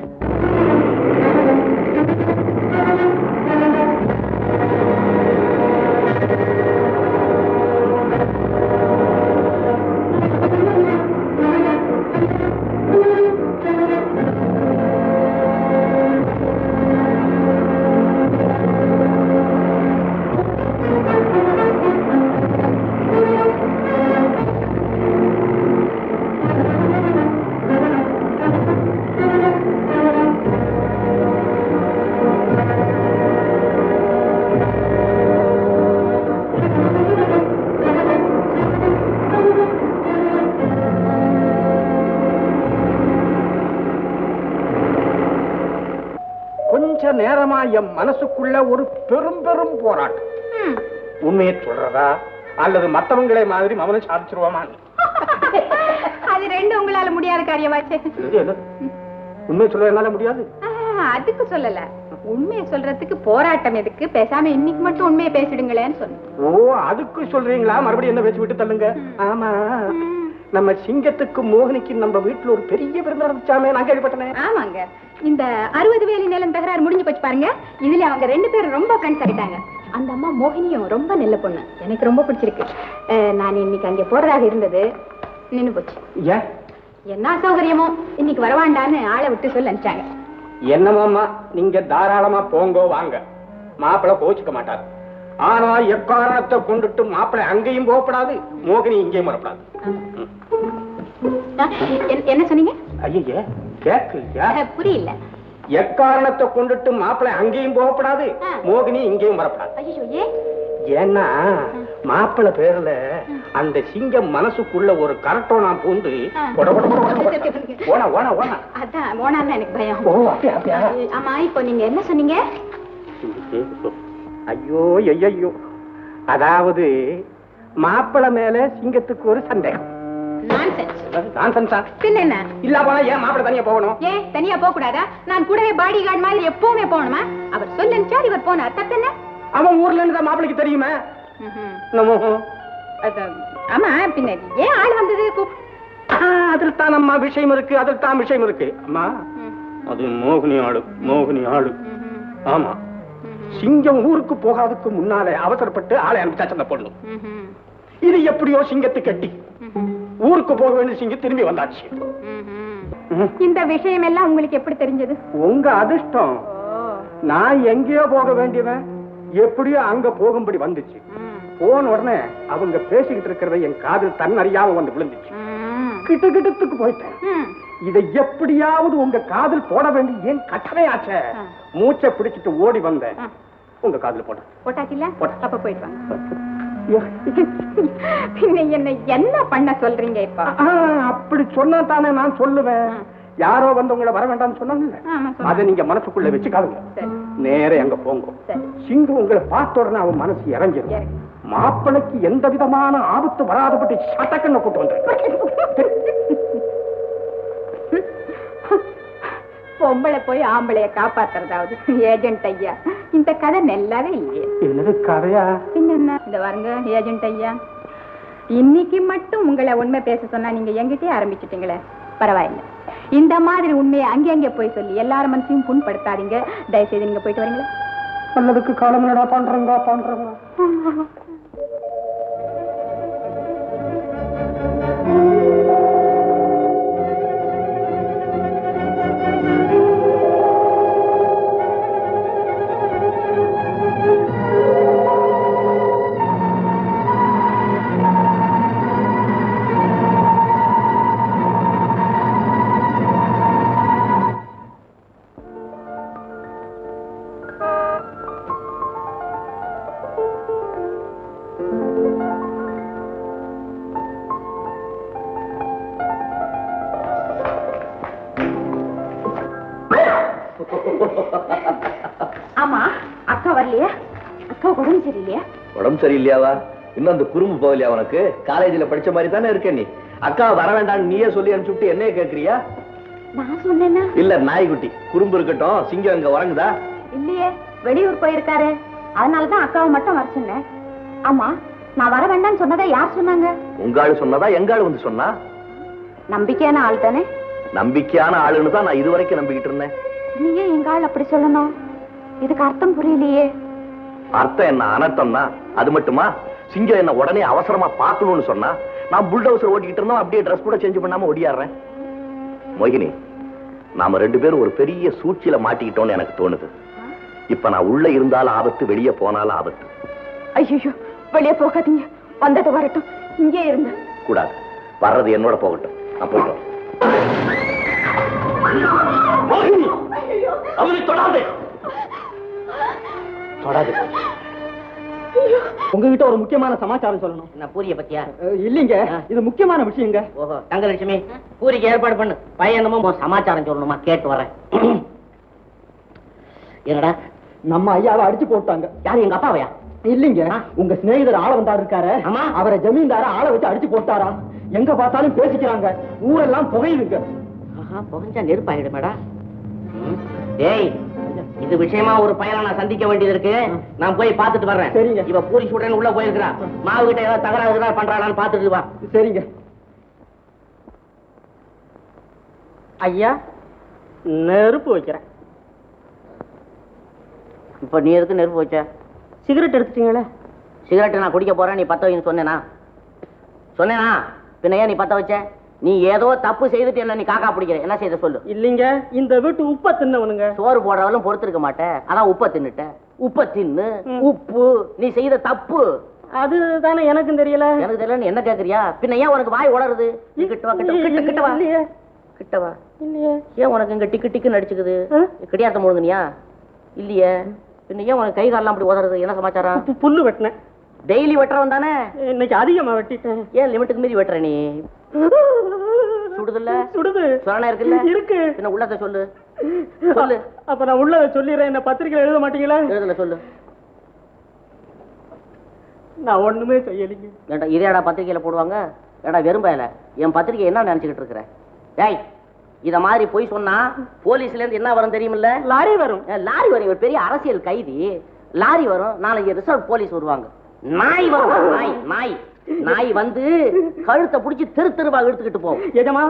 நேரமா என் மனசுக்குள்ள ஒரு பெரும் போராட்டம். உண்மையை சொல்றதா அல்லது மத்தவங்களே மாதிரி மவனை சாதிச்சிருவாமா? அது ரெண்டு உங்களால முடியாத காரியமாச்சு. உண்மையை சொல்ல என்னால முடியாது. அதுக்கு சொல்லல, உண்மையை சொல்றதுக்கு போராட்டம் எதுக்கு? பேசாம இன்னைக்கு மட்டும் உண்மையை பேசிடுங்களேன்னு சொன்னேன். ஓ, அதுக்கு சொல்றீங்களா? மறுபடியும் என்ன பேசி விட்டு தள்ளுங்க. ஆமா, நம்ம சிங்கத்துக்கு மோகினிக்கு நம்ம வீட்டுல ஒரு பெரிய விருந்து நடந்துச்சாமே, நான் கேள்விப்பட்டேன். ஆமாங்க, இந்த 60 வேலி நிலம் தகராறு முடிஞ்சு போச்சு பாருங்க. இதுல அவங்க 2 பேரும் ரொம்ப ஃப்ரெண்ட்ஸ் ஆகிட்டாங்க. அந்த அம்மா மோகினியும் ரொம்ப நல்ல பொண்ணு, எனக்கு ரொம்ப பிடிச்சிருக்கு. நான் இன்னைக்கு அங்கே போறதாக இருந்தது, நின்னு போச்சு. என்ன சௌகரியமோ இன்னைக்கு வரவாண்டான்னு ஆளை விட்டு சொல்லி அனுப்பிச்சாங்க. என்னமாமா, நீங்க தாராளமா போங்கோ வாங்க, மாப்பிள்ளை கோச்சுக்க மாட்டாரு. ஆனா எக்காரணத்தை கொண்டுட்டு மாப்பிள்ளை அங்கேயும் போகப்படாது, மோகினி இங்கேயும் வரப்படாது. என்ன சொன்னீங்க? ஐயா கேட்கலையா? புரியல. எக்காரணத்தை கொண்டுட்டு மாப்பிள்ளை அங்கேயும் போகப்படாது, மோகினி இங்கேயும் வரப்படாது. ஏன்னா மாப்பிள்ளை பேர்ல அந்த சிங்கம் மனசுக்குள்ள ஒரு கரட்டோ நான் பூந்து எனக்கு பயம். ஆமா, இப்போ நீங்க என்ன சொன்னீங்க? ஐயோ ஐயோ, அதாவது மாப்பிள்ளை மேல சிங்கத்துக்கு ஒரு சந்தேகம். நான்சென்ஸா? பின்ன என்ன? இல்ல போனா ஏன் மாப்பிள்ளை தனியா போகணும்? ஏன் தனியா போக கூடாதா? நான் கூடவே பாடி கார்டு மாதிரி எப்பவுமே போகணுமா? அவர் சொல்லுச்சா இவர் போனார், தப்பென்ன? அவன் ஊர்ல இருந்து மாப்பிளைக்கு தெரியுமே. ஆமா, பின்ன ஏன் ஆள் வந்தது? அதில் தான் அம்மா விஷயம் இருக்கு, அதில் தான் விஷயம் இருக்கு. அம்மா, அது மோகினி ஆளு, மோகினி ஆளு. ஆமா, சிங்கம் ஊருக்கு போகாதுக்கு முன்னாலே அவசரப்பட்டு ஆளை அனுப்பிச்சா சண்டை போடணும். இது எப்படியோ சிங்கத்தை கட்டி ஊருக்கு போக வேண்டிய சிங்கம் திரும்பி வந்தாச்சு. இந்த விஷயம் எல்லாம் உங்களுக்கு எப்படி தெரிஞ்சது? உங்க அதிர்ஷ்டம். நான் எங்கேயோ போக வேண்டியவன் எப்படியோ அங்க போகும்படி வந்துச்சு. போன உடனே அவங்க பேசிக்கிட்டு இருக்கிறத என் காதில் தன்னறியாம வந்து விழுந்துச்சு. கிட்டத்துக்கு போயிட்டேன். இதை எப்படியாவது உங்க காதில் போட வேண்டிய ஏன் கட்டளையாச்சே. மூச்சை பிடிச்சிட்டு ஓடி வந்தேன். உங்க காதில் போட்டாச்சுல? அப்ப போயிட்டு வாங்க. பின்ன என்ன பண்ண சொல்றீங்க இப்ப? அப்படி சொன்னா தானே நான் சொல்லுவேன். யாரோ வந்து உங்களை வர வேண்டாம்னு சொன்னாங்கல்ல, அதை நீங்க மனசுக்குள்ள வச்சுக்காதுங்க. நேரே அங்க போங்க. சிங்கம் உங்களை பார்த்த உடனே அவன் மனசு இறங்கிடும். மாப்பிளைக்கு எந்த விதமான ஆபத்து வராதபடி சட்டக்கண்ண கூட்டு வந்து பொம்பளை போய் ஆம்பளைய காப்பாத்துறதாவது ஏஜென்ட் ஐயா, இந்த கதை நல்லாவே இல்லையே. என்னது கதையா? பின்ன இந்த வாருங்க ஏஜென்ட் ஐயா, இன்னைக்கு மட்டும் உங்களை உண்மை பேச சொன்னா நீங்க எங்கிட்டே ஆரம்பிச்சுட்டீங்களே. பரவாயில்ல, இந்த மாதிரி உண்மையை அங்கே போய் சொல்லி எல்லாரும் மனசையும் புண்படுத்தாதீங்க. தயவுசெய்து நீங்க போயிட்டு வரீங்களா? நல்லதுக்கு காலம் என்னடா பண்றங்க. ஆமா, அக்கா வரலையா? அக்கா உடம்பு சரியில்லையா? உடம்பு சரியில்லையாவா? இன்னும் அந்த குறும்பு போகலையா உனக்கு? காலேஜில் படிச்ச மாதிரி தானே இருக்க நீ. அக்கா வர வேண்டாம் நீயே சொல்லி அனுப்பிச்சுட்டு என்னைய கேட்கறியா? நான் சொன்னேன்னா? இல்ல நாய்க்குட்டி குறும்பு இருக்கட்டும். சிங்கம் இங்க உறங்குதா? இல்லையே, வெளியூர் போயிருக்காரு. அதனாலதான் அக்காவை மட்டும் வர சொன்னேன். ஆமா, நான் வர வேண்டாம்னு சொன்னதை யார் சொன்னாங்க? உங்க ஆளு சொன்னதா எங்க ஆளு வந்து சொன்னா? நம்பிக்கையான ஆள் தானே? நம்பிக்கையான ஆளுன்னு தான் நான் இதுவரைக்கும் நம்பிக்கிட்டு இருந்தேன். நீயே எங்க ஆள் அப்படி சொல்லணும். இதுக்கு அர்த்தம் புரியலையே. அர்த்தம் என்ன? அனர்த்தம்னா அது மட்டுமா? சிங்கம் என்ன உடனே அவசரமா பார்க்கணும்னு சொன்னா நான் புல்டோசர் ஓட்டிக்கிட்டு இருந்தோம். அப்படியே ட்ரெஸ் கூட சேஞ்ச் பண்ணாம ஓடியாடுறேன். மோகினி, நாம ரெண்டு பேரும் ஒரு பெரிய சூழ்ச்சியில மாட்டிக்கிட்டோம்னு எனக்கு தோணுது. இப்ப நான் உள்ள இருந்தாலும் ஆபத்து, வெளியே போனாலும் ஆபத்து. ஐயோ, வெளியே போகாதீங்க, வந்தது வரட்டும். இங்கே இருங்க. கூடாது, வர்றது என்னோட போகட்டும். நான் போயிட்டோம். அவரை தொடாதே. உங்ககிட்ட ஒரு முக்கியமான சமாச்சாரம் சொல்லணும். என்ன பூரிய பத்தியா? இல்லீங்க, இது முக்கியமான விஷயங்க. ஓஹோ, தங்கலட்சுமி பூரிக்கு ஏற்பாடு பண்ணு. பையனமோ சமாச்சாரம் சொல்லணுமா? கேட்டு வரேன். என்னடா? நம்ம ஐயாவை அடிச்சு போட்டாங்க. யாரு? எங்க அப்பாவையா? இல்லீங்க, உங்க சிநேகிதர் ஆள வந்தாரு இருக்காரு. அவரை ஜமீன்தார ஆளை வச்சு அடிச்சு போட்டாரா. எங்க பார்த்தாலும் பேசிக்கிறாங்க. ஊரெல்லாம் புகையுதுங்க. புகைஞ்சா நெருப்பாயிடுமேடா. டேய், இது விஷயமா ஒரு பையனை நான் சந்திக்க வேண்டியது இருக்கு. நான் போய் பாத்துட்டு வர்றேன். சரிங்க. இவ பூரி சுடன்னு உள்ள போயிருக்கிறா. மாவு கிட்ட ஏதாவது தகராறு பண்றாளான்னு பாத்துட்டு வா. சரிங்க. ஐயா, நெருப்பு வைக்கிறேன். இப்ப நீ எதுக்கு நெருப்பு வச்ச? சிகரெட் எடுத்துட்டீங்களே. சிகரெட் நான் குடிக்க போறேன், நீ பத்த வைன்னு சொன்னேனா? பின்ன ஏன் நீ பத்த வச்ச? நீ ஏதோ தப்பு செய்துட்டு என்ன நீ காக்கா பிடிக்கிற. என்ன செய்த சொல்லு. இல்லீங்க, இந்த வீட்டு உப்ப தின்னவனுங்க. சோறு போடுறவளும் பொறுத்திருக்க மாட்டேன். அதான் உப்ப தின்னுட்ட. உப்ப தின்னு உப்பு. நீ செய்த தப்பு. அதுதானே எனக்கும் தெரியல. எனக்கு தெரியல என்ன கேக்குறியா? பின்ன ஏன் உனக்கு வாய் உளருது? கிட்ட வா, கிட்ட வா, கிட்ட வா. ஏன் உனக்கு இங்க டிக்கு டிக்கு நடிச்சுக்குது? கிடையாத முழுங்கனியா? இல்லையே. பின்ன ஏன் உனக்கு கை காலெல்லாம் அப்படி உதறது? என்ன சமாச்சாரம்? புல்லு வெட்டினேன். டெய்லி வெட்டுறவன் தானே? இன்னைக்கு அதிகமா வெட்டிட்டேன். ஏன் லிமிட்டுக்கு மீறி வெட்டுற நீ? சுடுதுல்ல? சுடுது. சொரணை இருக்குல்ல? இருக்கு. பின்ன உள்ளத சொல்லு. சொல்லு. அப்ப நான் உள்ளத சொல்லிடுறேன். என்ன பத்திரிக்கையில எழுத மாட்டீங்களா? எழுதல, சொல்லு. நான் ஒண்ணுமே செய்யலைங்க. இதேடா பத்திரிக்கையில போடுவாங்க. ஏடா வெறும்பயல, என் பத்திரிக்கை என்ன நினைச்சுக்கிட்டு இருக்கிற? டேய், இத மாதிரி போய் சொன்னா போலீஸ்ல இருந்து என்ன வரும் தெரியுமில்ல? லாரி வரும். லாரி வரும். ஒரு பெரிய அரசியல் கைதி. லாரி வரும், நாளைக்கு ரிசர்வ் போலீஸ் வருவாங்க. நாய் வரும். நாய் நாய் நாய் வந்து கழுத்தை பிடிச்சி தெருவா இழுத்துக்கிட்டு போகும். எஜமா,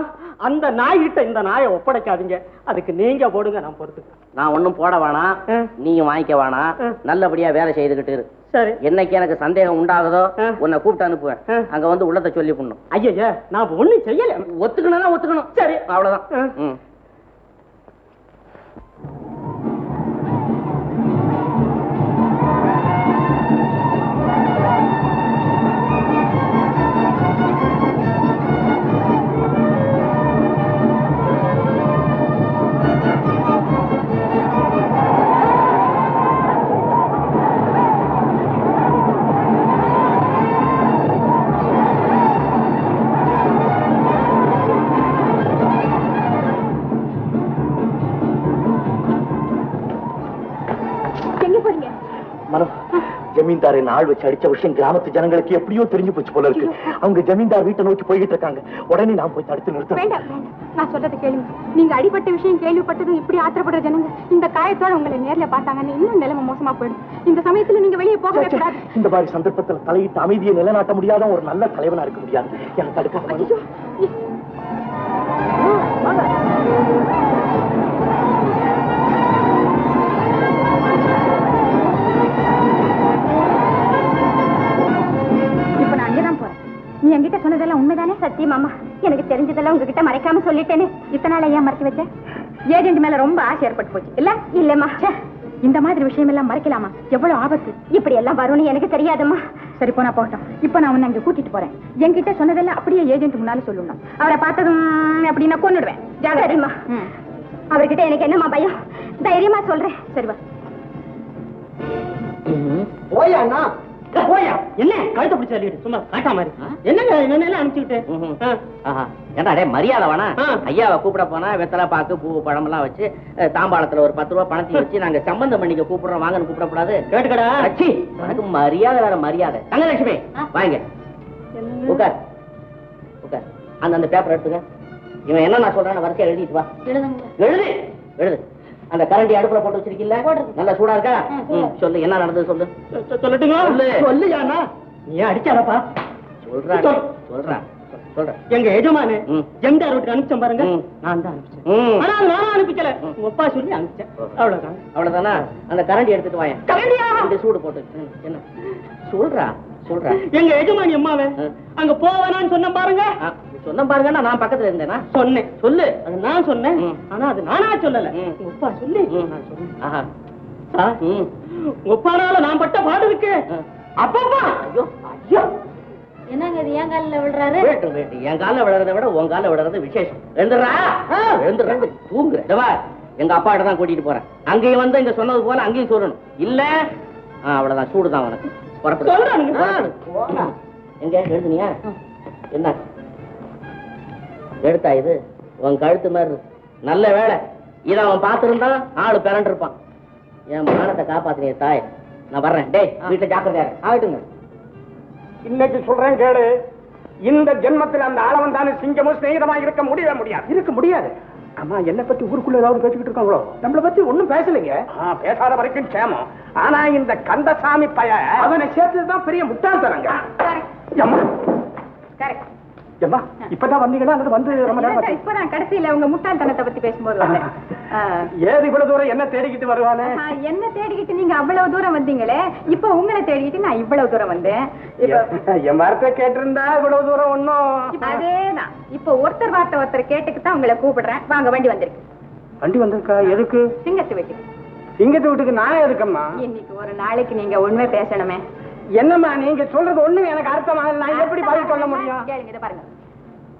அந்த நாய்கிட்ட இந்த நாயை ஒப்படைக்காதீங்க. அதுக்கு நீங்க போடுங்க, நான் பொறுத்து. நான் ஒண்ணும் போட வேணாம், நீயும் வாங்கிக்க வேணாம். நல்லபடியா வேலை செய்துகிட்டு இரு. சரி. என்னைக்கு எனக்கு சந்தேகம் உண்டாகுதோ உன்னை கூப்பிட்டு அனுப்புவேன். அங்க வந்து உள்ளத்தை சொல்லி பண்ணும். ஐயா, நான் ஒண்ணும் செய்யல. ஒத்துக்கணும்னா ஒத்துக்கணும். சரி, அவ்வளவுதான். ஜமீன்தாரை நாள் வச்சு அடிச்ச விஷயம் கிராமத்து ஜனங்களுக்கு எப்படியோ தெரிஞ்சு போச்சு போல இருக்கு. அவங்க ஜமீன்தார் வீட்டை நோக்கி போய்கிட்டு இருக்காங்க. உடனே நான் போய் தடுத்து நிறுத்த. வேண்டாம், நான் சொல்றது கேளுங்க. நீங்க அடிபட்ட விஷயம் கேள்விப்பட்டதும் இப்படி ஆத்திரப்படுற ஜனங்க இந்த காயத்தோட உங்களை நேர்ல பார்த்தாங்கன்னு இன்னும் நிலைமை மோசமா போயிடும். இந்த சமயத்துல நீங்க வெளியே போகவே கூடாது. இந்த மாதிரி சந்தர்ப்பத்தில் தலையிட்டு அமைதியை நிலைநாட்ட முடியாத ஒரு நல்ல தலைவனா இருக்க முடியாது. எனக்கு தடுக்க. நீ என்கிட்ட சொன்னதெல்லாம் உண்மைதானே? சத்தியமாமா, எனக்கு தெரிஞ்சதெல்லாம் உங்ககிட்ட மறைக்காம சொல்லிட்டேனே. இத்தனை நாள் ஏன் மறைச்சு வச்ச? ஏஜென்ட் மேல ரொம்ப ஆசை ஏற்பட்டு போச்சு இல்ல? இல்லம்மா, இந்த மாதிரி விஷயம் எல்லாம் மறைக்கலாமா? எவ்வளவு ஆபத்து. இப்படி எல்லாம் வரும்னு எனக்கு தெரியாதம்மா. சரி, போனா போகட்டும். இப்ப நான் உன்னை அங்க கூட்டிட்டு போறேன். என்கிட்ட சொன்னதெல்லாம் அப்படியே ஏஜென்ட் முன்னால சொல்லணும். அவரை பார்த்ததும் அப்படி நான் கொன்னுடுவேன். சரிம்மா. அவர்கிட்ட எனக்கு என்னம்மா பயம்? தைரியமா சொல்றேன். சரி வா. போயா அண்ணா, போயா. என்ன கழுத்தை பிடிச்சு சொல்லிட்டு சும்மா காட்டா மாதிரி என்னங்க என்ன அனுப்பிச்சுக்கிட்டு? ஏன்டா டே, மரியாதை வேணா? ஐயாவை கூப்பிட போனா வெத்தலை பாக்கு பூ பழமெல்லாம் வச்சு தாம்பாளத்துல ஒரு 10 ரூபாய் பணத்தையும் வச்சு நாங்க சம்பந்தம் பண்ணிக்க கூப்பிடுறோம். வாங்கன்னு கூப்பிடக்கூடாது. கேட்டுக்கடா. எனக்கு மரியாதை வேற மரியாதை. தங்கலட்சுமி வாங்க, உட்கார் உட்கார். அந்த பேப்பர் எடுத்துக்க. இவன் என்ன நான் சொல்றான்னு வரிசையா எழுதிட்டு வா. எழுது எழுது. அந்த கரண்டி அடுப்புல போட்டு வச்சிருக்கீல்ல, நல்லா சூடா இருக்கா? சொல்லு, என்ன நடந்தது சொல்லு. சொல்லட்டுங்களா? சொல்லு யானா. நீ அடிக்காதப்பா. சொல்றேன் சொல்றேன் சொல்றேன். எங்க எஜமானு ஜமீன்தார் வீட்டுக்கு அனுப்பிச்சேன் பாருங்க. நான் தான் அனுப்பிச்சேன். ஆனா நானும் அனுப்பிக்கல, உங்க அப்பா சொல்லி அனுப்பிச்சேன். அவ்வளவுதான். அவ்வளவுதானா? அந்த கரண்டி எடுத்துட்டு வாங்க. கரண்டியா? இந்த சூடு போட்டு. என்ன சொல்றா சொல்றா. எங்க எஜமானி அம்மாவே அங்க போவேனான்னு சொன்ன பாருங்க. சொன்ன பாருங்கன்னா நான் பக்கத்துல இருந்தேனா? சொன்னேன். சொல்லு. அது நான் சொன்னேன். ஆனா அது நானா சொல்லல, உங்க அப்பா சொல்லி நான் சொன்னேன். உங்க அப்பானால நான் பட்ட பாடு இருக்கு. அப்பப்பா. ஐயோ ஐயோ, என்னங்க இது என் காலில் விழுறாரு? என் காலில் விழுறதை விட உன் காலில் விழுறது விசேஷம். எழுந்துடுறா எழுந்துடுறா, தூங்குற. எங்க அப்பா கிட்ட தான் கூட்டிட்டு போறேன். அங்கேயும் வந்து இங்க சொன்னது போல அங்கேயும் சொல்லணும். இல்ல அவ்வளவுதான், சூடுதான் உனக்கு. எங்க எழுதுனியா? என்ன எடுத்தா? இது உன் கழுத்து மாதிரி நல்ல வேலை. இதை அவன் பார்த்திருந்தா ஆளு பிறண்டு இருப்பான். என் மானத்தை காப்பாத்தினிய தாய். நான் வர்றேன். டேய், வீட்டுல ஜாக்கிரதையா ஆகட்டுங்க. இன்னைக்கு சொல்றேன் கேளு. இந்த ஜென்மத்தில் அந்த ஆளவன் தானே சிங்கமும் சிநேகிதமா இருக்க முடியவே முடியாது. இருக்க முடியாது. ஆமா, என்ன பத்தி ஊருக்குள்ள ஏதாவது பேசிக்கிட்டு இருக்காங்களோ? நம்மளை பத்தி ஒண்ணும் பேசலைங்க. பேசாத வரைக்கும் சேமம். ஆனா இந்த கந்தசாமி பைய அவனை சேர்த்ததுதான் பெரிய முட்டாள்தனங்க. இப்பதான் வந்தீங்களா? வந்து இப்பதான் கடைசியில உங்க முட்டாள்தனத்தை பத்தி பேசும்போது ஏது இவ்வளவு தூரம் என்ன தேடிக்கிட்டு வருவானே? என்ன தேடிக்கிட்டு நீங்க அவ்வளவு தூரம் வந்தீங்களே, இப்ப உங்களை தேடிக்கிட்டு நான் இவ்வளவு தூரம் வந்தேன். என் வார்த்தை கேட்டிருந்தா இவ்வளவு தூரம் ஒண்ணும். அதேதான். இப்ப ஒருத்தர் வார்த்தை ஒருத்தர் கேட்டுக்குதான் உங்களை கூப்பிடுறேன். வாங்க, வண்டி வந்திருக்கு. வண்டி வந்திருக்கா? எதுக்கு? சிங்கத்து வீட்டுக்கு. சிங்கத்து வீட்டுக்கு நான் எதுக்கம்மா? இன்னைக்கு ஒரு நாளைக்கு நீங்க உண்மை பேசணுமே. என்னம்மா நீங்க சொல்றது ஒண்ணு எனக்கு அர்த்தமாக, நான் எப்படி பதில் சொல்ல முடியும்? கேளுங்க, இதை பாருங்க.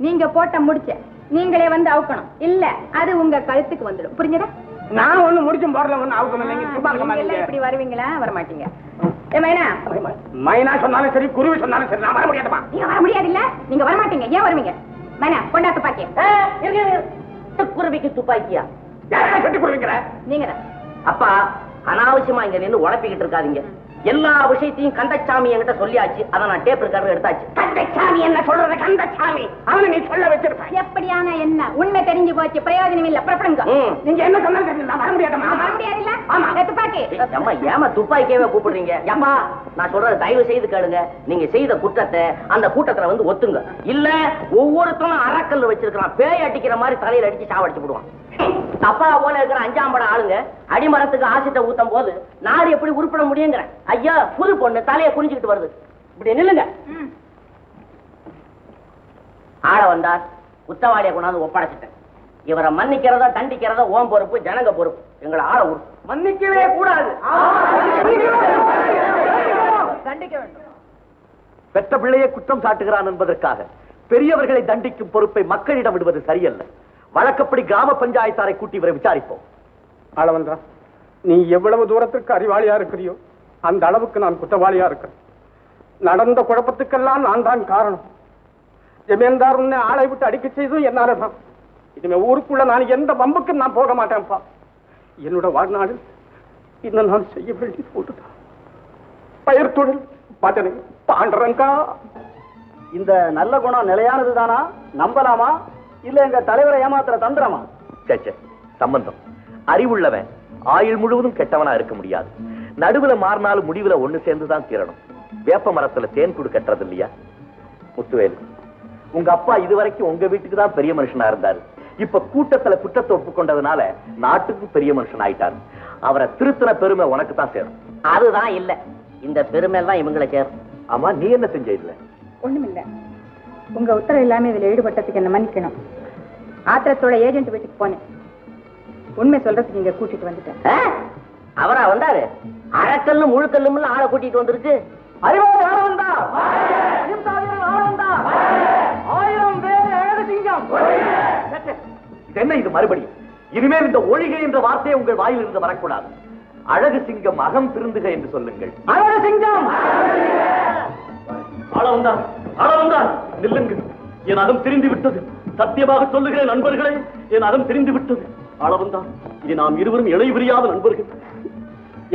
நீங்க போட்ட முடிச்ச நீங்களே வந்து அவுக்கணும். இல்ல அது உங்க கழுத்துக்கு வந்துடும். புரிஞ்சதா? நான் ஒண்ணு முடிச்சும் போடல, ஒண்ணு அவுக்கணும். நீங்க இப்படி வருவீங்களா? வரமாட்டீங்க. மைனா சொன்னாலும் சரி, குருவி சொன்னாலும் சரி, நான் வர முடியாதுமா. நீங்க வர முடியாது. இல்ல நீங்க வரமாட்டீங்க. ஏன் வருவீங்க? மைனா, கொண்டா துப்பாக்கிய. குருவிக்கு துப்பாக்கியா? கட்டி குருவிக்கிற நீங்க தான். அப்பா, அனாவசியமா இங்க நின்று உழப்பிக்கிட்டு இருக்காதீங்க. எல்லா விஷயத்தையும் கந்தசாமி என்கிட்ட சொல்லியாச்சு. அதை நான் டேப் ரெக்கார்டர் எடுத்தாச்சு. கந்தசாமி என்ன சொல்றது? கந்தசாமி அவனை நீ சொல்ல வச்சிருப்ப. எப்படியான என்ன உண்மை தெரிஞ்சு போச்சு, பிரயோஜனம் இல்ல. புறப்படுங்க. நீங்க என்ன சொன்னாலும் நான் வர முடியாதுமா. வர முடியாதுல்ல? ஆமா. துப்பாக்கி. அம்மா ஏமா துப்பாக்கியவே கூப்பிடுறீங்க? ஏமா நான் சொல்றது தயவு செய்து கேளுங்க. நீங்க செய்த குற்றத்தை அந்த கூட்டத்துல வந்து ஒத்துங்க. இல்ல ஒவ்வொருத்தரும் அறக்கல் வச்சிருக்கான், பேய் அடிக்கிற மாதிரி தலையில அடிச்சு சாவடிச்சு போடுவான். தப்பா போல இருக்கிற 5ஆம் பட ஆளுங்க அடிமரத்துக்கு ஆசிட்ட ஊத்தும் போது நாடு எப்படி உருப்பிட முடியுங்கிற? ஐயா புது பொண்ணு தலையை குனிஞ்சுக்கிட்டு வருது. இப்படி நில்லுங்க. ஆள வந்தார், குத்தவாளியை கொண்டாந்து ஒப்படைச்சிட்டேன். இவரை மன்னிக்கிறதா தண்டிக்கிறதா ஓம் பொறுப்பு, ஜனங்க பொறுப்பு. எங்களை ஆள மன்னிக்கவே கூடாது, தண்டிக்க வேண்டும். பெற்ற பிள்ளையை குற்றம் சாட்டுகிறான் என்பதற்காக பெரியவர்களை தண்டிக்கும் பொறுப்பை மக்களிடம் விடுவது சரியல்ல. வழக்கப்படி கிராம பஞ்சாயத்தாரை கூட்டி வரை விசாரிப்போம். ஆளவந்தா, நீ எவ்வளவு தூரத்திற்கு அறிவாளியா இருக்கிறியோ அந்த அளவுக்கு நான் குற்றவாளியா இருக்கிறேன். நடந்த குழப்பத்துக்கெல்லாம் நான் தான் காரணம். ஜமீன்தார் உன்னை ஆளை விட்டு அடிக்க செய்தும் என்னாலதான். இனிமே ஊருக்குள்ள நான் எந்த வம்புக்கும் நான் போக மாட்டேன்ப்பா. என்னோட வாழ்நாளில் இன்னும் நான் செய்ய வேண்டியது போட்டுதான் பயிர் தொழில் பஜனை பாண்டரங்கா. இந்த நல்ல குணம் நிலையானது தானா? நம்பலாமா இல்ல எங்க தலைவரை ஏமாத்துற தந்திரமா? சேச்சே, சம்பந்தம். அறிவுள்ளவன் ஆயுள் முழுவதும் கெட்டவனா இருக்க முடியாது. நடுவுல மாறினாலும் முடிவுல ஒண்ணு சேர்ந்துதான் தீரணும். வேப்ப மரத்துல தேன் கூடு கட்டுறது இல்லையா? முத்துவேலு, உங்க அப்பா இதுவரைக்கும் உங்க வீட்டுக்கு தான் பெரிய மனுஷனா இருந்தாரு. இப்ப கூட்டத்துல குற்றத்தை ஒப்புக்கொண்டதுனால நாட்டுக்கு பெரிய மனுஷன் ஆயிட்டாரு. அவரை திருத்தின பெருமை உனக்கு தான் சேரும். அதுதான் இல்ல, இந்த பெருமை எல்லாம் இவங்களை சேரும். ஆமா, நீ என்ன செஞ்ச இதுல? ஒண்ணுமில்ல, உங்க உத்தரவு இல்லாம இதுல ஈடுபட்டதுக்கு என்ன மன்னிக்கணும். ஆத்திரத்தோட ஏஜென்ட் வீட்டுக்கு போனேன். உண்மை சொல்றதுக்கு இங்க கூட்டிட்டு வந்துட்டேன். அவரா வந்தாரு? அறக்கல்லும் முழுக்கல்லும் ஆளை கூட்டிட்டு வந்துருக்கு. அறிவாளி ஆள வந்தா, ஆள வந்தா, 1000 பேர் அழகு சிங்கம். இது என்ன இது மறுபடியும்? இனிமேல் இந்த ஒழிகை என்ற வார்த்தையை உங்கள் வாயில் இருந்து வரக்கூடாது. அழகு சிங்கம் அகம் திருந்துக என்று சொல்லுங்கள். அழகு சிங்கம் ஆளவந்தான், ஆளவந்தான், நில்லுங்கள். என் அகம் திரிந்து விட்டது. சத்தியமாக சொல்லுகிறேன் நண்பர்களே, என் அகம் திரிந்து விட்டது. ஆளவந்தான், இனி நாம் இருவரும் இணை பிரியாத நண்பர்கள்.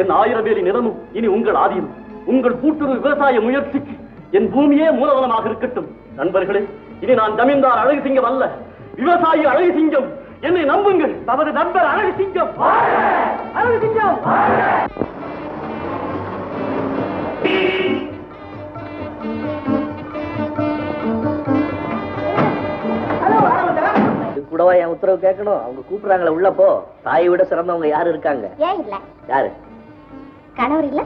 என் 1000 வேலி நிறமும் இனி உங்கள் ஆதீனம். உங்கள் கூட்டுறவு விவசாய முயற்சிக்கு என் பூமியே மூலதனமாக இருக்கட்டும். நண்பர்களே, இனி நான் ஜமீன்தார் அழகு சிங்கம் அல்ல, விவசாயி அழகு சிங்கம். என்னை நம்புங்கள். தமது நண்பர் அழகு சிங்கம். அழகு சிங்கம். கூடவா என் உத்தரவு கேட்கணும்? அவங்க கூப்பிடுறாங்களே உள்ள போ. தாயை விட சிறந்தவங்க யாரு இருக்காங்க? ஏன் இல்ல? யாரு? கணவர் இல்ல?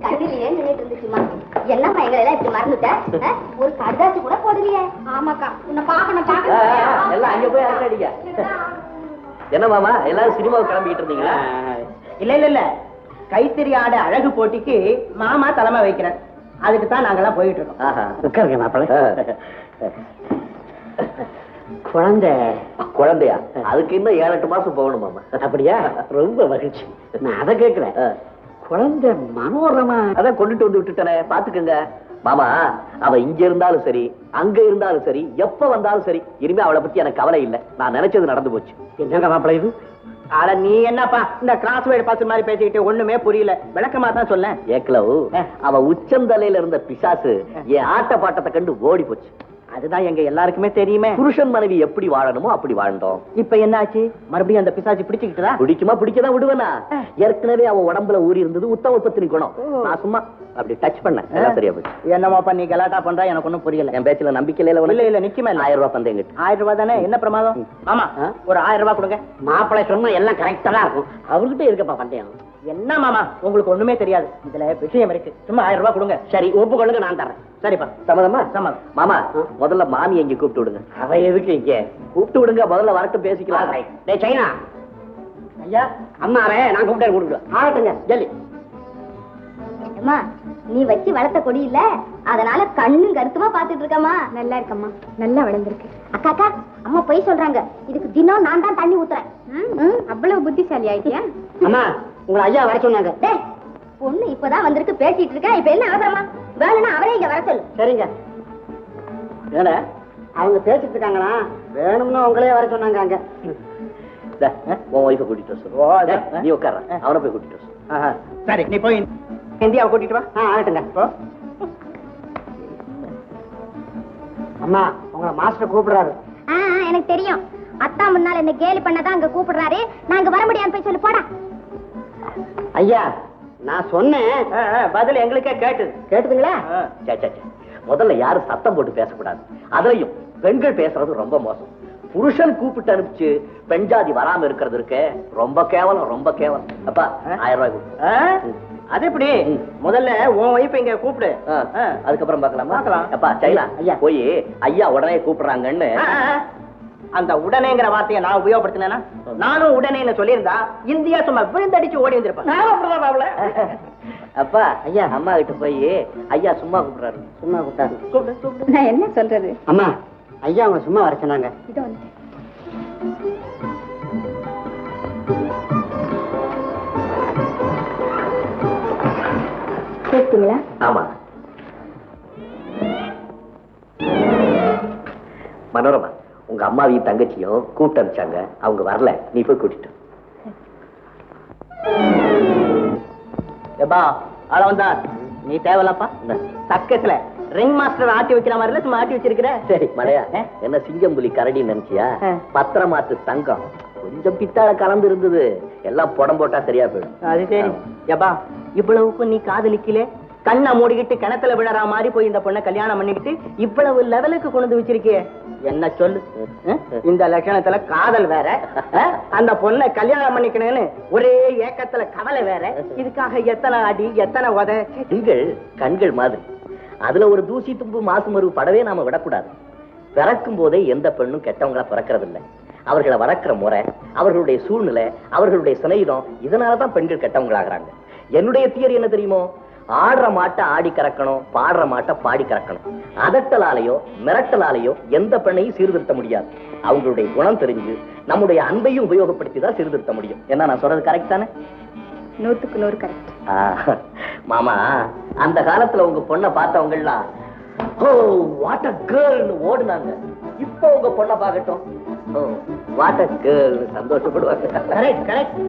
கண்ணிலேயே நின்னுட்டு இருந்துச்சுமா. என்னம்மா எங்களை எல்லாம் இப்படி மறந்துட்ட? ஒரு கடுதாசி கூட போடலையே. ஆமாக்கா, உன்னை பாக்கணும் எல்லாம் அங்க போய் அரட்டடிங்க. என்ன மாமா, எல்லாரும் சினிமாவுக்கு கிளம்பிட்டு இருந்தீங்களா? இல்ல இல்ல இல்ல, கைத்தறி ஆட அழகு போட்டிக்கு மாமா தலைமை வைக்கிறேன். அதுக்கு தான் நாங்கெல்லாம் போயிட்டு இருக்கோம். உட்காருங்க மாப்பிள்ளை. குழந்தை? குழந்தையா? அதுக்கு இன்னும் 7-8 மாசம் போகணும் மாமா. அப்படியா? ரொம்ப மகிழ்ச்சி. நான் அதை கேட்கிறேன். குழந்தை மனோரமா? அதான் கொண்டுட்டு வந்து விட்டுட்டனே, பாத்துக்கங்க மாமா. அவ இங்க இருந்தாலும் சரி, அங்க இருந்தாலும் சரி, எப்ப வந்தாலும் சரி, இனிமே அவளை பத்தி எனக்கு கவலை இல்லை. நான் நினைச்சது நடந்து போச்சு. என்னங்க மாப்பிள்ளை இது? ஆட நீ என்னப்பா இந்த கிராஸ்வேர்டு பாஸ் மாதிரி பேசிக்கிட்டு ஒண்ணுமே புரியல. விளக்கமா தான் சொல்ல. ஏக்லவ், அவ உச்சந்தலையில இருந்த பிசாசு என் ஆட்ட பாட்டத்தை கண்டு ஓடி போச்சு. அதுதான் எங்க எல்லாருக்குமே தெரியுமே. புருஷன் மனைவி எப்படி வாழணுமோ அப்படி வாழ்ந்தோம். இப்ப என்னாச்சு? மறுபடியும் அந்த பிசாசி பிடிச்சுக்கிட்டுதா? பிடிக்குமா பிடிக்கதான் விடுவேனா? ஏற்கனவே அவன் உடம்புல ஊறி இருந்தது உத்தம பத்தினி குணம். நான் சும்மா அப்படி டச் பண்ணேன், எல்லாம் சரியா போச்சு. என்னமாப்பா நீ கலாட்டா பண்றா? எனக்கு ஒண்ணும் புரியல. என் பேச்சுல நம்பிக்கை இல்ல. இல்ல இல்ல, நிச்சயமா 1000 ரூபாய் பந்தம் எங்கிட்ட. 1000 ரூபாய் தானே, என்ன பிரமாதம்? ஆமா, ஒரு 1000 ரூபாய் கொடுங்க. மாப்பிள்ளை சொன்னா எல்லாம் கரெக்டா தான் இருக்கும். அவர்கிட்ட இருக்கப்பா பந்தயம். என்ன மாமா, உங்களுக்கு ஒண்ணுமே தெரியாது. இதுல விஷயம் இருக்கு. சும்மா 1000 ரூபாய் கொடுங்க. சரி, ஒப்புக்கொள்ளுங்க, நான் தரேன். சரிப்பா, சம்மதமா? சம்மதம். மாமா, முதல்ல மாமி எங்க கூப்பிட்டு விடுங்க. அவ எதுக்கு இங்க? கூப்பிட்டு விடுங்க, முதல்ல வரட்டும், பேசிக்கலாம். டேய் சைனா, ஐயா அம்மாவே நான் கூப்பிட்டேன், கூப்பிடுவேன். ஆகட்டுங்க. ஜல்லி. அம்மா, நீ வச்சு வளர்த்த கொடி இல்ல, அதனால கண்ணும் கருத்துமா பாத்துட்டு இருக்கம்மா. நல்லா இருக்கம்மா, நல்லா வளர்ந்துருக்கு. அக்கா அக்கா, அம்மா பொய் சொல்றாங்க. இதுக்கு தினம் நான் தான் தண்ணி ஊத்துறேன். அவ்வளவு புத்திசாலி ஆயிட்டியா? அம்மா, உங்களை ஐயா வர சொன்னாங்க. டேய், பொண்ணு இப்பதான் வந்திருக்கு, பேசிட்டு இருக்கேன். இப்ப என்ன அவசரமா? வேணும்னா அவரே இங்க வர சொல்லு. சரிங்க. ஏடா அவங்க பேசிட்டு இருக்காங்களா? வேணும்னா உங்களே வர சொன்னாங்க. அங்க உன் ஒய்ஃபை கூட்டிட்டு வர ஓ, சொல்லு. அதான். நீ உட்கார, அவனை போய் கூட்டிட்டு வர சொல்லு. சரி நீ போய் இந்தியாவை கூட்டிட்டு வா. ஆகட்டுங்க போ. அம்மா உங்களை மாஸ்டர் கூப்பிடுறாரு. எனக்கு தெரியும். அத்தா முன்னால என்ன கேலி பண்ணதான் அங்க கூப்பிடுறாரு. நாங்க வர முடியாம போய் சொல்லு போடா. ஐயா நான் சொன்னேன், பதில் எங்களுக்கே கேட்டுது. கேட்டுதுங்களா? சே, சே, சே. முதல்ல யாரும் சத்தம் போட்டு பேசக்கூடாது. அதுலயும் பெண்கள் பேசுறது ரொம்ப மோசம். புருஷன் கூப்பிட்டு அனுப்பிச்சு பெண் ஜாதி வராம இருக்கிறது இருக்கே, ரொம்ப கேவலம், ரொம்ப கேவலம். அப்பா 1000 ரூபாய் கொடு. அது எப்படி? முதல்ல உன் ஒய்ஃப் இங்க கூப்பிடு. அதுக்கப்புறம் பார்க்கலாமா? பார்க்கலாம். அப்பா சைலா, ஐயா. போய் ஐயா உடனே கூப்பிடுறாங்கன்னு. அந்த உடனேங்கிற வார்த்தையை நான் உபயோகப்படுத்தினேன்னா, நானும் உடனே சொல்லியிருந்தா இந்தியா சும்மா விழுந்தடிச்சு ஓடி வந்திருப்பேன். அப்பா ஐயா அம்மா கிட்ட போய் ஐயா சும்மா கூப்பிடுறாரு. சும்மா கூப்பிட்டாரு. கூப்பிடு, கூப்பிடு. நான் என்ன சொல்றது? அம்மா ஐயா அவங்க சும்மா வர சொன்னாங்க. இதோ வந்து கேட்டீங்களா? ஆமா மனோரமா, உங்க அம்மாவையும் தங்கச்சியும் கூப்பிட்டு அனுப்பிச்சாங்க. அவங்க வரல, நீ போய் கூட்டிட்டு வா. எப்பா ஆள வந்தா நீ தேவையில்லப்பா. சக்கத்துல ரிங் மாஸ்டர் ஆட்டி வைக்கிற மாதிரி இல்ல, சும்மா ஆட்டி வச்சிருக்கிற. சரி மலையா, என்ன சிங்கம்புலி கரடி நினைச்சியா? பத்திரமாத்து தங்கம் கொஞ்சம் பித்தாள கலந்து இருந்தது, எல்லாம் புடம் போட்டா சரியா போயிடும். அது சரி. எப்பா இவ்வளவுக்கும் நீ காதலிக்கல, கண்ணை மூடிக்கிட்டு கிணத்துல விழற மாதிரி போய் இந்த பொண்ணை கல்யாணம் பண்ணிக்கிட்டு இவ்வளவு லெவலுக்கு கொண்டு வச்சிருக்கிய, என்ன சொல்லு? இந்த லட்சணத்துல காதல் வேற, அந்த பொண்ணை கல்யாணம் பண்ணிக்கணும்னு ஒரே ஏக்கத்துல கவலை வேற. இதுக்காக எத்தனை அடி, எத்தனை உதை. கண்கள் கண்கள் மாதிரி, அதுல ஒரு தூசி தும்பு மாசு மருவு படவே நாம விடக்கூடாது. பிறக்கும் போதே எந்த பெண்ணும் கெட்டவங்களா பிறக்கிறது இல்லை. அவர்களை வளர்க்கிற முறை, அவர்களுடைய சூழ்நிலை, அவர்களுடைய சிநேகிதம், இதனாலதான் பெண்கள் கெட்டவங்களாகிறாங்க. என்னுடைய தியரி என்ன தெரியுமோ? ஆடுற மாட்டை ஆடி கறக்கணும், பாடுற மாட்டை பாடி கறக்கணும். அதட்டலாலேயோ மிரட்டலாலேயோ எந்த பெண்ணையும் சீர்திருத்த முடியாது. அவங்களுடைய குணம் தெரிஞ்சு நம்முடைய அன்பையும் உபயோகப்படுத்தி தான் சீர்திருத்த முடியும். என்ன நான் சொல்றது கரெக்ட் தானே? 100க்கு 100 கரெக்ட். மாமா, அந்த காலத்துல உங்க பொண்ணை பார்த்தவங்க எல்லாம் ஓ வாட் அ கேர்ள்னு ஓடுனாங்க. இப்போ உங்க பொண்ணை பார்க்கட்டும், ஓ வாட் அ கேர்ள்னு சந்தோஷப்படுவாங்க. Correct correct.